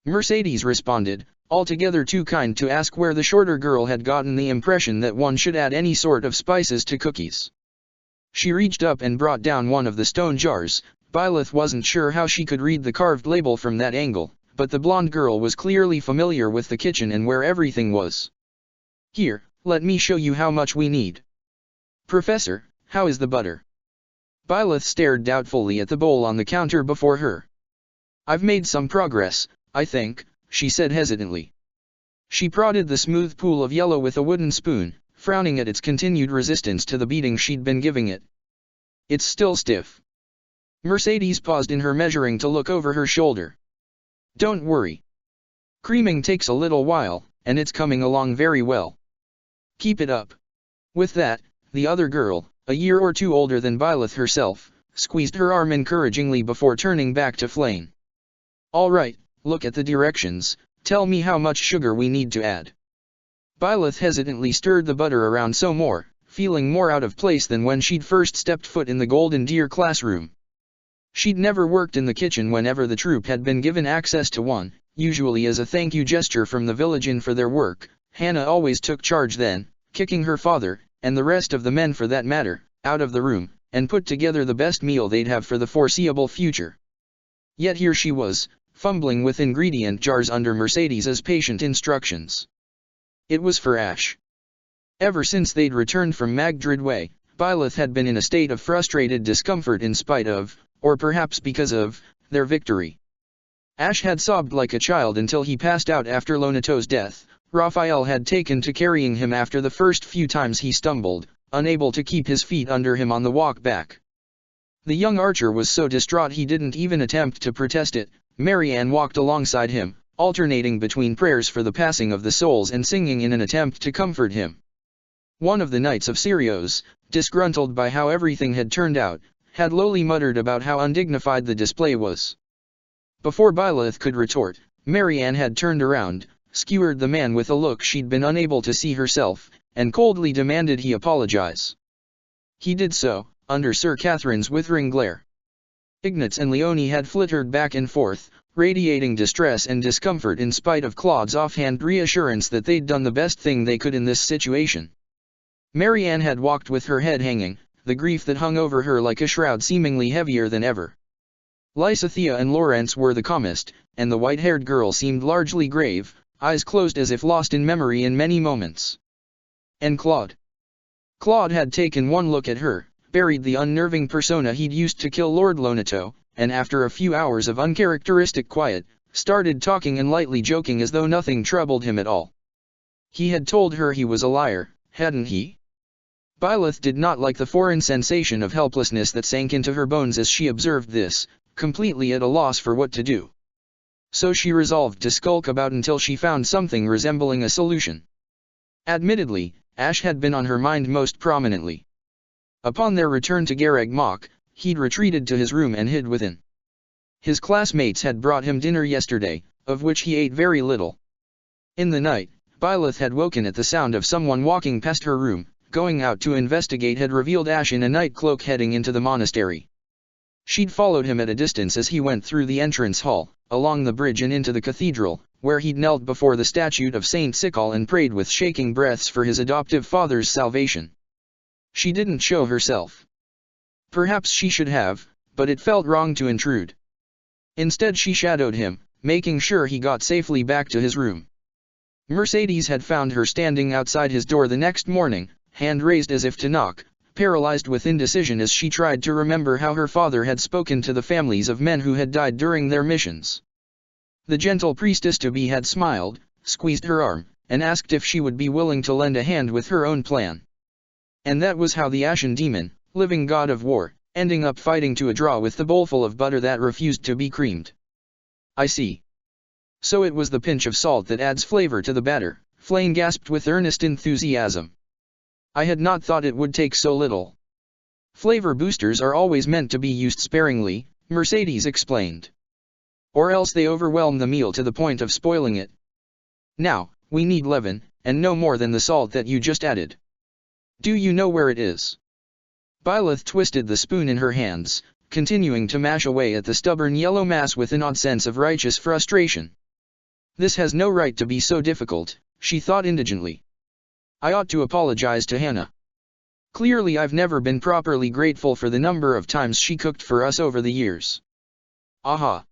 Mercedes responded, altogether too kind to ask where the shorter girl had gotten the impression that one should add any sort of spices to cookies. She reached up and brought down one of the stone jars. Byleth wasn't sure how she could read the carved label from that angle, but the blonde girl was clearly familiar with the kitchen and where everything was. Here, let me show you how much we need. Professor, how is the butter? Byleth stared doubtfully at the bowl on the counter before her. "I've made some progress, I think," she said hesitantly. She prodded the smooth pool of yellow with a wooden spoon, frowning at its continued resistance to the beating she'd been giving it. "It's still stiff." Mercedes paused in her measuring to look over her shoulder. "Don't worry. Creaming takes a little while, and it's coming along very well. Keep it up." With that, the other girl, a year or two older than Byleth herself, squeezed her arm encouragingly before turning back to Flame. "All right, look at the directions, tell me how much sugar we need to add." Byleth hesitantly stirred the butter around some more, feeling more out of place than when she'd first stepped foot in the Golden Deer classroom. She'd never worked in the kitchen whenever the troop had been given access to one, usually as a thank you gesture from the village inn for their work. Hannah always took charge then, kicking her father, and the rest of the men for that matter, out of the room, and put together the best meal they'd have for the foreseeable future. Yet here she was, fumbling with ingredient jars under Mercedes's patient instructions. It was for Ash. Ever since they'd returned from Magdrid Way, Byleth had been in a state of frustrated discomfort in spite of, or perhaps because of, their victory. Ash had sobbed like a child until he passed out after Lonato's death. Raphael had taken to carrying him after the first few times he stumbled, unable to keep his feet under him on the walk back. The young archer was so distraught he didn't even attempt to protest it. Marianne walked alongside him, alternating between prayers for the passing of the souls and singing in an attempt to comfort him. One of the knights of Sirios, disgruntled by how everything had turned out, had lowly muttered about how undignified the display was. Before Byleth could retort, Marianne had turned around, skewered the man with a look she'd been unable to see herself, and coldly demanded he apologize. He did so, under Sir Catherine's withering glare. Ignatz and Leonie had flittered back and forth, radiating distress and discomfort in spite of Claude's offhand reassurance that they'd done the best thing they could in this situation. Marianne had walked with her head hanging, the grief that hung over her like a shroud seemingly heavier than ever. Lysithea and Lawrence were the calmest, and the white-haired girl seemed largely grave, eyes closed as if lost in memory in many moments. And Claude? Claude had taken one look at her, buried the unnerving persona he'd used to kill Lord Lonato, and after a few hours of uncharacteristic quiet, started talking and lightly joking as though nothing troubled him at all. He had told her he was a liar, hadn't he? Byleth did not like the foreign sensation of helplessness that sank into her bones as she observed this, completely at a loss for what to do. So she resolved to skulk about until she found something resembling a solution. Admittedly, Ash had been on her mind most prominently. Upon their return to Garreg Mach, he'd retreated to his room and hid within. His classmates had brought him dinner yesterday, of which he ate very little. In the night, Byleth had woken at the sound of someone walking past her room. Going out to investigate had revealed Ash in a night cloak heading into the monastery. She'd followed him at a distance as he went through the entrance hall, along the bridge and into the cathedral, where he'd knelt before the statue of Saint Sical and prayed with shaking breaths for his adoptive father's salvation. She didn't show herself. Perhaps she should have, but it felt wrong to intrude. Instead she shadowed him, making sure he got safely back to his room. Mercedes had found her standing outside his door the next morning, hand raised as if to knock, paralyzed with indecision as she tried to remember how her father had spoken to the families of men who had died during their missions. The gentle priestess-to-be had smiled, squeezed her arm, and asked if she would be willing to lend a hand with her own plan. And that was how the Ashen Demon, living god of war, ending up fighting to a draw with the bowlful of butter that refused to be creamed. "I see. So it was the pinch of salt that adds flavor to the batter," Flame gasped with earnest enthusiasm. "I had not thought it would take so little." "Flavor boosters are always meant to be used sparingly," Mercedes explained. "Or else they overwhelm the meal to the point of spoiling it. Now, we need leaven, and no more than the salt that you just added. Do you know where it is?" Byleth twisted the spoon in her hands, continuing to mash away at the stubborn yellow mass with an odd sense of righteous frustration. "This has no right to be so difficult," she thought indigently. "I ought to apologize to Hannah. Clearly I've never been properly grateful for the number of times she cooked for us over the years." "Aha!"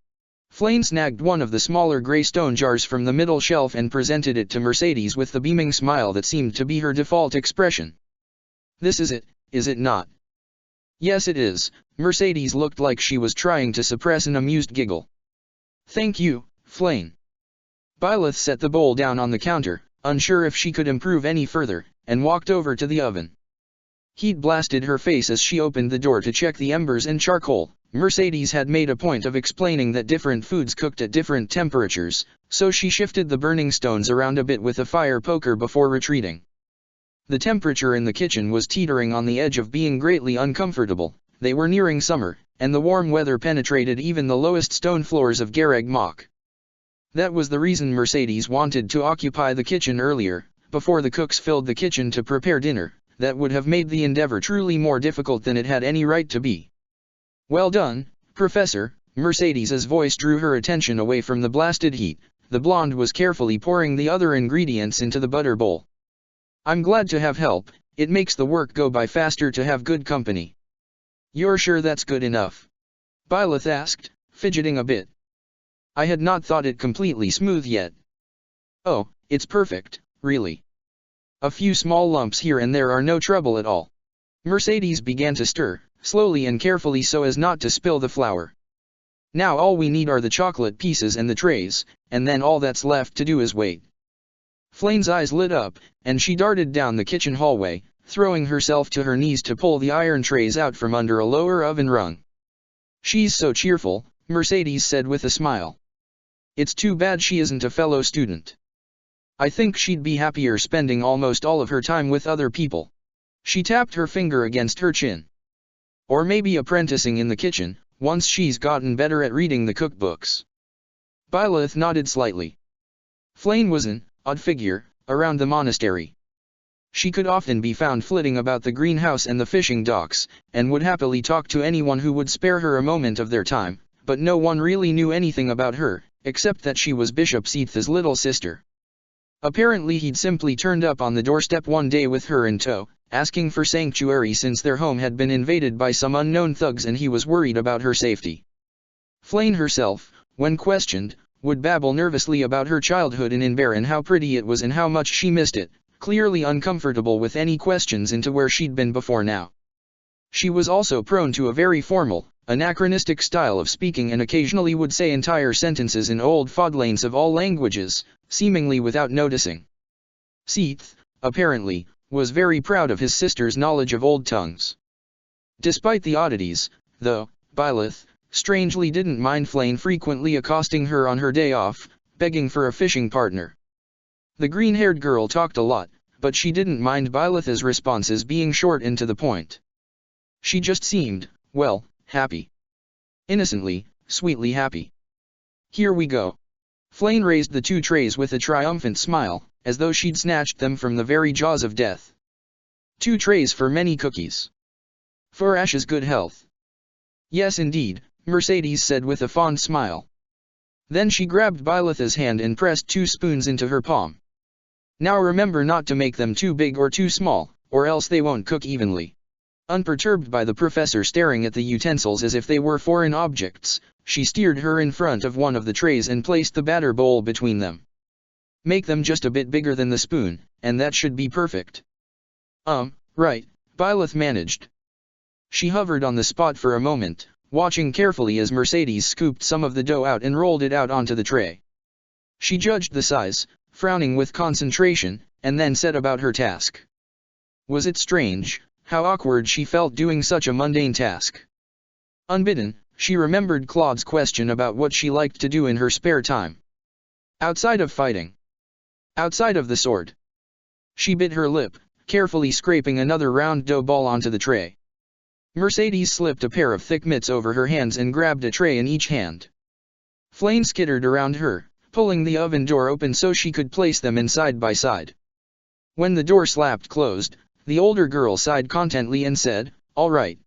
Flame snagged one of the smaller gray stone jars from the middle shelf and presented it to Mercedes with the beaming smile that seemed to be her default expression. "This is it, is it not? Yes it is. Mercedes looked like she was trying to suppress an amused giggle. Thank you, Flane. Byleth set the bowl down on the counter, unsure if she could improve any further, and walked over to the oven. Heat blasted her face as she opened the door to check the embers and charcoal. Mercedes had made a point of explaining that different foods cooked at different temperatures, so she shifted the burning stones around a bit with a fire poker before retreating. The temperature in the kitchen was teetering on the edge of being greatly uncomfortable. They were nearing summer, and the warm weather penetrated even the lowest stone floors of Gareg Mach. That was the reason Mercedes wanted to occupy the kitchen earlier, before the cooks filled the kitchen to prepare dinner. That would have made the endeavor truly more difficult than it had any right to be. Well done, Professor. Mercedes's voice drew her attention away from the blasted heat. The blonde was carefully pouring the other ingredients into the butter bowl. I'm glad to have help. It makes the work go by faster to have good company. You're sure that's good enough? Byleth asked, fidgeting a bit. I had not thought it completely smooth yet. Oh, it's perfect, really. A few small lumps here and there are no trouble at all. Mercedes began to stir, slowly and carefully so as not to spill the flour. Now all we need are the chocolate pieces and the trays, and then all that's left to do is wait. Flane's eyes lit up, and she darted down the kitchen hallway, throwing herself to her knees to pull the iron trays out from under a lower oven rung. She's so cheerful, Mercedes said with a smile. It's too bad she isn't a fellow student. I think she'd be happier spending almost all of her time with other people. She tapped her finger against her chin. Or maybe apprenticing in the kitchen, once she's gotten better at reading the cookbooks. Byleth nodded slightly. Flane was an odd figure around the monastery. She could often be found flitting about the greenhouse and the fishing docks, and would happily talk to anyone who would spare her a moment of their time, but no one really knew anything about her, except that she was Bishop Seath's little sister. Apparently he'd simply turned up on the doorstep one day with her in tow, asking for sanctuary since their home had been invaded by some unknown thugs and he was worried about her safety. Flane herself, when questioned, would babble nervously about her childhood in Inver and how pretty it was and how much she missed it, clearly uncomfortable with any questions into where she'd been before now. She was also prone to a very formal, anachronistic style of speaking and occasionally would say entire sentences in old fodlanes of all languages, seemingly without noticing. Seath, apparently, was very proud of his sister's knowledge of old tongues. Despite the oddities, though, Byleth, strangely didn't mind Flane frequently accosting her on her day off, begging for a fishing partner. The green-haired girl talked a lot, but she didn't mind Byleth's responses being short and to the point. She just seemed, well, happy. Innocently, sweetly happy. Here we go. Flane raised the two trays with a triumphant smile, as though she'd snatched them from the very jaws of death. 2 trays for many cookies. For Ash's good health. Yes indeed, Mercedes said with a fond smile. Then she grabbed Byleth's hand and pressed 2 spoons into her palm. Now remember not to make them too big or too small, or else they won't cook evenly. Unperturbed by the professor staring at the utensils as if they were foreign objects, she steered her in front of one of the trays and placed the batter bowl between them. Make them just a bit bigger than the spoon, and that should be perfect. Right, Byleth managed. She hovered on the spot for a moment, watching carefully as Mercedes scooped some of the dough out and rolled it out onto the tray. She judged the size, frowning with concentration, and then set about her task. Was it strange, how awkward she felt doing such a mundane task? Unbidden, she remembered Claude's question about what she liked to do in her spare time. Outside of fighting. Outside of the sword. She bit her lip, carefully scraping another round dough ball onto the tray. Mercedes slipped a pair of thick mitts over her hands and grabbed a tray in each hand. Flane skittered around her, pulling the oven door open so she could place them in side by side. When the door slapped closed, the older girl sighed contentedly and said, "All right.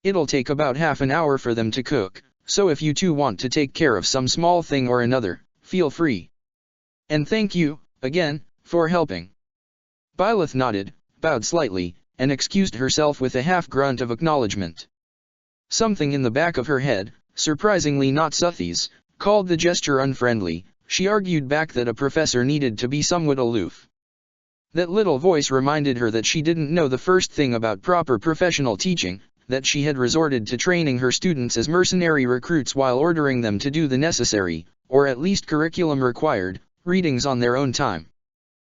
It'll take about half an hour for them to cook, so if you two want to take care of some small thing or another, feel free. And thank you, again, for helping." Byleth nodded, bowed slightly, and excused herself with a half-grunt of acknowledgement. Something in the back of her head, surprisingly not Suthy's, called the gesture unfriendly. She argued back that a professor needed to be somewhat aloof. That little voice reminded her that she didn't know the first thing about proper professional teaching, that she had resorted to training her students as mercenary recruits while ordering them to do the necessary, or at least curriculum-required, readings on their own time.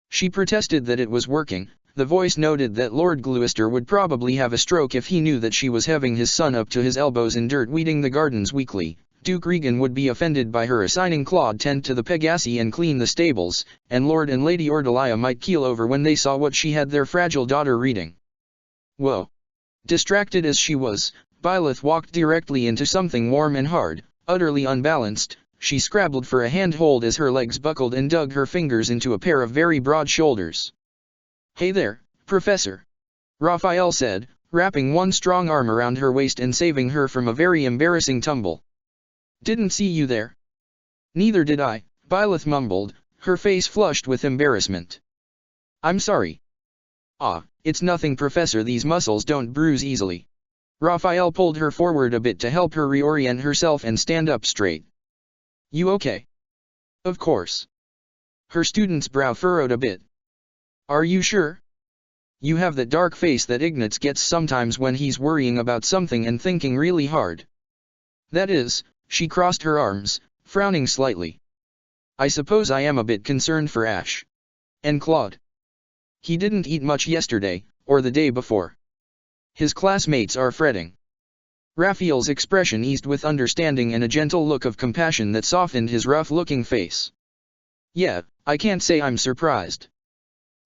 She protested that it was working. The voice noted that Lord Gloucester would probably have a stroke if he knew that she was having his son up to his elbows in dirt weeding the gardens weekly. Duke Regan would be offended by her assigning Claude tend to the Pegasi and clean the stables, and Lord and Lady Ordelia might keel over when they saw what she had their fragile daughter reading. Whoa! Distracted as she was, Byleth walked directly into something warm and hard. Utterly unbalanced, she scrabbled for a handhold as her legs buckled and dug her fingers into a pair of very broad shoulders. "Hey there, Professor," Raphael said, wrapping one strong arm around her waist and saving her from a very embarrassing tumble. "Didn't see you there." "Neither did I," Byleth mumbled, her face flushed with embarrassment. "I'm sorry." "Ah, it's nothing, Professor, these muscles don't bruise easily." Raphael pulled her forward a bit to help her reorient herself and stand up straight. "You okay?" "Of course." Her student's brow furrowed a bit. "Are you sure? You have that dark face that Ignatz gets sometimes when he's worrying about something and thinking really hard." "That is," she crossed her arms, frowning slightly. "I suppose I am a bit concerned for Ash. And Claude. He didn't eat much yesterday, or the day before. His classmates are fretting." Raphael's expression eased with understanding and a gentle look of compassion that softened his rough-looking face. "Yeah, I can't say I'm surprised.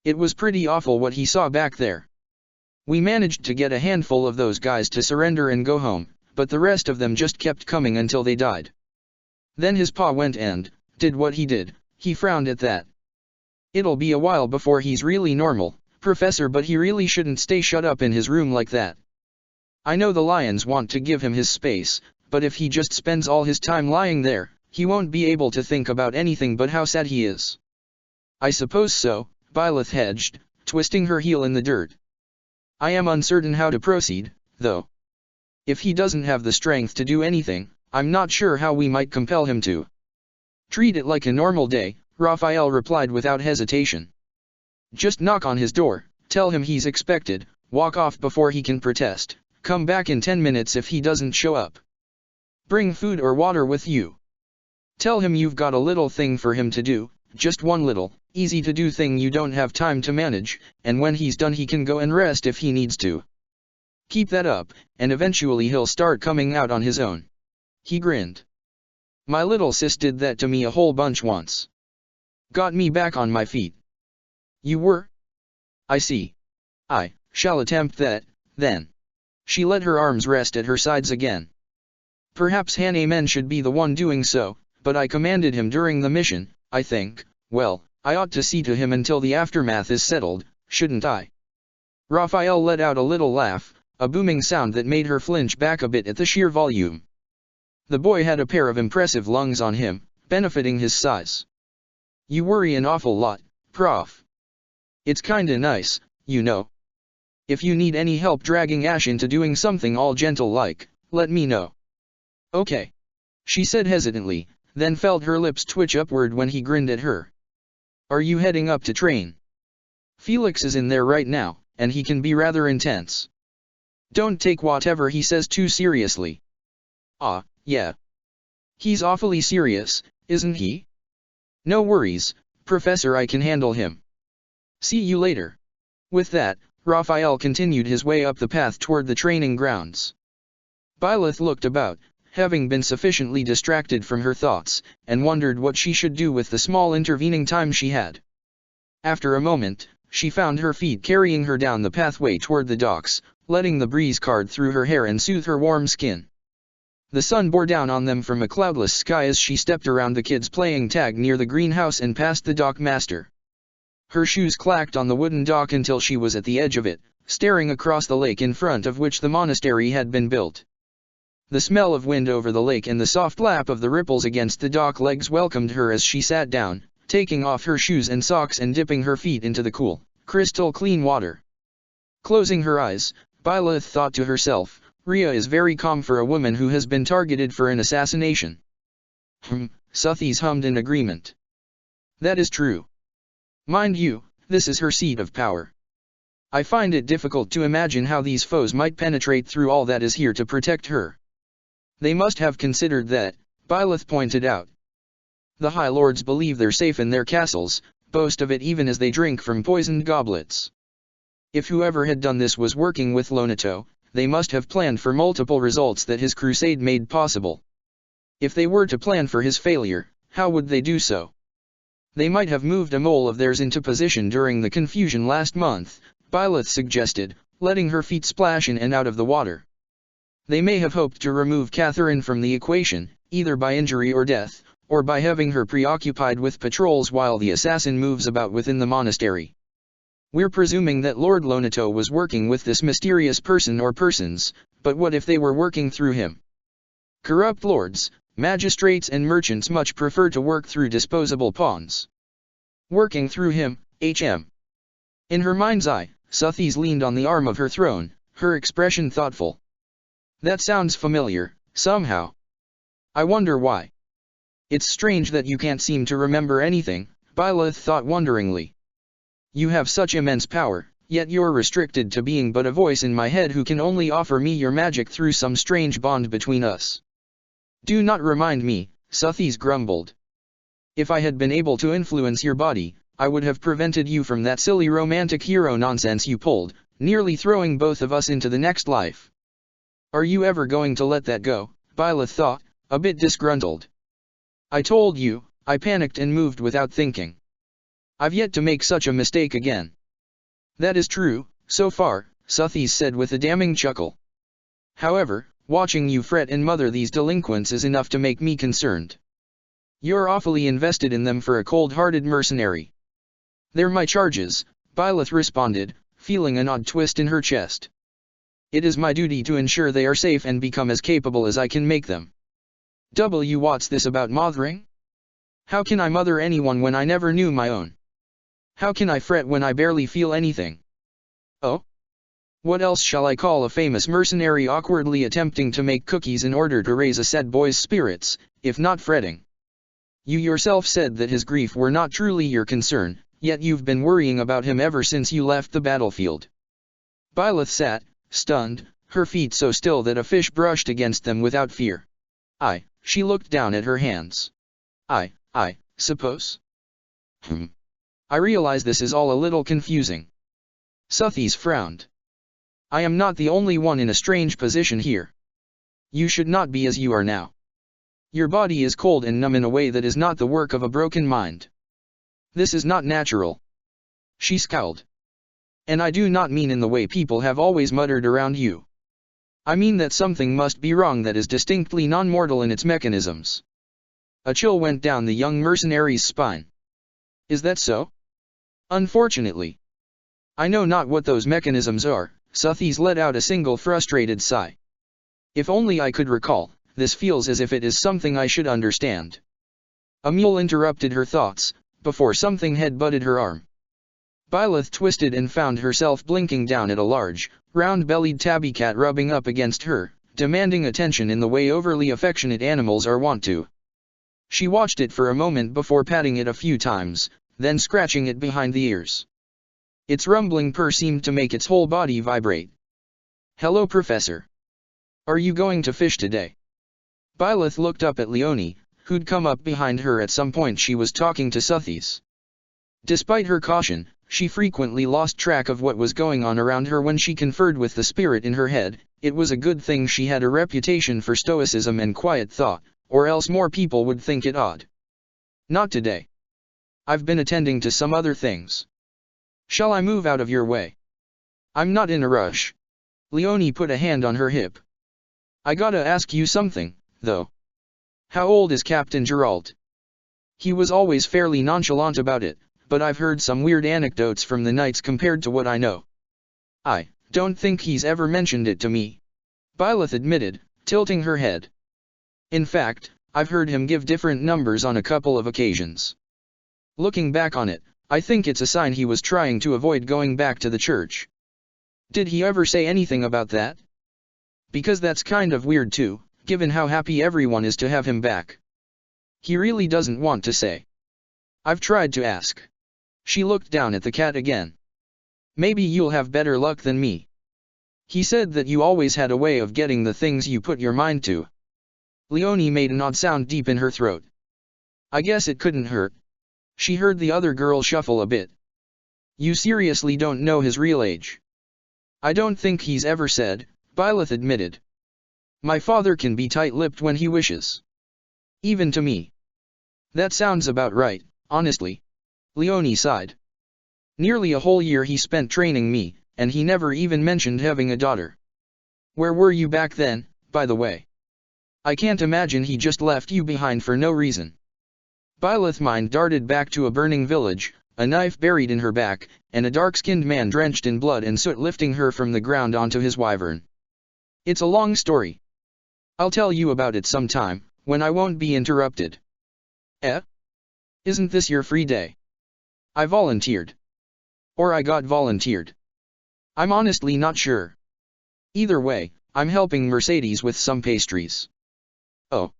It was pretty awful what he saw back there. We managed to get a handful of those guys to surrender and go home, but the rest of them just kept coming until they died. Then his pa went and did what he did." He frowned at that. "It'll be a while before he's really normal, Professor, but he really shouldn't stay shut up in his room like that. I know the Lions want to give him his space, but if he just spends all his time lying there, he won't be able to think about anything but how sad he is." "I suppose so," Byleth hedged, twisting her heel in the dirt. "I am uncertain how to proceed, though. If he doesn't have the strength to do anything, I'm not sure how we might compel him to." "Treat it like a normal day," Raphael replied without hesitation. "Just knock on his door, tell him he's expected, walk off before he can protest, come back in 10 minutes if he doesn't show up. Bring food or water with you. Tell him you've got a little thing for him to do, just one little, easy-to-do thing you don't have time to manage, and when he's done he can go and rest if he needs to. Keep that up, and eventually he'll start coming out on his own." He grinned. "My little sis did that to me a whole bunch once. Got me back on my feet." "You were? I see. I shall attempt that, then." She let her arms rest at her sides again. "Perhaps Haneman should be the one doing so, but I commanded him during the mission, I think. Well, I ought to see to him until the aftermath is settled, shouldn't I?" Raphael let out a little laugh, a booming sound that made her flinch back a bit at the sheer volume. The boy had a pair of impressive lungs on him, benefiting his size. "You worry an awful lot, Prof. It's kinda nice, you know. If you need any help dragging Ash into doing something all gentle-like, let me know." "Okay," she said hesitantly, then felt her lips twitch upward when he grinned at her. "Are you heading up to train? Felix is in there right now, and he can be rather intense. Don't take whatever he says too seriously." "Ah, yeah. He's awfully serious, isn't he?" "No worries, Professor, I can handle him. See you later." With that, Raphael continued his way up the path toward the training grounds. Byleth looked about, having been sufficiently distracted from her thoughts, and wondered what she should do with the small intervening time she had. After a moment, she found her feet carrying her down the pathway toward the docks, letting the breeze card through her hair and soothe her warm skin. The sun bore down on them from a cloudless sky as she stepped around the kids playing tag near the greenhouse and past the dock master. Her shoes clacked on the wooden dock until she was at the edge of it, staring across the lake in front of which the monastery had been built. The smell of wind over the lake and the soft lap of the ripples against the dock legs welcomed her as she sat down, taking off her shoes and socks and dipping her feet into the cool, crystal-clean water. Closing her eyes, Byleth thought to herself, "Rhea is very calm for a woman who has been targeted for an assassination." Suthies hummed in agreement. "That is true. Mind you, this is her seat of power. I find it difficult to imagine how these foes might penetrate through all that is here to protect her. They must have considered that, Byleth pointed out. The High Lords believe they're safe in their castles, boast of it even as they drink from poisoned goblets. If whoever had done this was working with Lonato, they must have planned for multiple results that his crusade made possible. If they were to plan for his failure, how would they do so? They might have moved a mole of theirs into position during the confusion last month, Byleth suggested, letting her feet splash in and out of the water. They may have hoped to remove Catherine from the equation, either by injury or death, or by having her preoccupied with patrols while the assassin moves about within the monastery. We're presuming that Lord Lonato was working with this mysterious person or persons, but what if they were working through him? Corrupt lords, magistrates and merchants much prefer to work through disposable pawns. Working through him, HM. In her mind's eye, Sothis leaned on the arm of her throne, her expression thoughtful. That sounds familiar, somehow. I wonder why. It's strange that you can't seem to remember anything, Byleth thought wonderingly. You have such immense power, yet you're restricted to being but a voice in my head who can only offer me your magic through some strange bond between us. Do not remind me, Sothis grumbled. If I had been able to influence your body, I would have prevented you from that silly romantic hero nonsense you pulled, nearly throwing both of us into the next life. Are you ever going to let that go? Byleth thought, a bit disgruntled. I told you, I panicked and moved without thinking. I've yet to make such a mistake again. That is true, so far, Sothis said with a damning chuckle. However, watching you fret and mother these delinquents is enough to make me concerned. You're awfully invested in them for a cold-hearted mercenary. They're my charges, Byleth responded, feeling an odd twist in her chest. It is my duty to ensure they are safe and become as capable as I can make them. What's this about mothering? How can I mother anyone when I never knew my own? How can I fret when I barely feel anything? Oh? What else shall I call a famous mercenary awkwardly attempting to make cookies in order to raise a sad boy's spirits, if not fretting? You yourself said that his grief were not truly your concern, yet you've been worrying about him ever since you left the battlefield. Byleth sat, stunned, her feet so still that a fish brushed against them without fear. She looked down at her hands. I suppose. I realize this is all a little confusing. Sothis frowned. I am not the only one in a strange position here. You should not be as you are now. Your body is cold and numb in a way that is not the work of a broken mind. This is not natural. She scowled. And I do not mean in the way people have always muttered around you. I mean that something must be wrong that is distinctly non-mortal in its mechanisms. A chill went down the young mercenary's spine. Is that so? Unfortunately. I know not what those mechanisms are, Sothis let out a single frustrated sigh. If only I could recall, this feels as if it is something I should understand. A mule interrupted her thoughts, before something had butted her arm. Byleth twisted and found herself blinking down at a large, round-bellied tabby cat rubbing up against her, demanding attention in the way overly affectionate animals are wont to. She watched it for a moment before patting it a few times, then scratching it behind the ears. Its rumbling purr seemed to make its whole body vibrate. Hello, Professor. Are you going to fish today? Byleth looked up at Leonie, who'd come up behind her at some point. She was talking to Sothis. Despite her caution, she frequently lost track of what was going on around her when she conferred with the spirit in her head. It was a good thing she had a reputation for stoicism and quiet thought, or else more people would think it odd. Not today. I've been attending to some other things. Shall I move out of your way? I'm not in a rush. Leonie put a hand on her hip. I gotta ask you something, though. How old is Captain Geralt? He was always fairly nonchalant about it, but I've heard some weird anecdotes from the knights compared to what I know. I don't think he's ever mentioned it to me. Byleth admitted, tilting her head. In fact, I've heard him give different numbers on a couple of occasions. Looking back on it, I think it's a sign he was trying to avoid going back to the church. Did he ever say anything about that? Because that's kind of weird too, given how happy everyone is to have him back. He really doesn't want to say. I've tried to ask. She looked down at the cat again. Maybe you'll have better luck than me. He said that you always had a way of getting the things you put your mind to. Leonie made an odd sound deep in her throat. I guess it couldn't hurt. She heard the other girl shuffle a bit. You seriously don't know his real age? I don't think he's ever said, Byleth admitted. My father can be tight-lipped when he wishes. Even to me. That sounds about right, honestly. Leonie sighed. Nearly a whole year he spent training me, and he never even mentioned having a daughter. Where were you back then, by the way? I can't imagine he just left you behind for no reason. Byleth's mind darted back to a burning village, a knife buried in her back, and a dark-skinned man drenched in blood and soot lifting her from the ground onto his wyvern. It's a long story. I'll tell you about it sometime, when I won't be interrupted. Isn't this your free day? I volunteered. Or I got volunteered. I'm honestly not sure. Either way, I'm helping Mercedes with some pastries. Oh.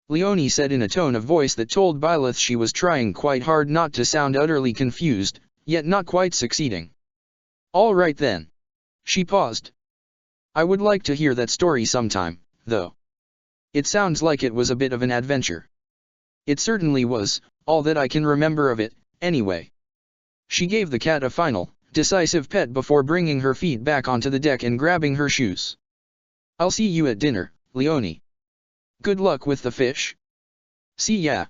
Leonie said in a tone of voice that told Byleth she was trying quite hard not to sound utterly confused, yet not quite succeeding. All right then. She paused. I would like to hear that story sometime, though. It sounds like it was a bit of an adventure. It certainly was, all that I can remember of it, anyway. She gave the cat a final, decisive pet before bringing her feet back onto the deck and grabbing her shoes. I'll see you at dinner, Leonie. Good luck with the fish. See ya.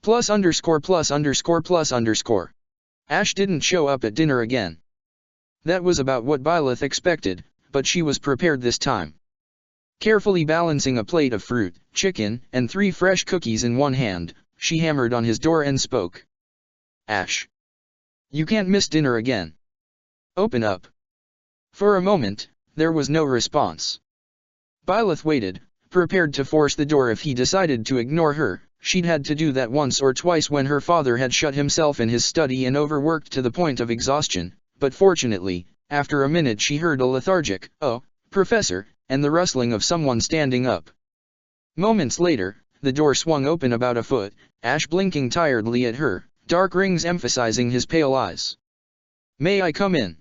+_+++. Ash didn't show up at dinner again. That was about what Byleth expected, but she was prepared this time. Carefully balancing a plate of fruit, chicken, and 3 fresh cookies in one hand, she hammered on his door and spoke. Ash. You can't miss dinner again. Open up. For a moment, there was no response. Byleth waited, prepared to force the door if he decided to ignore her. She'd had to do that once or twice when her father had shut himself in his study and overworked to the point of exhaustion, but fortunately, after a minute she heard a lethargic, "Oh, Professor," and the rustling of someone standing up. Moments later, the door swung open about a foot, Ash blinking tiredly at her, dark rings emphasizing his pale eyes. May I come in?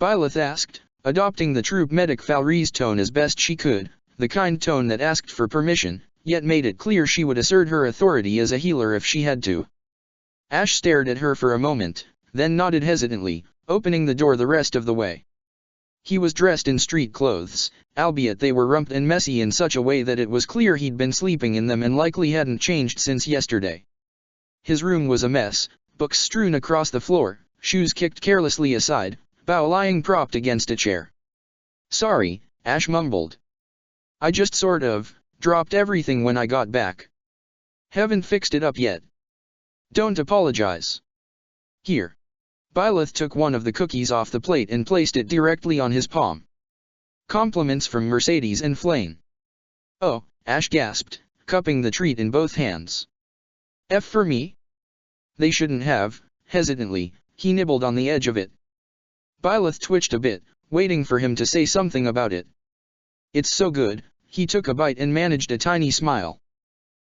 Byleth asked, adopting the troop medic Falry's tone as best she could, the kind tone that asked for permission, yet made it clear she would assert her authority as a healer if she had to. Ash stared at her for a moment, then nodded hesitantly, opening the door the rest of the way. He was dressed in street clothes, albeit they were rumped and messy in such a way that it was clear he'd been sleeping in them and likely hadn't changed since yesterday. His room was a mess, books strewn across the floor, shoes kicked carelessly aside, bow lying propped against a chair. Sorry, Ash mumbled. I just sort of dropped everything when I got back. Haven't fixed it up yet. Don't apologize. Here. Byleth took one of the cookies off the plate and placed it directly on his palm. Compliments from Mercedes and Flane. Oh, Ash gasped, cupping the treat in both hands. F for me? They shouldn't have, hesitantly, he nibbled on the edge of it. Byleth twitched a bit, waiting for him to say something about it. It's so good, he took a bite and managed a tiny smile.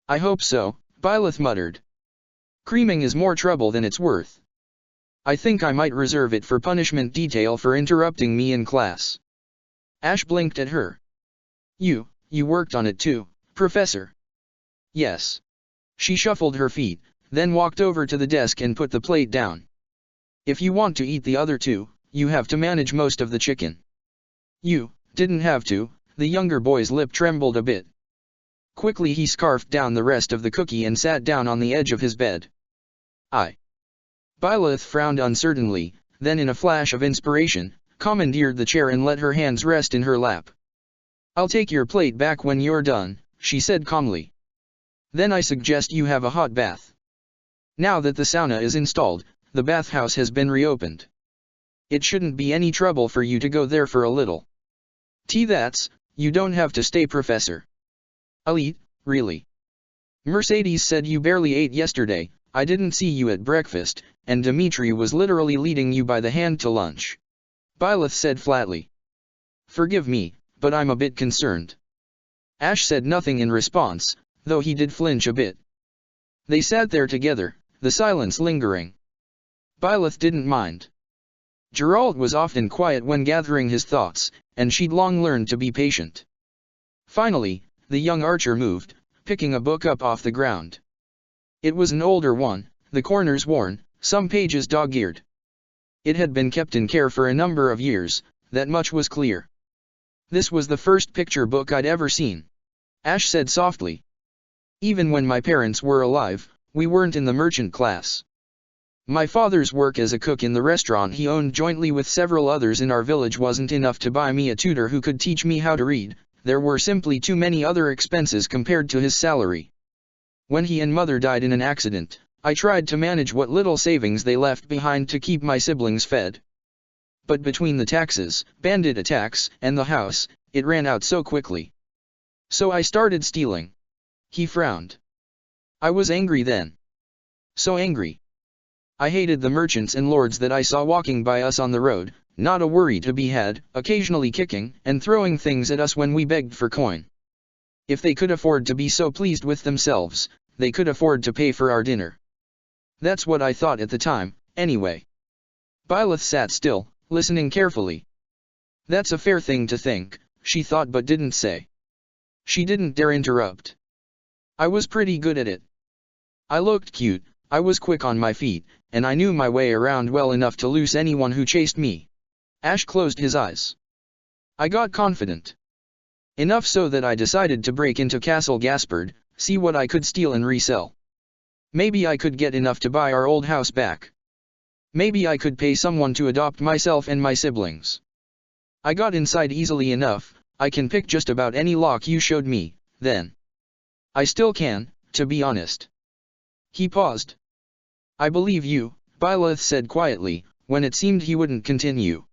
I hope so, Byleth muttered. Creaming is more trouble than it's worth. I think I might reserve it for punishment detail for interrupting me in class. Ash blinked at her. You worked on it too, Professor. Yes. She shuffled her feet, then walked over to the desk and put the plate down. If you want to eat the other 2, you have to manage most of the chicken. You didn't have to, the younger boy's lip trembled a bit. Quickly he scarfed down the rest of the cookie and sat down on the edge of his bed. Byleth frowned uncertainly, then in a flash of inspiration, commandeered the chair and let her hands rest in her lap. I'll take your plate back when you're done, she said calmly. Then I suggest you have a hot bath. Now that the sauna is installed, the bathhouse has been reopened. It shouldn't be any trouble for you to go there for a little. You don't have to stay, Professor. I'll eat, really. Mercedes said you barely ate yesterday, I didn't see you at breakfast, and Dimitri was literally leading you by the hand to lunch. Byleth said flatly. Forgive me, but I'm a bit concerned. Ash said nothing in response, though he did flinch a bit. They sat there together, the silence lingering. Byleth didn't mind. Gerald was often quiet when gathering his thoughts, and she'd long learned to be patient. Finally, the young archer moved, picking a book up off the ground. It was an older one, the corners worn, some pages dog-eared. It had been kept in care for a number of years, that much was clear. This was the first picture book I'd ever seen. Ash said softly. Even when my parents were alive, we weren't in the merchant class. My father's work as a cook in the restaurant he owned jointly with several others in our village wasn't enough to buy me a tutor who could teach me how to read. There were simply too many other expenses compared to his salary. When he and mother died in an accident, I tried to manage what little savings they left behind to keep my siblings fed. But between the taxes, bandit attacks, and the house, it ran out so quickly. So I started stealing. He frowned. I was angry then. So angry. I hated the merchants and lords that I saw walking by us on the road, not a worry to be had, occasionally kicking and throwing things at us when we begged for coin. If they could afford to be so pleased with themselves, they could afford to pay for our dinner. That's what I thought at the time, anyway. Byleth sat still, listening carefully. That's a fair thing to think, she thought but didn't say. She didn't dare interrupt. I was pretty good at it. I looked cute, I was quick on my feet, and I knew my way around well enough to loose anyone who chased me. Ash closed his eyes. I got confident. Enough so that I decided to break into Castle Gaspard, see what I could steal and resell. Maybe I could get enough to buy our old house back. Maybe I could pay someone to adopt myself and my siblings. I got inside easily enough, I can pick just about any lock you showed me, then. I still can, to be honest. He paused. I believe you, Byleth said quietly, when it seemed he wouldn't continue.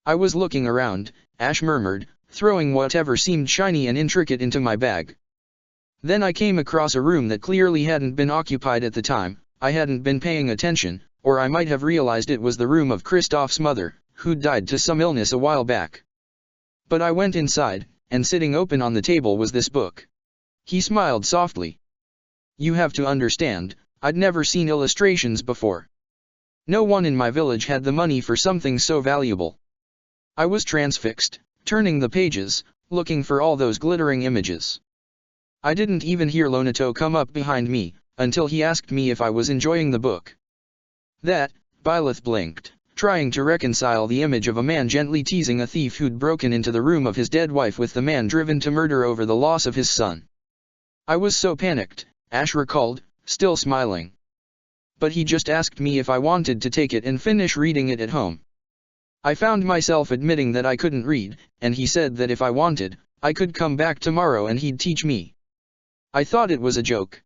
I was looking around, Ash murmured, throwing whatever seemed shiny and intricate into my bag. Then I came across a room that clearly hadn't been occupied at the time. I hadn't been paying attention, or I might have realized it was the room of Kristoff's mother, who'd died to some illness a while back. But I went inside, and sitting open on the table was this book. He smiled softly. You have to understand, I'd never seen illustrations before. No one in my village had the money for something so valuable. I was transfixed, turning the pages, looking for all those glittering images. I didn't even hear Lonato come up behind me, until he asked me if I was enjoying the book. That, Byleth blinked, trying to reconcile the image of a man gently teasing a thief who'd broken into the room of his dead wife with the man driven to murder over the loss of his son. I was so panicked, Ash recalled, still smiling. But he just asked me if I wanted to take it and finish reading it at home. I found myself admitting that I couldn't read, and he said that if I wanted, I could come back tomorrow and he'd teach me. I thought it was a joke.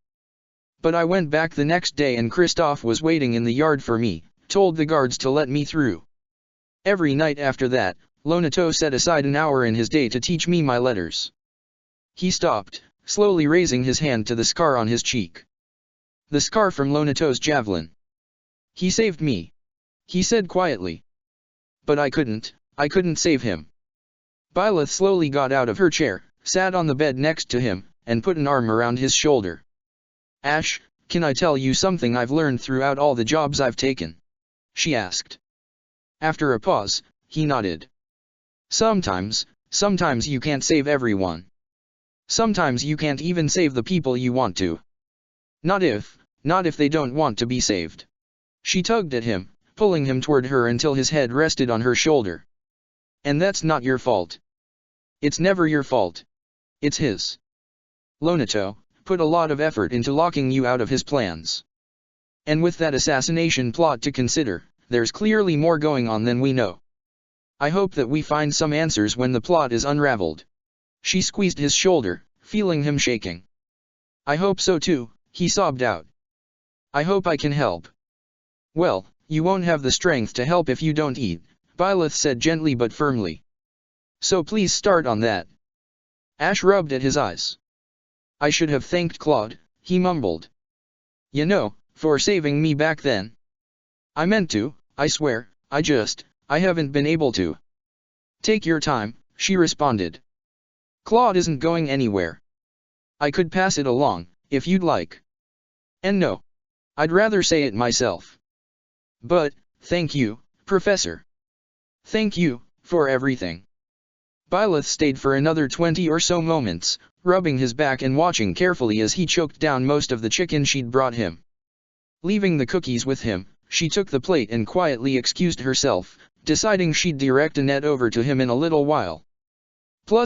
But I went back the next day and Kristoff was waiting in the yard for me, told the guards to let me through. Every night after that, Lonato set aside an hour in his day to teach me my letters. He stopped, slowly raising his hand to the scar on his cheek. The scar from Lonato's javelin. He saved me. He said quietly. But I couldn't save him. Byleth slowly got out of her chair, sat on the bed next to him, and put an arm around his shoulder. Ash, can I tell you something I've learned throughout all the jobs I've taken? She asked. After a pause, he nodded. Sometimes you can't save everyone. Sometimes you can't even save the people you want to. Not if they don't want to be saved. She tugged at him, pulling him toward her until his head rested on her shoulder. And that's not your fault. It's never your fault. It's his. Lonato put a lot of effort into locking you out of his plans. And with that assassination plot to consider, there's clearly more going on than we know. I hope that we find some answers when the plot is unraveled. She squeezed his shoulder, feeling him shaking. I hope so too, he sobbed out. I hope I can help. Well, you won't have the strength to help if you don't eat, Byleth said gently but firmly. So please start on that. Ash rubbed at his eyes. I should have thanked Claude, he mumbled. You know, for saving me back then. I meant to, I swear, I haven't been able to. Take your time, she responded. Claude isn't going anywhere. I could pass it along, if you'd like. And no. I'd rather say it myself. But, thank you, Professor. Thank you, for everything. Byleth stayed for another 20 or so moments, rubbing his back and watching carefully as he choked down most of the chicken she'd brought him. Leaving the cookies with him, she took the plate and quietly excused herself, deciding she'd direct Annette over to him in a little while. +_+_+_.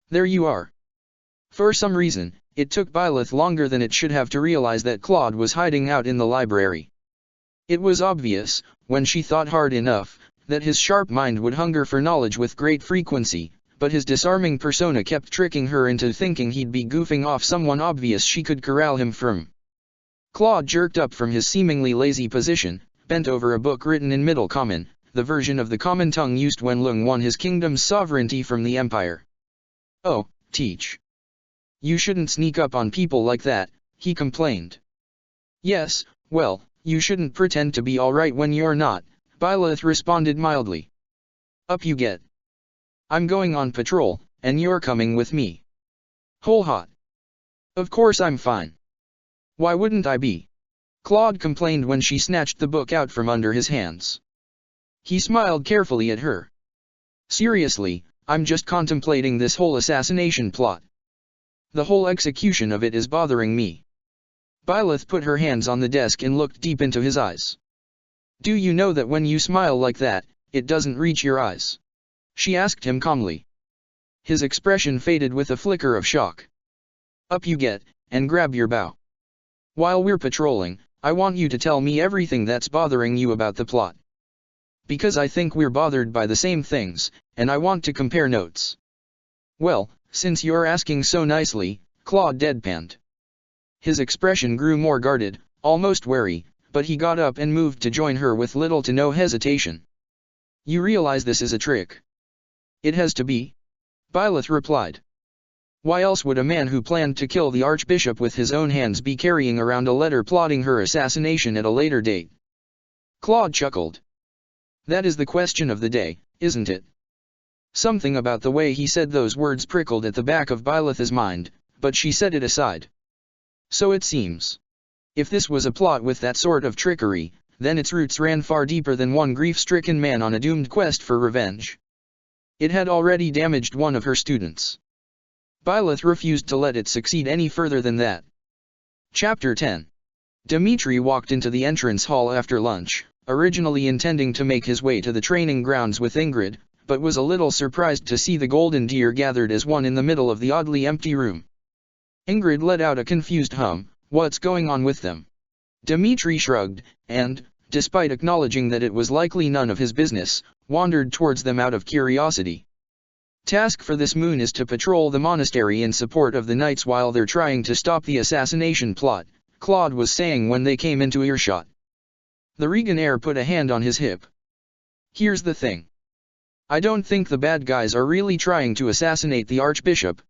There you are. For some reason, it took Byleth longer than it should have to realize that Claude was hiding out in the library. It was obvious, when she thought hard enough, that his sharp mind would hunger for knowledge with great frequency, but his disarming persona kept tricking her into thinking he'd be goofing off someone obvious she could corral him from. Claude jerked up from his seemingly lazy position, bent over a book written in Middle Common, the version of the common tongue used when Lung won his kingdom's sovereignty from the Empire. "Oh, Teach. You shouldn't sneak up on people like that," he complained. "Yes, well, you shouldn't pretend to be alright when you're not," Byleth responded mildly. "Up you get. I'm going on patrol, and you're coming with me." "Whole hot. Of course I'm fine. Why wouldn't I be?" Claude complained when she snatched the book out from under his hands. He smiled carefully at her. "Seriously, I'm just contemplating this whole assassination plot. The whole execution of it is bothering me." Byleth put her hands on the desk and looked deep into his eyes. "Do you know that when you smile like that, it doesn't reach your eyes?" she asked him calmly. His expression faded with a flicker of shock. "Up you get, and grab your bow. While we're patrolling, I want you to tell me everything that's bothering you about the plot. Because I think we're bothered by the same things, and I want to compare notes." "Well, since you're asking so nicely," Claude deadpanned. His expression grew more guarded, almost wary, but he got up and moved to join her with little to no hesitation. "You realize this is a trick?" "It has to be," Byleth replied. Why else would a man who planned to kill the Archbishop with his own hands be carrying around a letter plotting her assassination at a later date? Claude chuckled. "That is the question of the day, isn't it?" Something about the way he said those words prickled at the back of Byleth's mind, but she set it aside. "So it seems. If this was a plot with that sort of trickery, then its roots ran far deeper than one grief-stricken man on a doomed quest for revenge. It had already damaged one of her students. Byleth refused to let it succeed any further than that." Chapter 10. Dmitri walked into the entrance hall after lunch, originally intending to make his way to the training grounds with Ingrid, but was a little surprised to see the golden deer gathered as one in the middle of the oddly empty room. Ingrid let out a confused hum. "What's going on with them?" Dmitri shrugged, and, despite acknowledging that it was likely none of his business, wandered towards them out of curiosity. "Task for this moon is to patrol the monastery in support of the knights while they're trying to stop the assassination plot," Claude was saying when they came into earshot. The Reganer put a hand on his hip. "Here's the thing. I don't think the bad guys are really trying to assassinate the Archbishop."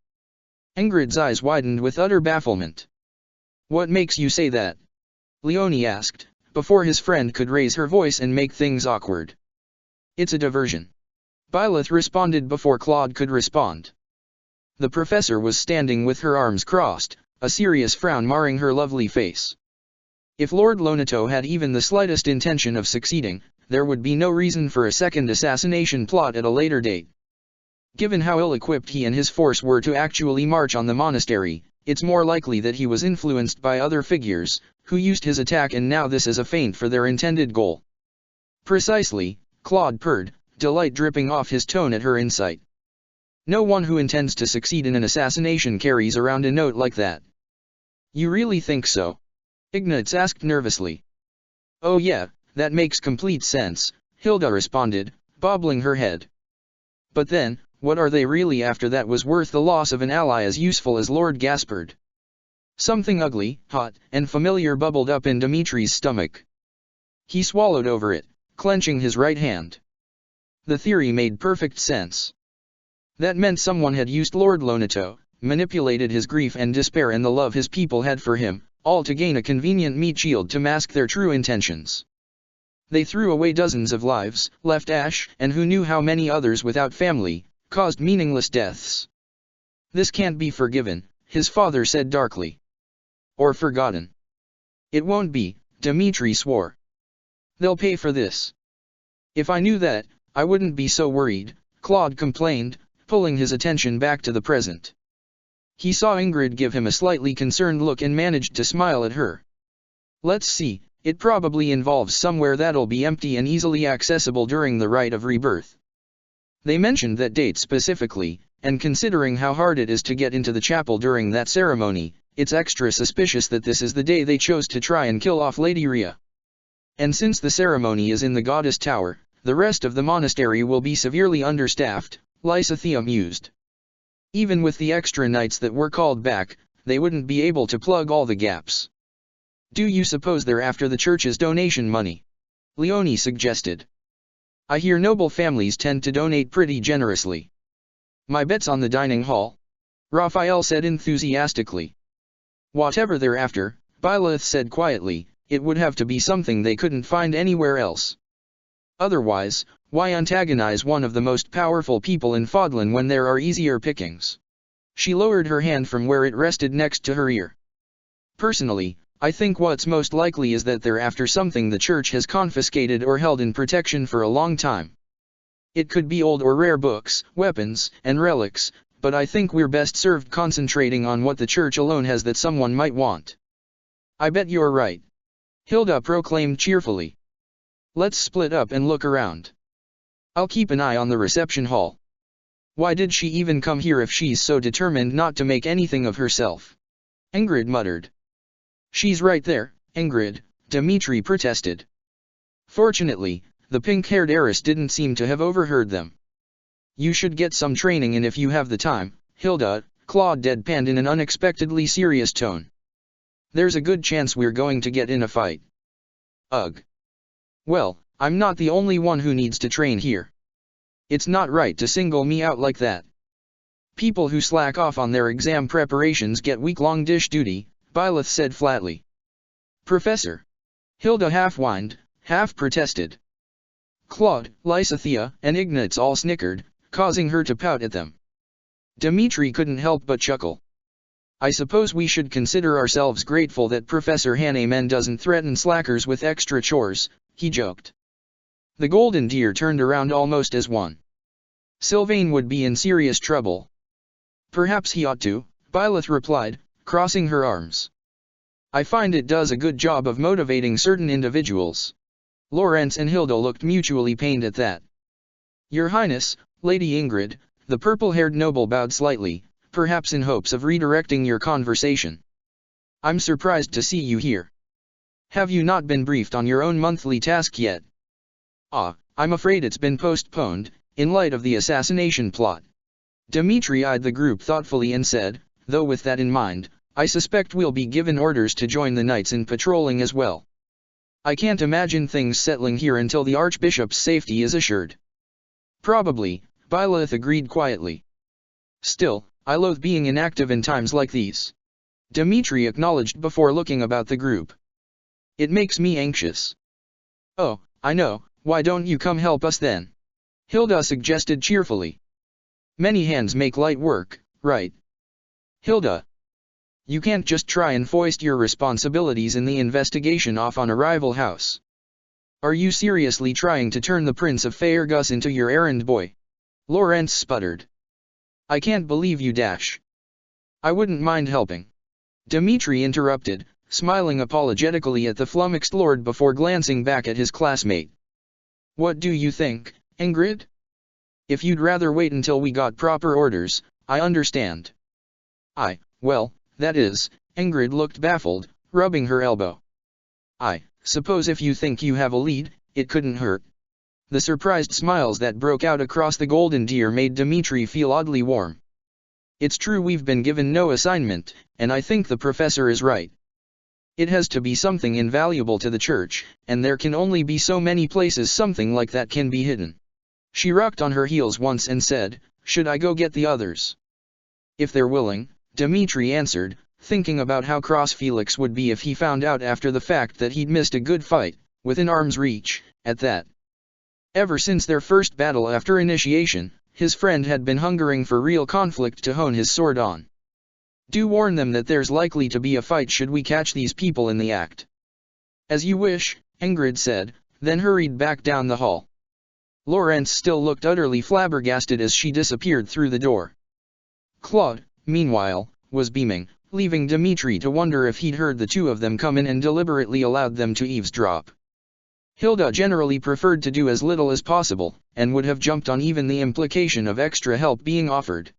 Ingrid's eyes widened with utter bafflement. "What makes you say that?" Leonie asked, before his friend could raise her voice and make things awkward. "It's a diversion," Byleth responded before Claude could respond. The professor was standing with her arms crossed, a serious frown marring her lovely face. If Lord Lonato had even the slightest intention of succeeding, there would be no reason for a second assassination plot at a later date. Given how ill-equipped he and his force were to actually march on the monastery, it's more likely that he was influenced by other figures, who used his attack and now this as a feint for their intended goal. "Precisely," Claude purred, delight dripping off his tone at her insight. "No one who intends to succeed in an assassination carries around a note like that." "You really think so?" Ignatz asked nervously. "Oh yeah, that makes complete sense," Hilda responded, bobbling her head. "But then, what are they really after that was worth the loss of an ally as useful as Lord Gaspard?" Something ugly, hot, and familiar bubbled up in Dmitri's stomach. He swallowed over it, clenching his right hand. The theory made perfect sense. That meant someone had used Lord Lonato, manipulated his grief and despair and the love his people had for him, all to gain a convenient meat shield to mask their true intentions. They threw away dozens of lives, left Ash, and who knew how many others without family, caused meaningless deaths. "This can't be forgiven," his father said darkly. "Or forgotten." "It won't be," Dmitri swore. "They'll pay for this." If I knew that, I wouldn't be so worried, Claude complained, pulling his attention back to the present. He saw Ingrid give him a slightly concerned look and managed to smile at her. Let's see, it probably involves somewhere that'll be empty and easily accessible during the rite of rebirth. They mentioned that date specifically, and considering how hard it is to get into the chapel during that ceremony, it's extra suspicious that this is the day they chose to try and kill off Lady Rhea. And since the ceremony is in the Goddess Tower, the rest of the monastery will be severely understaffed, Lysithea mused. Even with the extra knights that were called back, they wouldn't be able to plug all the gaps. Do you suppose they're after the church's donation money? Leonie suggested. I hear noble families tend to donate pretty generously. My bet's on the dining hall, Raphael said enthusiastically. Whatever they're after, Byleth said quietly, it would have to be something they couldn't find anywhere else. Otherwise, why antagonize one of the most powerful people in Fodlan when there are easier pickings? She lowered her hand from where it rested next to her ear. Personally, I think what's most likely is that they're after something the church has confiscated or held in protection for a long time. It could be old or rare books, weapons, and relics, but I think we're best served concentrating on what the church alone has that someone might want. I bet you're right, Hilda proclaimed cheerfully. Let's split up and look around. I'll keep an eye on the reception hall. Why did she even come here if she's so determined not to make anything of herself? Ingrid muttered. She's right there, Ingrid, Dmitri protested. Fortunately, the pink-haired heiress didn't seem to have overheard them. You should get some training in if you have the time, Hilda, Claude deadpanned in an unexpectedly serious tone. There's a good chance we're going to get in a fight. Ugh. Well, I'm not the only one who needs to train here. It's not right to single me out like that. People who slack off on their exam preparations get week-long dish duty, Byleth said flatly. Professor. Hilda half-whined, half-protested. Claude, Lysithea, and Ignatz all snickered, causing her to pout at them. Dmitri couldn't help but chuckle. I suppose we should consider ourselves grateful that Professor Hahnemann doesn't threaten slackers with extra chores, he joked. The golden deer turned around almost as one. Sylvain would be in serious trouble. Perhaps he ought to, Byleth replied, crossing her arms. I find it does a good job of motivating certain individuals. Lawrence and Hilda looked mutually pained at that. Your Highness, Lady Ingrid, the purple-haired noble bowed slightly, perhaps in hopes of redirecting your conversation. I'm surprised to see you here. Have you not been briefed on your own monthly task yet? I'm afraid it's been postponed, in light of the assassination plot. Dmitri eyed the group thoughtfully and said, though with that in mind, I suspect we'll be given orders to join the knights in patrolling as well. I can't imagine things settling here until the Archbishop's safety is assured. Probably, Byleth agreed quietly. Still, I loathe being inactive in times like these. Dmitri acknowledged before looking about the group. It makes me anxious. Oh, I know, why don't you come help us then? Hilda suggested cheerfully. Many hands make light work, right? Hilda. You can't just try and foist your responsibilities in the investigation off on a rival house. Are you seriously trying to turn the Prince of Faergus into your errand boy? Lawrence sputtered. I can't believe you dash. I wouldn't mind helping. Dmitri interrupted, smiling apologetically at the flummoxed lord before glancing back at his classmate. What do you think, Ingrid? If you'd rather wait until we got proper orders, I understand. Well, that is, Ingrid looked baffled, rubbing her elbow. I suppose if you think you have a lead, it couldn't hurt. The surprised smiles that broke out across the golden deer made Dmitri feel oddly warm. It's true we've been given no assignment, and I think the professor is right. It has to be something invaluable to the church, and there can only be so many places something like that can be hidden. She rocked on her heels once and said, should I go get the others? If they're willing, Dmitri answered, thinking about how cross Felix would be if he found out after the fact that he'd missed a good fight, within arm's reach, at that. Ever since their first battle after initiation, his friend had been hungering for real conflict to hone his sword on. Do warn them that there's likely to be a fight should we catch these people in the act. As you wish, Ingrid said, then hurried back down the hall. Laurence still looked utterly flabbergasted as she disappeared through the door. Claude, meanwhile, was beaming, leaving Dmitri to wonder if he'd heard the two of them come in and deliberately allowed them to eavesdrop. Hilda generally preferred to do as little as possible, and would have jumped on even the implication of extra help being offered.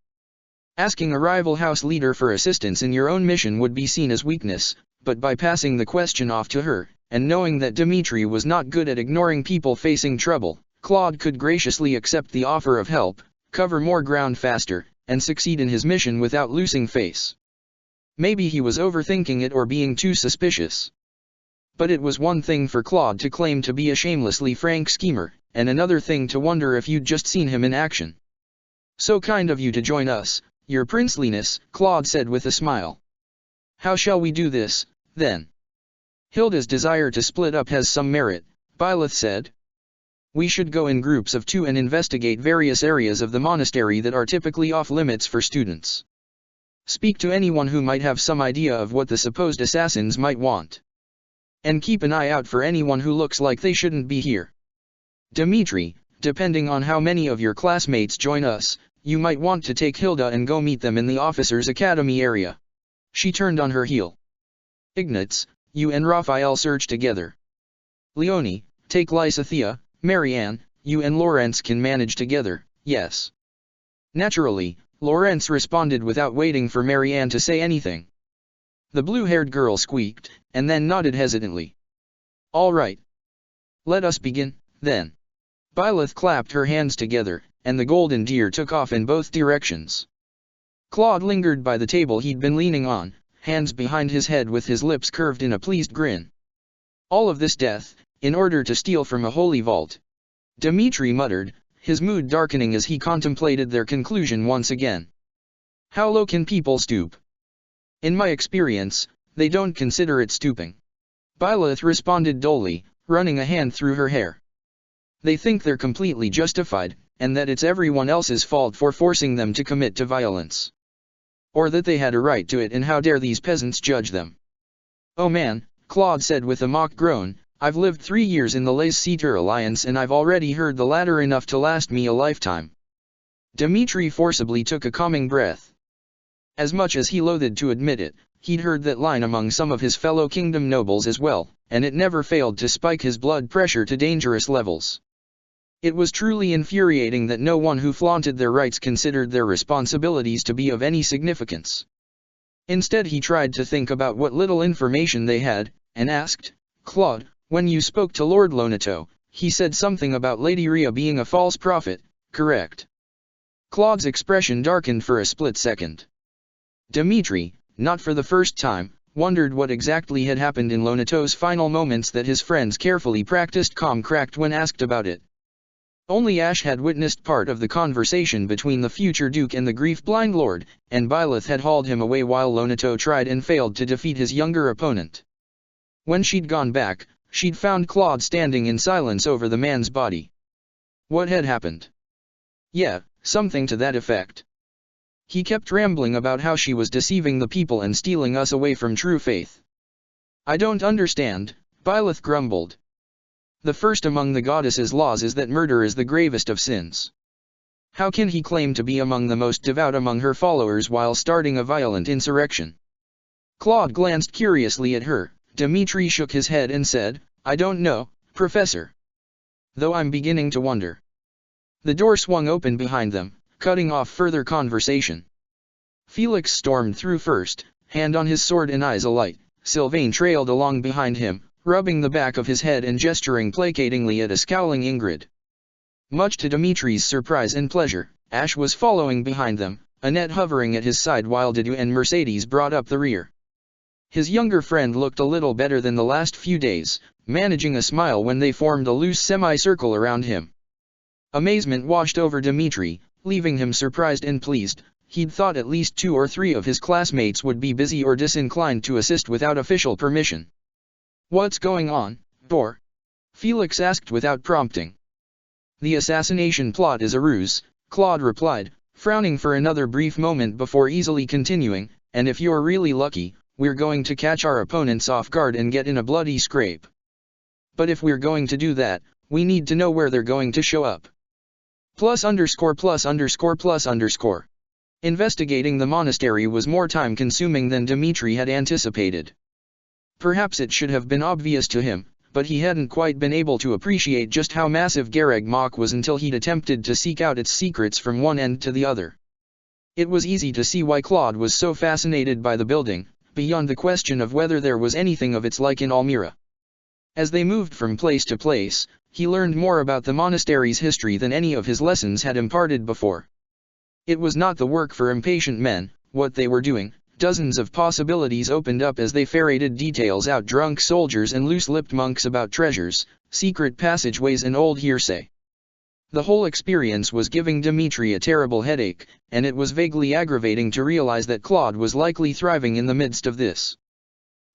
Asking a rival house leader for assistance in your own mission would be seen as weakness, but by passing the question off to her, and knowing that Dmitri was not good at ignoring people facing trouble, Claude could graciously accept the offer of help, cover more ground faster, and succeed in his mission without losing face. Maybe he was overthinking it or being too suspicious. But it was one thing for Claude to claim to be a shamelessly frank schemer, and another thing to wonder if you'd just seen him in action. "So kind of you to join us, Your Princeliness," Claude said with a smile. "How shall we do this, then?" "Hilda's desire to split up has some merit," Byleth said. "We should go in groups of 2 and investigate various areas of the monastery that are typically off-limits for students. Speak to anyone who might have some idea of what the supposed assassins might want. And keep an eye out for anyone who looks like they shouldn't be here. Dmitri, depending on how many of your classmates join us, you might want to take Hilda and go meet them in the Officers' Academy area." She turned on her heel. "Ignatz, you and Raphael search together. Leonie, take Lysithea. Marianne, you and Laurence can manage together, yes?" Naturally, Laurence responded without waiting for Marianne to say anything. The blue-haired girl squeaked, and then nodded hesitantly. "All right. Let us begin, then." Byleth clapped her hands together, and the golden deer took off in both directions. Claude lingered by the table he'd been leaning on, hands behind his head with his lips curved in a pleased grin. All of this death, in order to steal from a holy vault. Dmitri muttered, his mood darkening as he contemplated their conclusion once again. "How low can people stoop?" "In my experience, they don't consider it stooping," Byleth responded dully, running a hand through her hair. "They think they're completely justified, and that it's everyone else's fault for forcing them to commit to violence. Or that they had a right to it, and how dare these peasants judge them." "Oh man," Claude said with a mock groan, "I've lived 3 years in the Les Citer Alliance and I've already heard the latter enough to last me a lifetime." Dmitri forcibly took a calming breath. As much as he loathed to admit it, he'd heard that line among some of his fellow kingdom nobles as well, and it never failed to spike his blood pressure to dangerous levels. It was truly infuriating that no one who flaunted their rights considered their responsibilities to be of any significance. Instead he tried to think about what little information they had, and asked, "Claude, when you spoke to Lord Lonato, he said something about Lady Rhea being a false prophet, correct?" Claude's expression darkened for a split second. Dmitri, not for the first time, wondered what exactly had happened in Lonato's final moments that his friend's carefully practiced calm cracked when asked about it. Only Ash had witnessed part of the conversation between the future Duke and the grief-blind Lord, and Byleth had hauled him away while Lonato tried and failed to defeat his younger opponent. When she'd gone back, she'd found Claude standing in silence over the man's body. What had happened? Yeah, something to that effect. He kept rambling about how she was deceiving the people and stealing us away from true faith. "I don't understand," Byleth grumbled. "The first among the goddess's laws is that murder is the gravest of sins. How can he claim to be among the most devout among her followers while starting a violent insurrection?" Claude glanced curiously at her. Dmitri shook his head and said, "I don't know, Professor. Though I'm beginning to wonder." The door swung open behind them, cutting off further conversation. Felix stormed through first, hand on his sword and eyes alight. Sylvain trailed along behind him, rubbing the back of his head and gesturing placatingly at a scowling Ingrid. Much to Dmitri's surprise and pleasure, Ash was following behind them, Annette hovering at his side while Didu and Mercedes brought up the rear. His younger friend looked a little better than the last few days, managing a smile when they formed a loose semicircle around him. Amazement washed over Dmitri, leaving him surprised and pleased. He'd thought at least 2 or 3 of his classmates would be busy or disinclined to assist without official permission. "What's going on, Bor?" Felix asked without prompting. "The assassination plot is a ruse," Claude replied, frowning for another brief moment before easily continuing, "and if you're really lucky, we're going to catch our opponents off guard and get in a bloody scrape. But if we're going to do that, we need to know where they're going to show up. Plus underscore plus underscore plus underscore. Investigating the monastery was more time-consuming than Dmitri had anticipated. Perhaps it should have been obvious to him, but he hadn't quite been able to appreciate just how massive Gareg Mach was until he'd attempted to seek out its secrets from one end to the other. It was easy to see why Claude was so fascinated by the building, beyond the question of whether there was anything of its like in Almira. As they moved from place to place, he learned more about the monastery's history than any of his lessons had imparted before. It was not the work for impatient men, what they were doing. Dozens of possibilities opened up as they ferreted details out: drunk soldiers and loose-lipped monks about treasures, secret passageways and old hearsay. The whole experience was giving Dmitri a terrible headache, and it was vaguely aggravating to realize that Claude was likely thriving in the midst of this.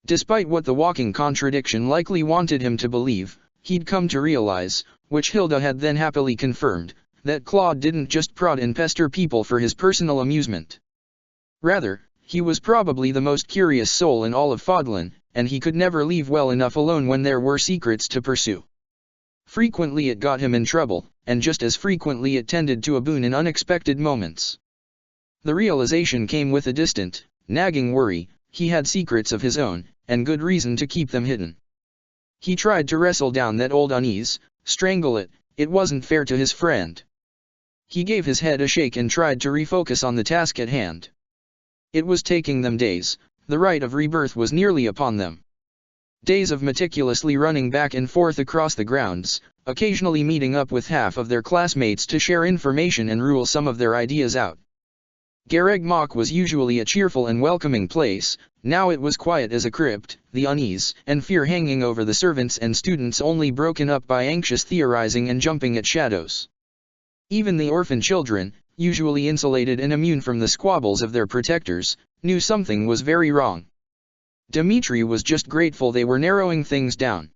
Despite what the walking contradiction likely wanted him to believe, he'd come to realize, which Hilda had then happily confirmed, that Claude didn't just prod and pester people for his personal amusement. Rather, he was probably the most curious soul in all of Fodlan, and he could never leave well enough alone when there were secrets to pursue. Frequently it got him in trouble, and just as frequently it tended to a boon in unexpected moments. The realization came with a distant, nagging worry: he had secrets of his own, and good reason to keep them hidden. He tried to wrestle down that old unease, strangle it. It wasn't fair to his friend. He gave his head a shake and tried to refocus on the task at hand. It was taking them days. The rite of rebirth was nearly upon them. Days of meticulously running back and forth across the grounds, occasionally meeting up with half of their classmates to share information and rule some of their ideas out. Gareg Mach was usually a cheerful and welcoming place. Now it was quiet as a crypt, the unease and fear hanging over the servants and students only broken up by anxious theorizing and jumping at shadows. Even the orphan children, usually insulated and immune from the squabbles of their protectors, knew something was very wrong. Dmitri was just grateful they were narrowing things down.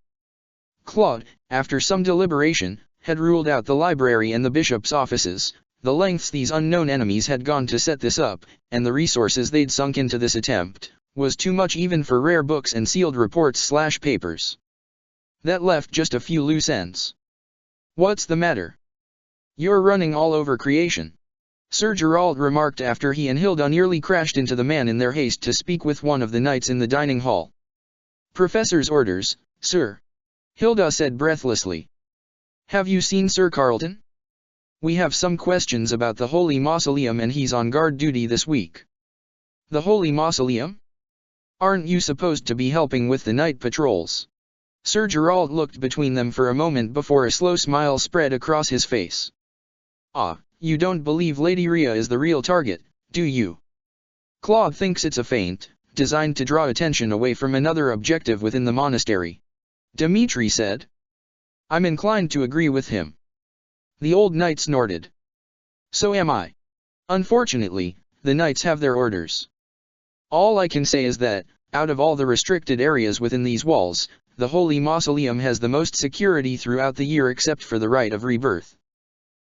Claude, after some deliberation, had ruled out the library and the bishop's offices. The lengths these unknown enemies had gone to set this up, and the resources they'd sunk into this attempt, was too much even for rare books and sealed reports/papers. That left just a few loose ends. "What's the matter? You're running all over creation," Sir Gerald remarked after he and Hilda nearly crashed into the man in their haste to speak with one of the knights in the dining hall. "Professor's orders, sir," Hilda said breathlessly. "Have you seen Sir Carlton? We have some questions about the Holy Mausoleum and he's on guard duty this week." "The Holy Mausoleum? Aren't you supposed to be helping with the night patrols?" Sir Gerald looked between them for a moment before a slow smile spread across his face. "Ah, you don't believe Lady Rhea is the real target, do you?" "Claude thinks it's a feint, designed to draw attention away from another objective within the monastery," Dmitri said. "I'm inclined to agree with him." The old knight snorted. "So am I. Unfortunately, the knights have their orders. All I can say is that, out of all the restricted areas within these walls, the Holy Mausoleum has the most security throughout the year except for the rite of rebirth.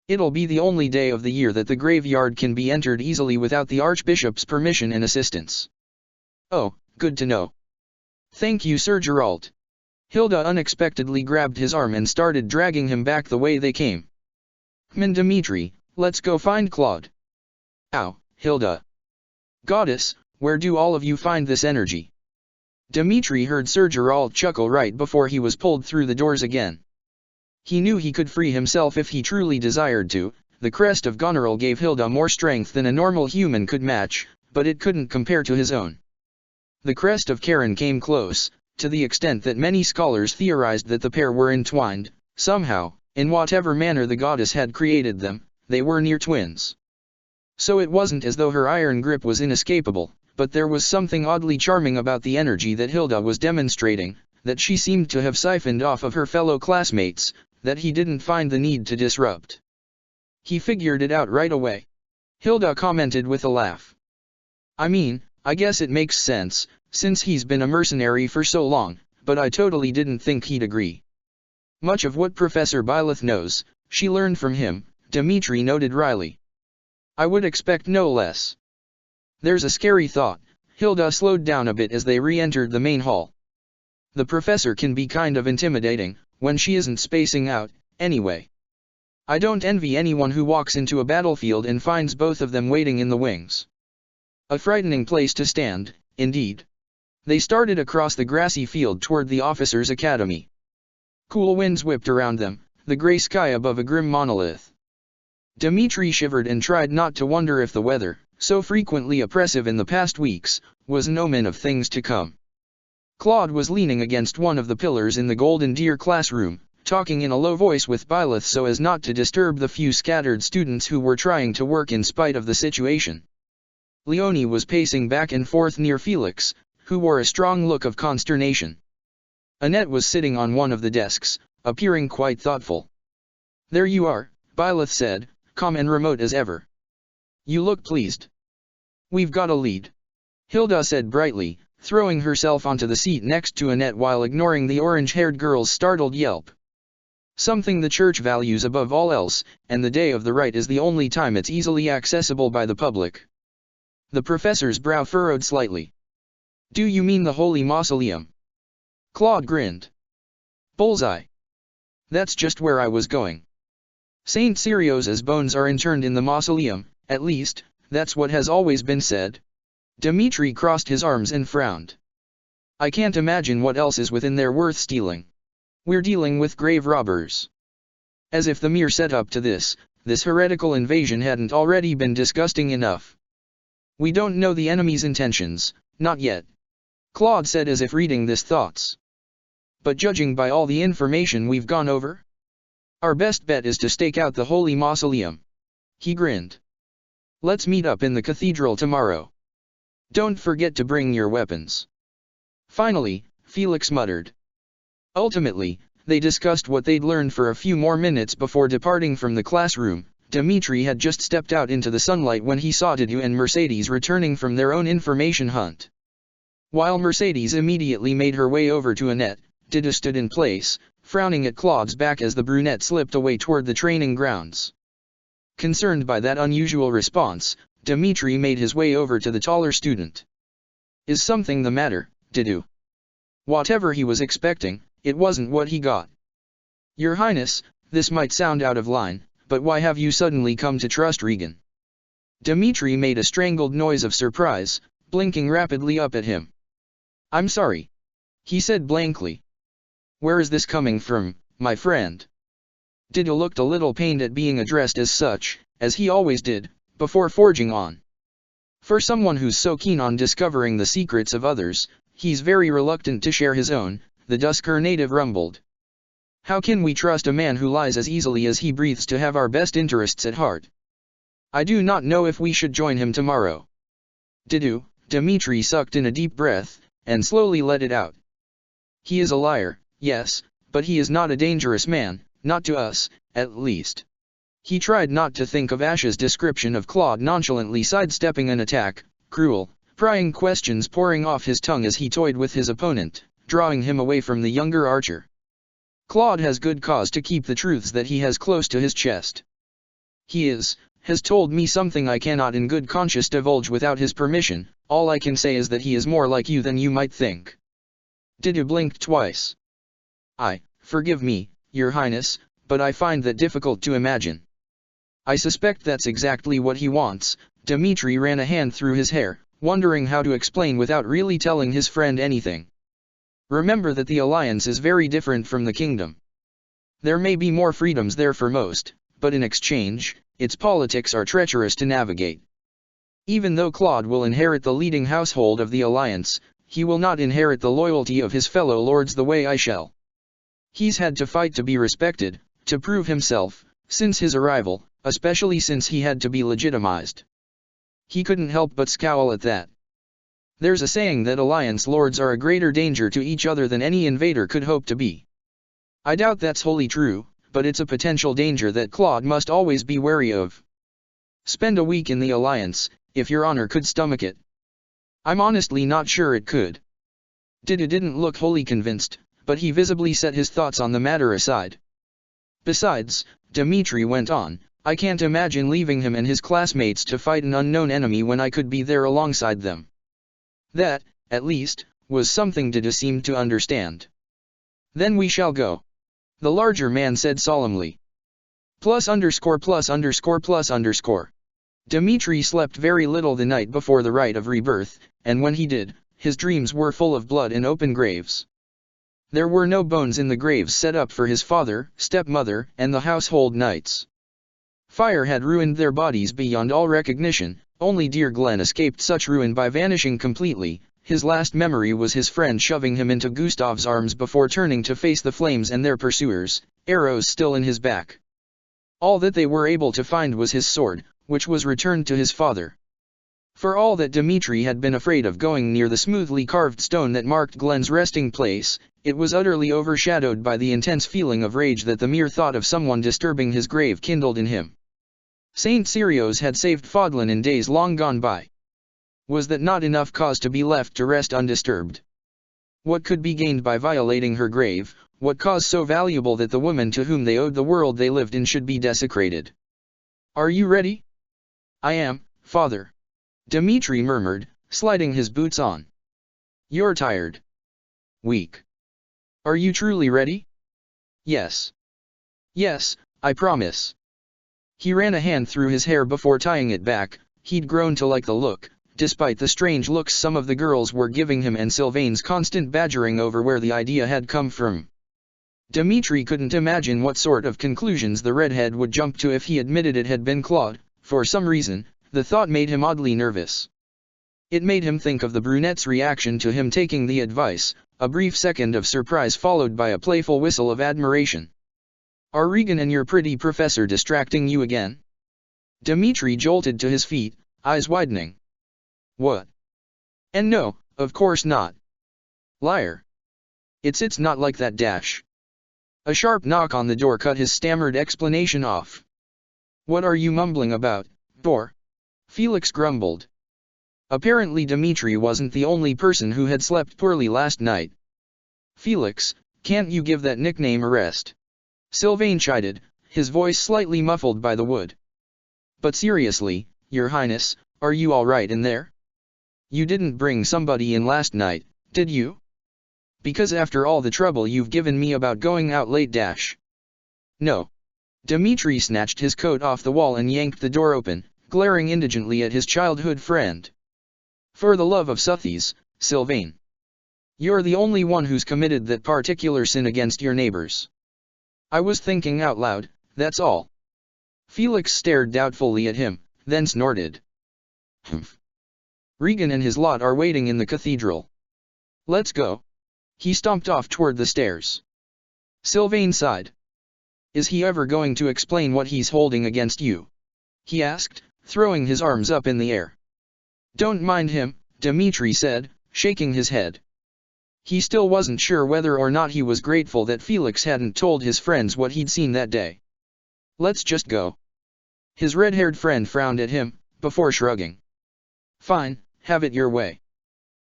It'll be the only day of the year that the graveyard can be entered easily without the Archbishop's permission and assistance." "Oh, good to know. Thank you, Sir Gerald." Hilda unexpectedly grabbed his arm and started dragging him back the way they came. "Dmitri, let's go find Claude." "Ow, Hilda. Goddess, where do all of you find this energy?" Dmitri heard Sir Gerald chuckle right before he was pulled through the doors again. He knew he could free himself if he truly desired to. The crest of Goneril gave Hilda more strength than a normal human could match, but it couldn't compare to his own. The crest of Karen came close, to the extent that many scholars theorized that the pair were entwined, somehow, in whatever manner the goddess had created them. They were near twins. So it wasn't as though her iron grip was inescapable, but there was something oddly charming about the energy that Hilda was demonstrating, that she seemed to have siphoned off of her fellow classmates, that he didn't find the need to disrupt. "He figured it out right away," Hilda commented with a laugh. "I mean, I guess it makes sense, since he's been a mercenary for so long, but I totally didn't think he'd agree." "Much of what Professor Byleth knows, she learned from him," Dmitri noted wryly. "I would expect no less." "There's a scary thought." Hilda slowed down a bit as they re-entered the main hall. "The professor can be kind of intimidating, when she isn't spacing out, anyway." I don't envy anyone who walks into a battlefield and finds both of them waiting in the wings. A frightening place to stand, indeed. They started across the grassy field toward the officers' academy. Cool winds whipped around them, the gray sky above a grim monolith. Dmitri shivered and tried not to wonder if the weather, so frequently oppressive in the past weeks, was an omen of things to come. Claude was leaning against one of the pillars in the Golden Deer classroom, talking in a low voice with Byleth so as not to disturb the few scattered students who were trying to work in spite of the situation. Leonie was pacing back and forth near Felix, who wore a strong look of consternation. Annette was sitting on one of the desks, appearing quite thoughtful. "There you are," Byleth said, calm and remote as ever. "You look pleased." "We've got a lead," Hilda said brightly, throwing herself onto the seat next to Annette while ignoring the orange-haired girl's startled yelp. "Something the church values above all else, and the Day of the Right is the only time it's easily accessible by the public." The professor's brow furrowed slightly. "Do you mean the Holy Mausoleum?" Claude grinned. "Bullseye. That's just where I was going. Saint Cyrio's bones are interned in the mausoleum, at least, that's what has always been said." Dmitri crossed his arms and frowned. "I can't imagine what else is within there worth stealing. We're dealing with grave robbers." As if the mere setup to this heretical invasion hadn't already been disgusting enough. "We don't know the enemy's intentions, not yet," Claude said as if reading his thoughts. "But judging by all the information we've gone over, our best bet is to stake out the Holy Mausoleum." He grinned. "Let's meet up in the cathedral tomorrow. Don't forget to bring your weapons." Finally, Felix muttered. Ultimately, they discussed what they'd learned for a few more minutes before departing from the classroom. Dmitri had just stepped out into the sunlight when he saw Didu and Mercedes returning from their own information hunt. While Mercedes immediately made her way over to Annette, Didu stood in place, frowning at Claude's back as the brunette slipped away toward the training grounds. Concerned by that unusual response, Dmitri made his way over to the taller student. "Is something the matter, Didu?" Whatever he was expecting, it wasn't what he got. "Your Highness, this might sound out of line, but why have you suddenly come to trust Regan?" Dmitri made a strangled noise of surprise, blinking rapidly up at him. "I'm sorry," he said blankly. "Where is this coming from, my friend?" Didu looked a little pained at being addressed as such, as he always did, before forging on. For someone who's so keen on discovering the secrets of others, he's very reluctant to share his own, the Dusker native rumbled. "How can we trust a man who lies as easily as he breathes to have our best interests at heart? I do not know if we should join him tomorrow." "Didu," Dmitri sucked in a deep breath, and slowly let it out. "He is a liar, yes, but he is not a dangerous man, not to us, at least." He tried not to think of Ash's description of Claude nonchalantly sidestepping an attack, cruel, prying questions pouring off his tongue as he toyed with his opponent, drawing him away from the younger archer. Claude has good cause to keep the truths that he has close to his chest. He has told me something I cannot in good conscience divulge without his permission. All I can say is that he is more like you than you might think." Didu blinked twice. Forgive me, Your Highness, but I find that difficult to imagine." "I suspect that's exactly what he wants." Dmitri ran a hand through his hair, wondering how to explain without really telling his friend anything. "Remember that the alliance is very different from the kingdom. There may be more freedoms there for most, but in exchange, its politics are treacherous to navigate. Even though Claude will inherit the leading household of the alliance, he will not inherit the loyalty of his fellow lords the way I shall. He's had to fight to be respected, to prove himself, since his arrival, especially since he had to be legitimized." He couldn't help but scowl at that. There's a saying that alliance lords are a greater danger to each other than any invader could hope to be. I doubt that's wholly true, but it's a potential danger that Claude must always be wary of. "Spend a week in the alliance, if your honor could stomach it." "I'm honestly not sure it could." Didu didn't look wholly convinced, but he visibly set his thoughts on the matter aside. "Besides," Dmitri went on, "I can't imagine leaving him and his classmates to fight an unknown enemy when I could be there alongside them." That, at least, was something Didu seemed to understand. "Then we shall go," the larger man said solemnly. Plus underscore plus underscore plus underscore. Dmitri slept very little the night before the rite of rebirth, and when he did, his dreams were full of blood and open graves. There were no bones in the graves set up for his father, stepmother, and the household knights. Fire had ruined their bodies beyond all recognition. Only dear Glenn escaped such ruin by vanishing completely. His last memory was his friend shoving him into Gustav's arms before turning to face the flames and their pursuers, arrows still in his back. All that they were able to find was his sword, which was returned to his father. For all that Dmitri had been afraid of going near the smoothly carved stone that marked Glenn's resting place, it was utterly overshadowed by the intense feeling of rage that the mere thought of someone disturbing his grave kindled in him. Saint Sirios had saved Fodlan in days long gone by. Was that not enough cause to be left to rest undisturbed? What could be gained by violating her grave? What cause so valuable that the woman to whom they owed the world they lived in should be desecrated? Are you ready? I am, father. Dmitri murmured, sliding his boots on. You're tired. Weak. Are you truly ready? Yes. Yes, I promise. He ran a hand through his hair before tying it back. He'd grown to like the look, despite the strange looks some of the girls were giving him and Sylvain's constant badgering over where the idea had come from. Dmitri couldn't imagine what sort of conclusions the redhead would jump to if he admitted it had been Claude. For some reason, the thought made him oddly nervous. It made him think of the brunette's reaction to him taking the advice, a brief second of surprise followed by a playful whistle of admiration. Are Regan and your pretty professor distracting you again? Dmitri jolted to his feet, eyes widening. What? And no, of course not. Liar. It's not like that dash. A sharp knock on the door cut his stammered explanation off. What are you mumbling about, Thor? Felix grumbled. Apparently Dmitri wasn't the only person who had slept poorly last night. Felix, can't you give that nickname a rest? Sylvain chided, his voice slightly muffled by the wood. But seriously, Your Highness, are you all right in there? You didn't bring somebody in last night, did you? Because after all the trouble you've given me about going out late dash. No. Dmitri snatched his coat off the wall and yanked the door open, glaring indigently at his childhood friend. For the love of Suthies, Sylvain. You're the only one who's committed that particular sin against your neighbors. I was thinking out loud, that's all. Felix stared doubtfully at him, then snorted. Humph. Regan and his lot are waiting in the cathedral. Let's go. He stomped off toward the stairs. Sylvain sighed. Is he ever going to explain what he's holding against you? He asked, throwing his arms up in the air. Don't mind him, Dmitri said, shaking his head. He still wasn't sure whether or not he was grateful that Felix hadn't told his friends what he'd seen that day. Let's just go. His red-haired friend frowned at him, before shrugging. Fine, have it your way.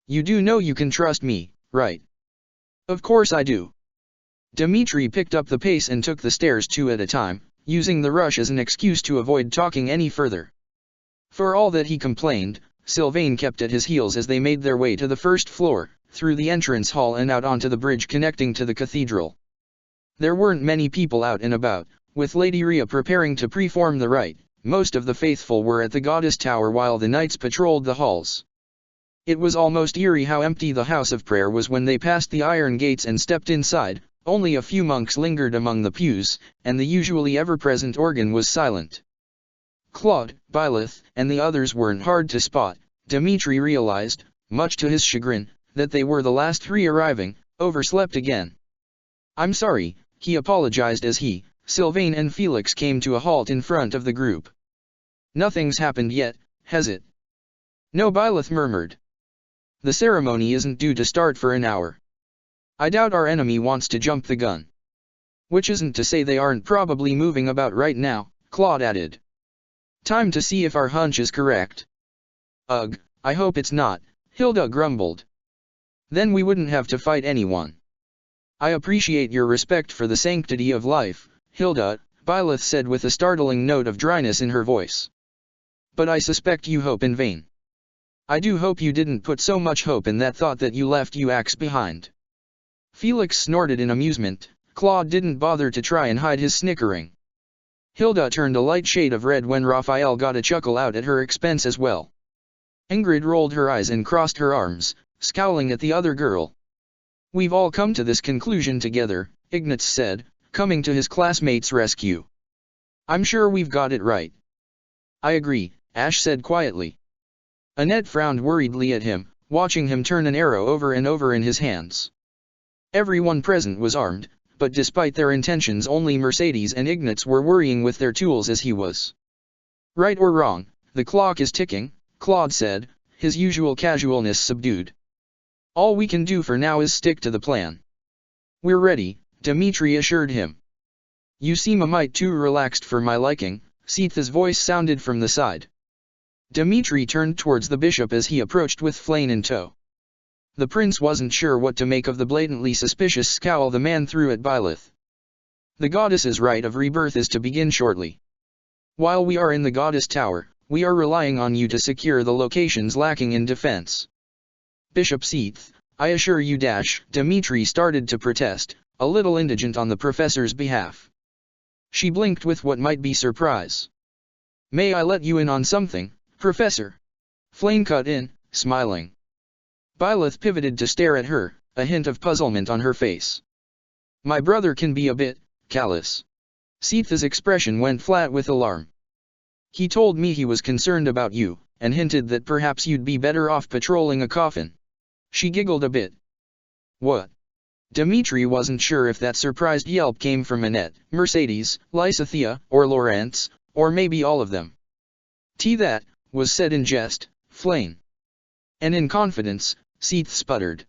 You do know you can trust me, right? Of course I do. Dmitri picked up the pace and took the stairs two at a time, using the rush as an excuse to avoid talking any further. For all that he complained, Sylvain kept at his heels as they made their way to the first floor, through the entrance hall and out onto the bridge connecting to the cathedral. There weren't many people out and about, with Lady Rhea preparing to perform the rite. Most of the faithful were at the goddess tower while the knights patrolled the halls. It was almost eerie how empty the house of prayer was when they passed the iron gates and stepped inside. Only a few monks lingered among the pews, and the usually ever-present organ was silent. Claude, Byleth, and the others weren't hard to spot. Dmitri realized, much to his chagrin, that they were the last three arriving, overslept again. I'm sorry, he apologized as he, Sylvain and Felix came to a halt in front of the group. Nothing's happened yet, has it? No, Byleth murmured. The ceremony isn't due to start for an hour. I doubt our enemy wants to jump the gun. Which isn't to say they aren't probably moving about right now, Claude added. Time to see if our hunch is correct. Ugh, I hope it's not, Hilda grumbled. Then we wouldn't have to fight anyone. I appreciate your respect for the sanctity of life, Hilda, Byleth said with a startling note of dryness in her voice. But I suspect you hope in vain. I do hope you didn't put so much hope in that thought that you left your axe behind. Felix snorted in amusement. Claude didn't bother to try and hide his snickering. Hilda turned a light shade of red when Raphael got a chuckle out at her expense as well. Ingrid rolled her eyes and crossed her arms, scowling at the other girl. "We've all come to this conclusion together," Ignatz said, coming to his classmate's rescue. "I'm sure we've got it right." "I agree," Ash said quietly. Annette frowned worriedly at him, watching him turn an arrow over and over in his hands. Everyone present was armed, but despite their intentions only Mercedes and Ignatz were worrying with their tools as he was. "Right or wrong, the clock is ticking," Claude said, his usual casualness subdued. "All we can do for now is stick to the plan." "We're ready," Dmitri assured him. "You seem a mite too relaxed for my liking," Sitha's voice sounded from the side. Dmitri turned towards the bishop as he approached with Flame in tow. The prince wasn't sure what to make of the blatantly suspicious scowl the man threw at Byleth. "The goddess's rite of rebirth is to begin shortly. While we are in the goddess tower, we are relying on you to secure the locations lacking in defense." "Bishop Sith, I assure you." Dmitri started to protest, a little indigent on the professor's behalf. She blinked with what might be surprise. "May I let you in on something, Professor?" Flame cut in, smiling. Byleth pivoted to stare at her, a hint of puzzlement on her face. "My brother can be a bit callous." Sitha's expression went flat with alarm. "He told me he was concerned about you, and hinted that perhaps you'd be better off patrolling a coffin." She giggled a bit. "What?" Dmitri wasn't sure if that surprised yelp came from Annette, Mercedes, Lysithea, or Lawrence, or maybe all of them. That was said in jest, Flame. And in confidence, Sith sputtered.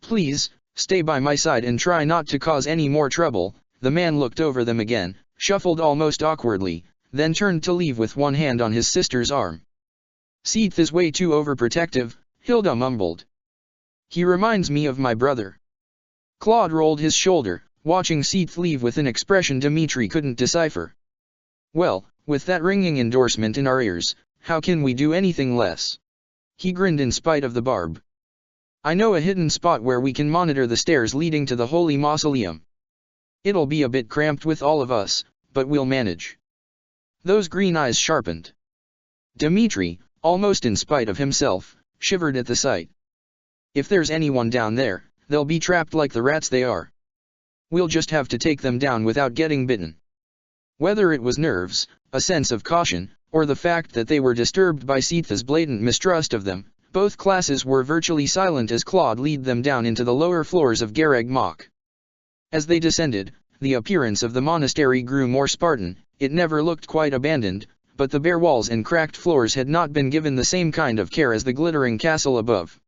"Please, stay by my side and try not to cause any more trouble." The man looked over them again, shuffled almost awkwardly, then turned to leave with one hand on his sister's arm. "Sith is way too overprotective," Hilda mumbled. "He reminds me of my brother." Claude rolled his shoulder, watching Sith leave with an expression Dmitri couldn't decipher. "Well, with that ringing endorsement in our ears, how can we do anything less?" He grinned in spite of the barb. "I know a hidden spot where we can monitor the stairs leading to the Holy Mausoleum. It'll be a bit cramped with all of us, but we'll manage." Those green eyes sharpened. Dmitri, almost in spite of himself, shivered at the sight. "If there's anyone down there, they'll be trapped like the rats they are. We'll just have to take them down without getting bitten." Whether it was nerves, a sense of caution, or the fact that they were disturbed by Sitha's blatant mistrust of them, both classes were virtually silent as Claude led them down into the lower floors of Gareg Mach. As they descended, the appearance of the monastery grew more Spartan. It never looked quite abandoned, but the bare walls and cracked floors had not been given the same kind of care as the glittering castle above.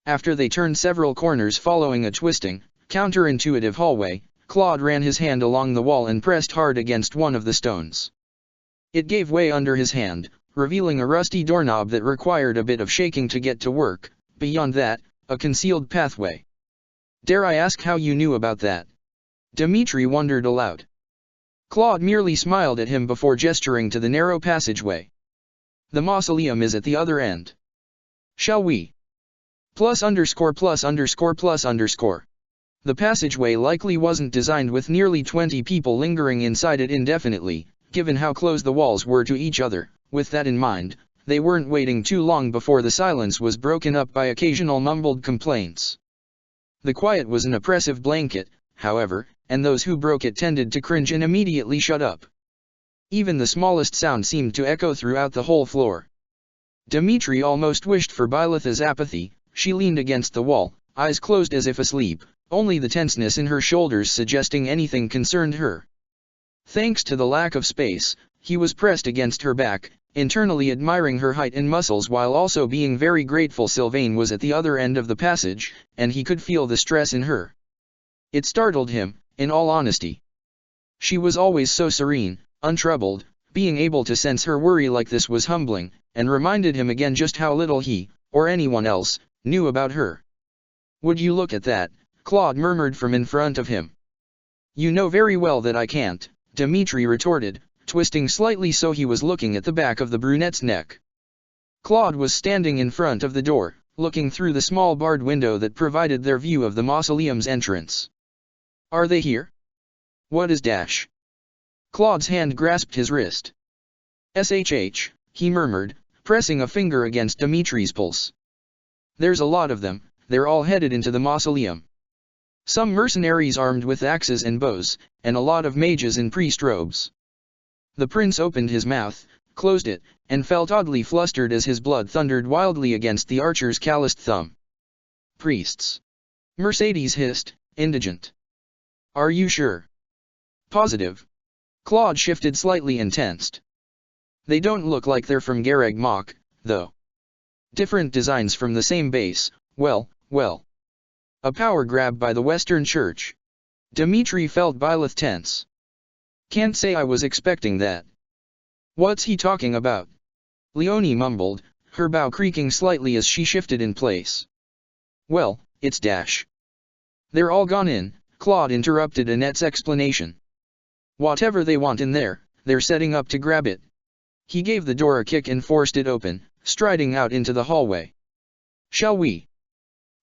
After they turned several corners following a twisting, counterintuitive hallway, Claude ran his hand along the wall and pressed hard against one of the stones. It gave way under his hand, revealing a rusty doorknob that required a bit of shaking to get to work. Beyond that, a concealed pathway. "Dare I ask how you knew about that?" Dmitri wondered aloud. Claude merely smiled at him before gesturing to the narrow passageway. "The mausoleum is at the other end. Shall we? +_+_+_." The passageway likely wasn't designed with nearly 20 people lingering inside it indefinitely, given how close the walls were to each other. With that in mind, they weren't waiting too long before the silence was broken up by occasional mumbled complaints. The quiet was an oppressive blanket, however, and those who broke it tended to cringe and immediately shut up. Even the smallest sound seemed to echo throughout the whole floor. Dmitri almost wished for Byleth's apathy. She leaned against the wall, eyes closed as if asleep, only the tenseness in her shoulders suggesting anything concerned her. Thanks to the lack of space, he was pressed against her back, internally admiring her height and muscles while also being very grateful Sylvain was at the other end of the passage, and he could feel the stress in her. It startled him, in all honesty. She was always so serene, untroubled. Being able to sense her worry like this was humbling, and reminded him again just how little he, or anyone else, knew about her. "Would you look at that?" Claude murmured from in front of him. "You know very well that I can't," Dmitri retorted, twisting slightly so he was looking at the back of the brunette's neck. Claude was standing in front of the door, looking through the small barred window that provided their view of the mausoleum's entrance. "Are they here? What is dash?" Claude's hand grasped his wrist. "SHH," he murmured, pressing a finger against Dimitri's pulse. "There's a lot of them, they're all headed into the mausoleum. Some mercenaries armed with axes and bows, and a lot of mages in priest robes." The prince opened his mouth, closed it, and felt oddly flustered as his blood thundered wildly against the archer's calloused thumb. "Priests?" Mercedes hissed, indigent. "Are you sure?" "Positive." Claude shifted slightly and tensed. "They don't look like they're from Gareg Mach, though. Different designs from the same base, well. A power grab by the Western Church." Dimitri felt Byleth tense. "Can't say I was expecting that." "What's he talking about?" Leonie mumbled, her bow creaking slightly as she shifted in place. "Well, it's dash." "They're all gone in," Claude interrupted Annette's explanation. "Whatever they want in there, they're setting up to grab it." He gave the door a kick and forced it open, striding out into the hallway. "Shall we?"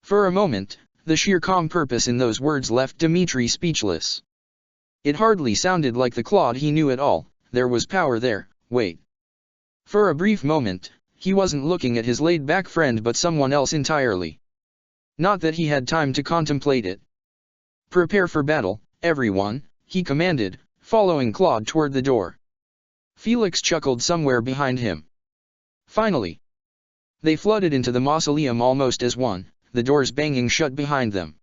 For a moment, the sheer calm purpose in those words left Dimitri speechless. It hardly sounded like the Claude he knew at all. There was power there. Wait. For a brief moment, he wasn't looking at his laid-back friend but someone else entirely. Not that he had time to contemplate it. "Prepare for battle, everyone," he commanded, following Claude toward the door. Felix chuckled somewhere behind him. Finally, they flooded into the mausoleum almost as one, the doors banging shut behind them.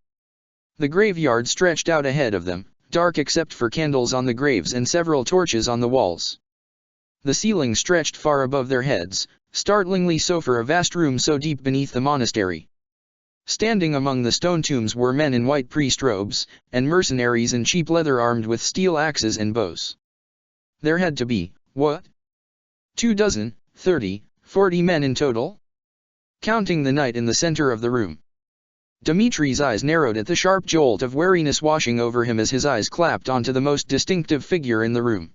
The graveyard stretched out ahead of them, dark except for candles on the graves and several torches on the walls. The ceiling stretched far above their heads, startlingly so for a vast room so deep beneath the monastery. Standing among the stone tombs were men in white priest robes, and mercenaries in cheap leather armed with steel axes and bows. There had to be, what? 24, 30, 40 men in total? Counting the knight in the center of the room. Dimitri's eyes narrowed at the sharp jolt of wariness washing over him as his eyes clapped onto the most distinctive figure in the room.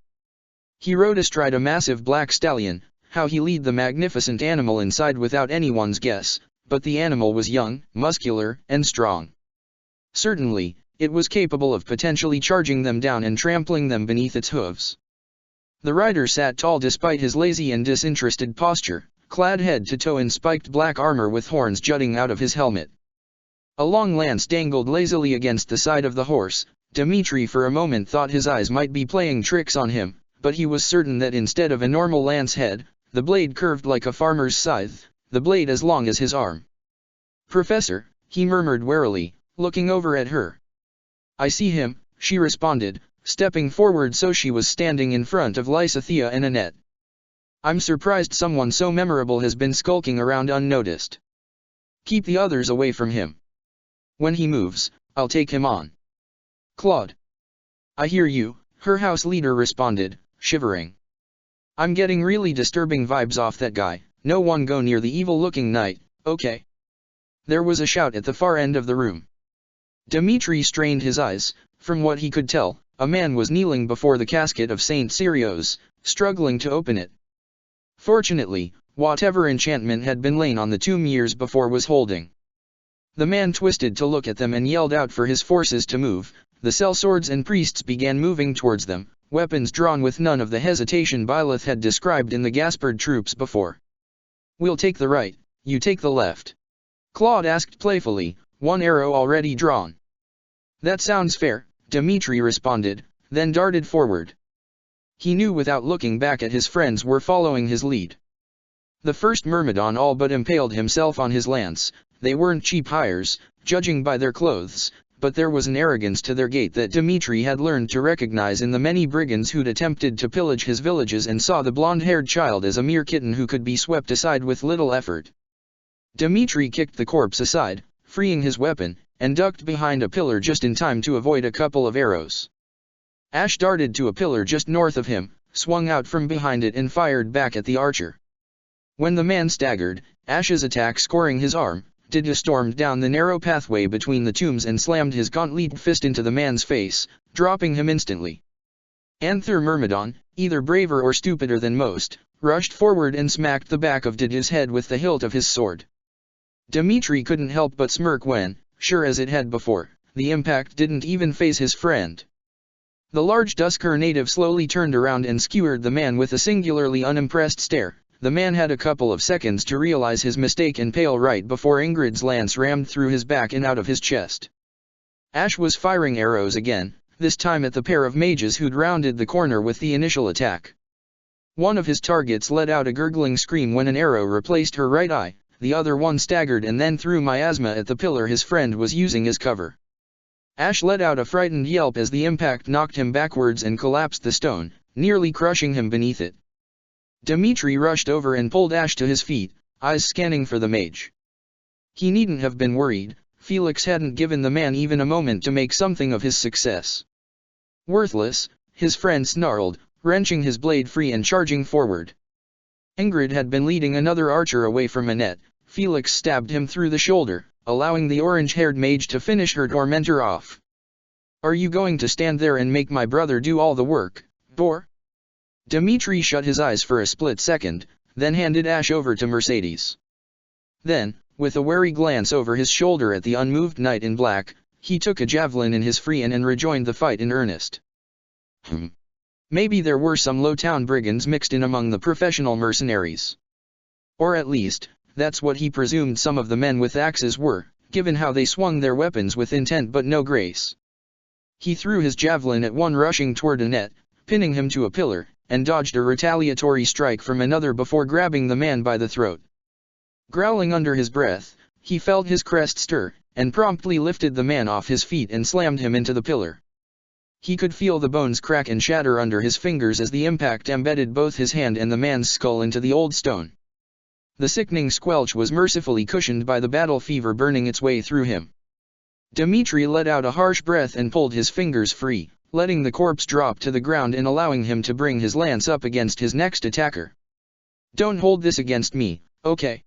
He rode astride a massive black stallion. How he lead the magnificent animal inside without anyone's guess, but the animal was young, muscular, and strong. Certainly, it was capable of potentially charging them down and trampling them beneath its hooves. The rider sat tall despite his lazy and disinterested posture, clad head to toe in spiked black armor with horns jutting out of his helmet. A long lance dangled lazily against the side of the horse. Dimitri for a moment thought his eyes might be playing tricks on him, but he was certain that instead of a normal lance head, the blade curved like a farmer's scythe, the blade as long as his arm. "Professor," he murmured warily, looking over at her. "I see him," she responded, stepping forward so she was standing in front of Lysithea and Annette. "I'm surprised someone so memorable has been skulking around unnoticed. Keep the others away from him. When he moves, I'll take him on." "Claude." "I hear you," her house leader responded, shivering. "I'm getting really disturbing vibes off that guy. No one go near the evil-looking knight, okay?" There was a shout at the far end of the room. Dimitri strained his eyes. From what he could tell, a man was kneeling before the casket of Saint Cyrios, struggling to open it. Fortunately, whatever enchantment had been lain on the tomb years before was holding. The man twisted to look at them and yelled out for his forces to move. The sellswords and priests began moving towards them, weapons drawn with none of the hesitation Byleth had described in the Gaspard troops before. "We'll take the right, you take the left," Claude asked playfully, one arrow already drawn. "That sounds fair," Dimitri responded, then darted forward. He knew without looking back at his friends were following his lead. The first Myrmidon all but impaled himself on his lance. They weren't cheap hires, judging by their clothes, but there was an arrogance to their gait that Dimitri had learned to recognize in the many brigands who'd attempted to pillage his villages and saw the blonde-haired child as a mere kitten who could be swept aside with little effort. Dimitri kicked the corpse aside, freeing his weapon, and ducked behind a pillar just in time to avoid a couple of arrows. Ash darted to a pillar just north of him, swung out from behind it and fired back at the archer. When the man staggered, Ash's attack scoring his arm, Didya stormed down the narrow pathway between the tombs and slammed his gauntleted fist into the man's face, dropping him instantly. Anther Myrmidon, either braver or stupider than most, rushed forward and smacked the back of Didya's head with the hilt of his sword. Dimitri couldn't help but smirk when, sure as it had before, the impact didn't even faze his friend. The large Dusker native slowly turned around and skewered the man with a singularly unimpressed stare. The man had a couple of seconds to realize his mistake and pale right before Ingrid's lance rammed through his back and out of his chest. Ash was firing arrows again, this time at the pair of mages who'd rounded the corner with the initial attack. One of his targets let out a gurgling scream when an arrow replaced her right eye, the other one staggered and then threw miasma at the pillar his friend was using as cover. Ash let out a frightened yelp as the impact knocked him backwards and collapsed the stone, nearly crushing him beneath it. Dimitri rushed over and pulled Ash to his feet, eyes scanning for the mage. He needn't have been worried, Felix hadn't given the man even a moment to make something of his success. Worthless, his friend snarled, wrenching his blade free and charging forward. Ingrid had been leading another archer away from Annette. Felix stabbed him through the shoulder, allowing the orange-haired mage to finish her tormentor off. "Are you going to stand there and make my brother do all the work, boar?" Dimitri shut his eyes for a split second, then handed Ash over to Mercedes. Then, with a wary glance over his shoulder at the unmoved knight in black, he took a javelin in his free hand and rejoined the fight in earnest. Maybe there were some low-town brigands mixed in among the professional mercenaries. Or at least, that's what he presumed some of the men with axes were, given how they swung their weapons with intent but no grace. He threw his javelin at one rushing toward Annette, pinning him to a pillar, and dodged a retaliatory strike from another before grabbing the man by the throat. Growling under his breath, he felt his crest stir, and promptly lifted the man off his feet and slammed him into the pillar. He could feel the bones crack and shatter under his fingers as the impact embedded both his hand and the man's skull into the old stone. The sickening squelch was mercifully cushioned by the battle fever burning its way through him. Dimitri let out a harsh breath and pulled his fingers free, letting the corpse drop to the ground and allowing him to bring his lance up against his next attacker. "Don't hold this against me, okay?"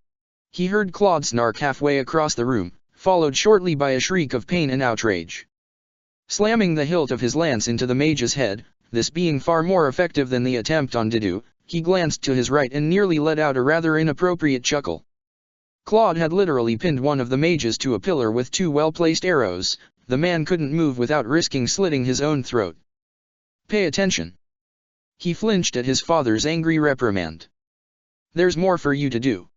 He heard Claude snark halfway across the room, followed shortly by a shriek of pain and outrage. Slamming the hilt of his lance into the mage's head, this being far more effective than the attempt on Didu, he glanced to his right and nearly let out a rather inappropriate chuckle. Claude had literally pinned one of the mages to a pillar with two well-placed arrows. The man couldn't move without risking slitting his own throat. "Pay attention." He flinched at his father's angry reprimand. "There's more for you to do."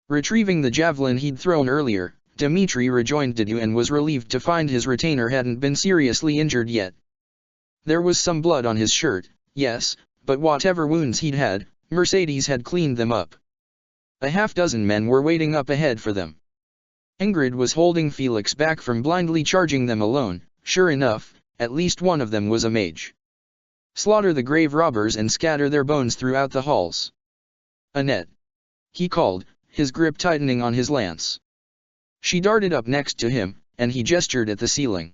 Retrieving the javelin he'd thrown earlier, Dimitri rejoined Didu and was relieved to find his retainer hadn't been seriously injured yet. There was some blood on his shirt, yes, but whatever wounds he'd had, Mercedes had cleaned them up. A half-dozen men were waiting up ahead for them. Ingrid was holding Felix back from blindly charging them alone. Sure enough, at least one of them was a mage. "Slaughter the grave robbers and scatter their bones throughout the halls." "Annette," he called, his grip tightening on his lance. She darted up next to him, and he gestured at the ceiling.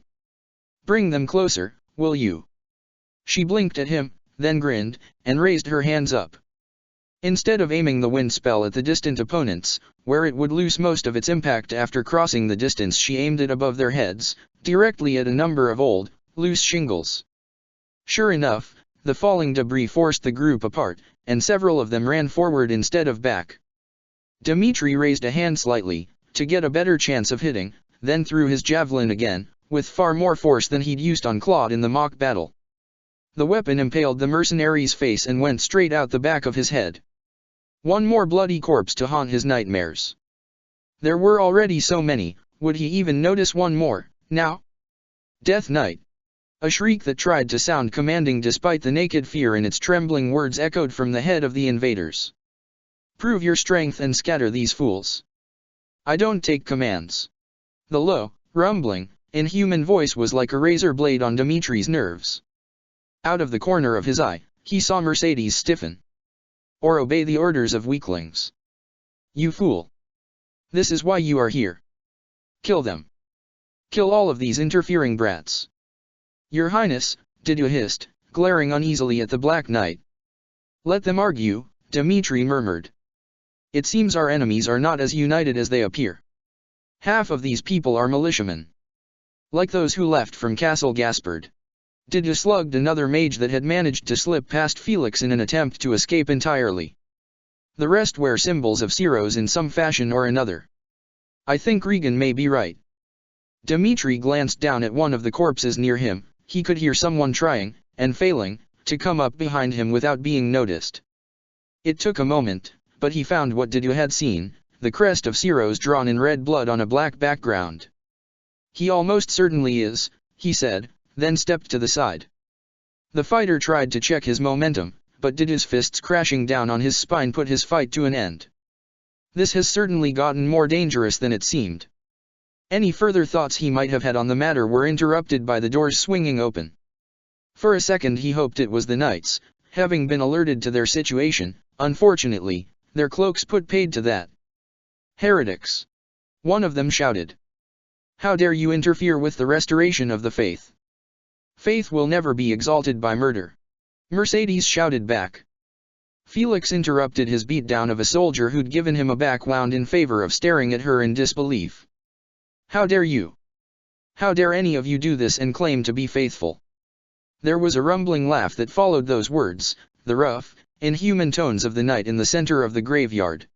"Bring them closer, will you?" She blinked at him, then grinned, and raised her hands up. Instead of aiming the wind spell at the distant opponents, where it would lose most of its impact after crossing the distance, she aimed it above their heads, directly at a number of old, loose shingles. Sure enough, the falling debris forced the group apart, and several of them ran forward instead of back. Dimitri raised a hand slightly, to get a better chance of hitting, then threw his javelin again, with far more force than he'd used on Claude in the mock battle. The weapon impaled the mercenary's face and went straight out the back of his head. One more bloody corpse to haunt his nightmares. There were already so many, would he even notice one more, now? "Death Knight!" A shriek that tried to sound commanding despite the naked fear in its trembling words echoed from the head of the invaders. "Prove your strength and scatter these fools." "I don't take commands." The low, rumbling, inhuman voice was like a razor blade on Dimitri's nerves. Out of the corner of his eye, he saw Mercedes stiffen. "Or obey the orders of weaklings." "You fool! This is why you are here. Kill them. Kill all of these interfering brats." "Your Highness," Didu hissed, glaring uneasily at the Black Knight. "Let them argue," Dimitri murmured. "It seems our enemies are not as united as they appear. Half of these people are militiamen. Like those who left from Castle Gaspard." Didu slugged another mage that had managed to slip past Felix in an attempt to escape entirely. "The rest wear symbols of Ceros in some fashion or another. I think Regan may be right." Dimitri glanced down at one of the corpses near him. he could hear someone trying, and failing, to come up behind him without being noticed. It took a moment, but he found what Didu had seen, the crest of Ciros drawn in red blood on a black background. "He almost certainly is," he said, then stepped to the side. The fighter tried to check his momentum, but Didu's fists crashing down on his spine put his fight to an end. This has certainly gotten more dangerous than it seemed. Any further thoughts he might have had on the matter were interrupted by the doors swinging open. For a second he hoped it was the knights, having been alerted to their situation. Unfortunately, their cloaks put paid to that. "Heretics!" one of them shouted. "How dare you interfere with the restoration of the faith? Faith will never be exalted by murder," Mercedes shouted back. Felix interrupted his beatdown of a soldier who'd given him a backwound in favor of staring at her in disbelief. "How dare you? How dare any of you do this and claim to be faithful?" There was a rumbling laugh that followed those words, the rough, inhuman tones of the knight in the center of the graveyard.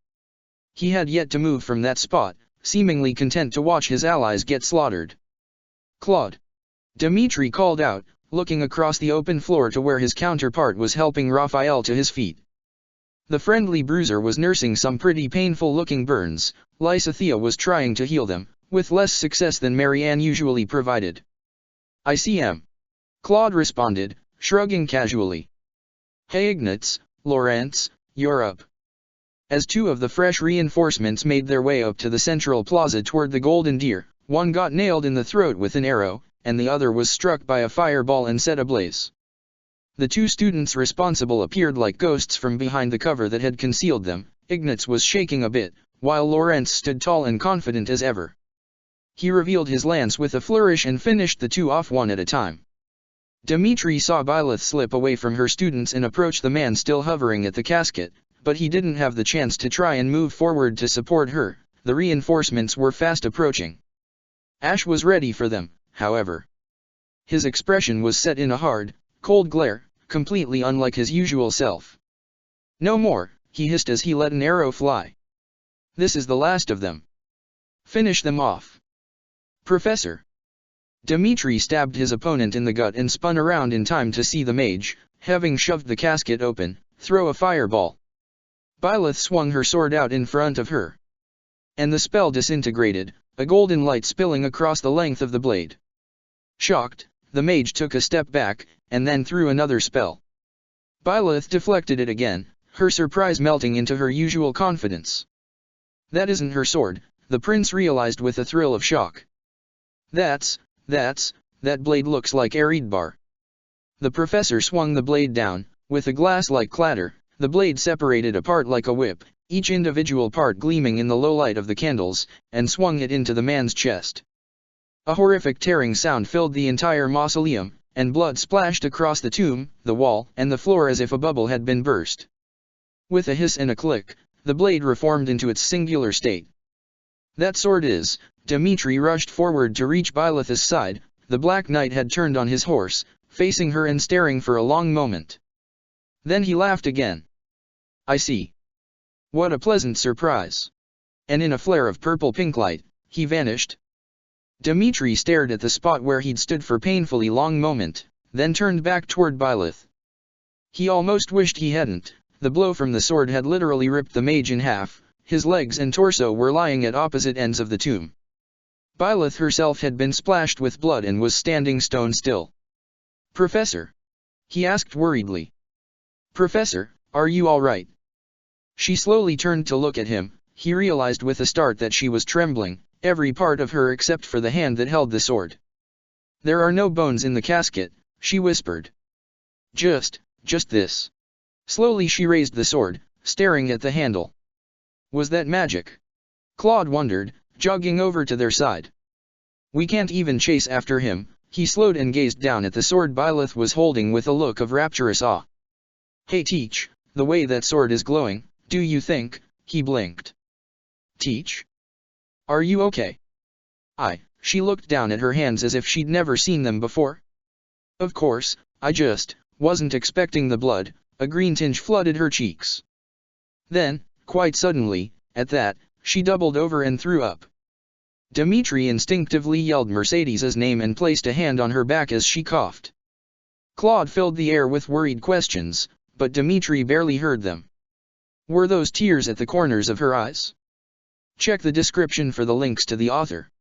He had yet to move from that spot, seemingly content to watch his allies get slaughtered. "Claude!" Dmitri called out, looking across the open floor to where his counterpart was helping Raphael to his feet. The friendly bruiser was nursing some pretty painful-looking burns. Lysathea was trying to heal them, with less success than Marianne usually provided. "I see him," Claude responded, shrugging casually. "Hey Ignatz, Lawrence, you're up." As two of the fresh reinforcements made their way up to the central plaza toward the Golden Deer, one got nailed in the throat with an arrow, and the other was struck by a fireball and set ablaze. The two students responsible appeared like ghosts from behind the cover that had concealed them. Ignatz was shaking a bit, while Lawrence stood tall and confident as ever. He revealed his lance with a flourish and finished the two off one at a time. Dmitri saw Byleth slip away from her students and approach the man still hovering at the casket, but he didn't have the chance to try and move forward to support her. The reinforcements were fast approaching. Ash was ready for them, however. His expression was set in a hard, cold glare, completely unlike his usual self. "No more," he hissed as he let an arrow fly. "This is the last of them. Finish them off." "Professor!" Dmitri stabbed his opponent in the gut and spun around in time to see the mage, having shoved the casket open, throw a fireball. Byleth swung her sword out in front of her. And the spell disintegrated, a golden light spilling across the length of the blade. Shocked, the mage took a step back, and then threw another spell. Byleth deflected it again, her surprise melting into her usual confidence. "That isn't her sword," the prince realized with a thrill of shock. That blade looks like Eridbar." The professor swung the blade down, with a glass-like clatter. The blade separated apart like a whip, each individual part gleaming in the low light of the candles, and swung it into the man's chest. A horrific tearing sound filled the entire mausoleum, and blood splashed across the tomb, the wall, and the floor as if a bubble had been burst. With a hiss and a click, the blade reformed into its singular state. "That sword is..." Dmitri rushed forward to reach Byleth's side. The Black Knight had turned on his horse, facing her and staring for a long moment. Then he laughed again. "I see. What a pleasant surprise." And in a flare of purple-pink light, he vanished. Dmitri stared at the spot where he'd stood for a painfully long moment, then turned back toward Byleth. He almost wished he hadn't. The blow from the sword had literally ripped the mage in half. His legs and torso were lying at opposite ends of the tomb. Byleth herself had been splashed with blood and was standing stone still. "Professor?" he asked worriedly. "Professor, are you all right?" She slowly turned to look at him. He realized with a start that she was trembling, every part of her except for the hand that held the sword. "There are no bones in the casket," she whispered. Just this." Slowly she raised the sword, staring at the handle. Was that magic? Claude wondered, jogging over to their side. "We can't even chase after him." He slowed and gazed down at the sword Byleth was holding with a look of rapturous awe. "Hey Teach, the way that sword is glowing, do you think..." He blinked. "Teach? Are you okay?" She looked down at her hands as if she'd never seen them before. "Of course, I just wasn't expecting the blood." A green tinge flooded her cheeks. Then, quite suddenly, at that, she doubled over and threw up. Dmitri instinctively yelled Mercedes's name and placed a hand on her back as she coughed. Claude filled the air with worried questions, but Dmitri barely heard them. Were those tears at the corners of her eyes? Check the description for the links to the author.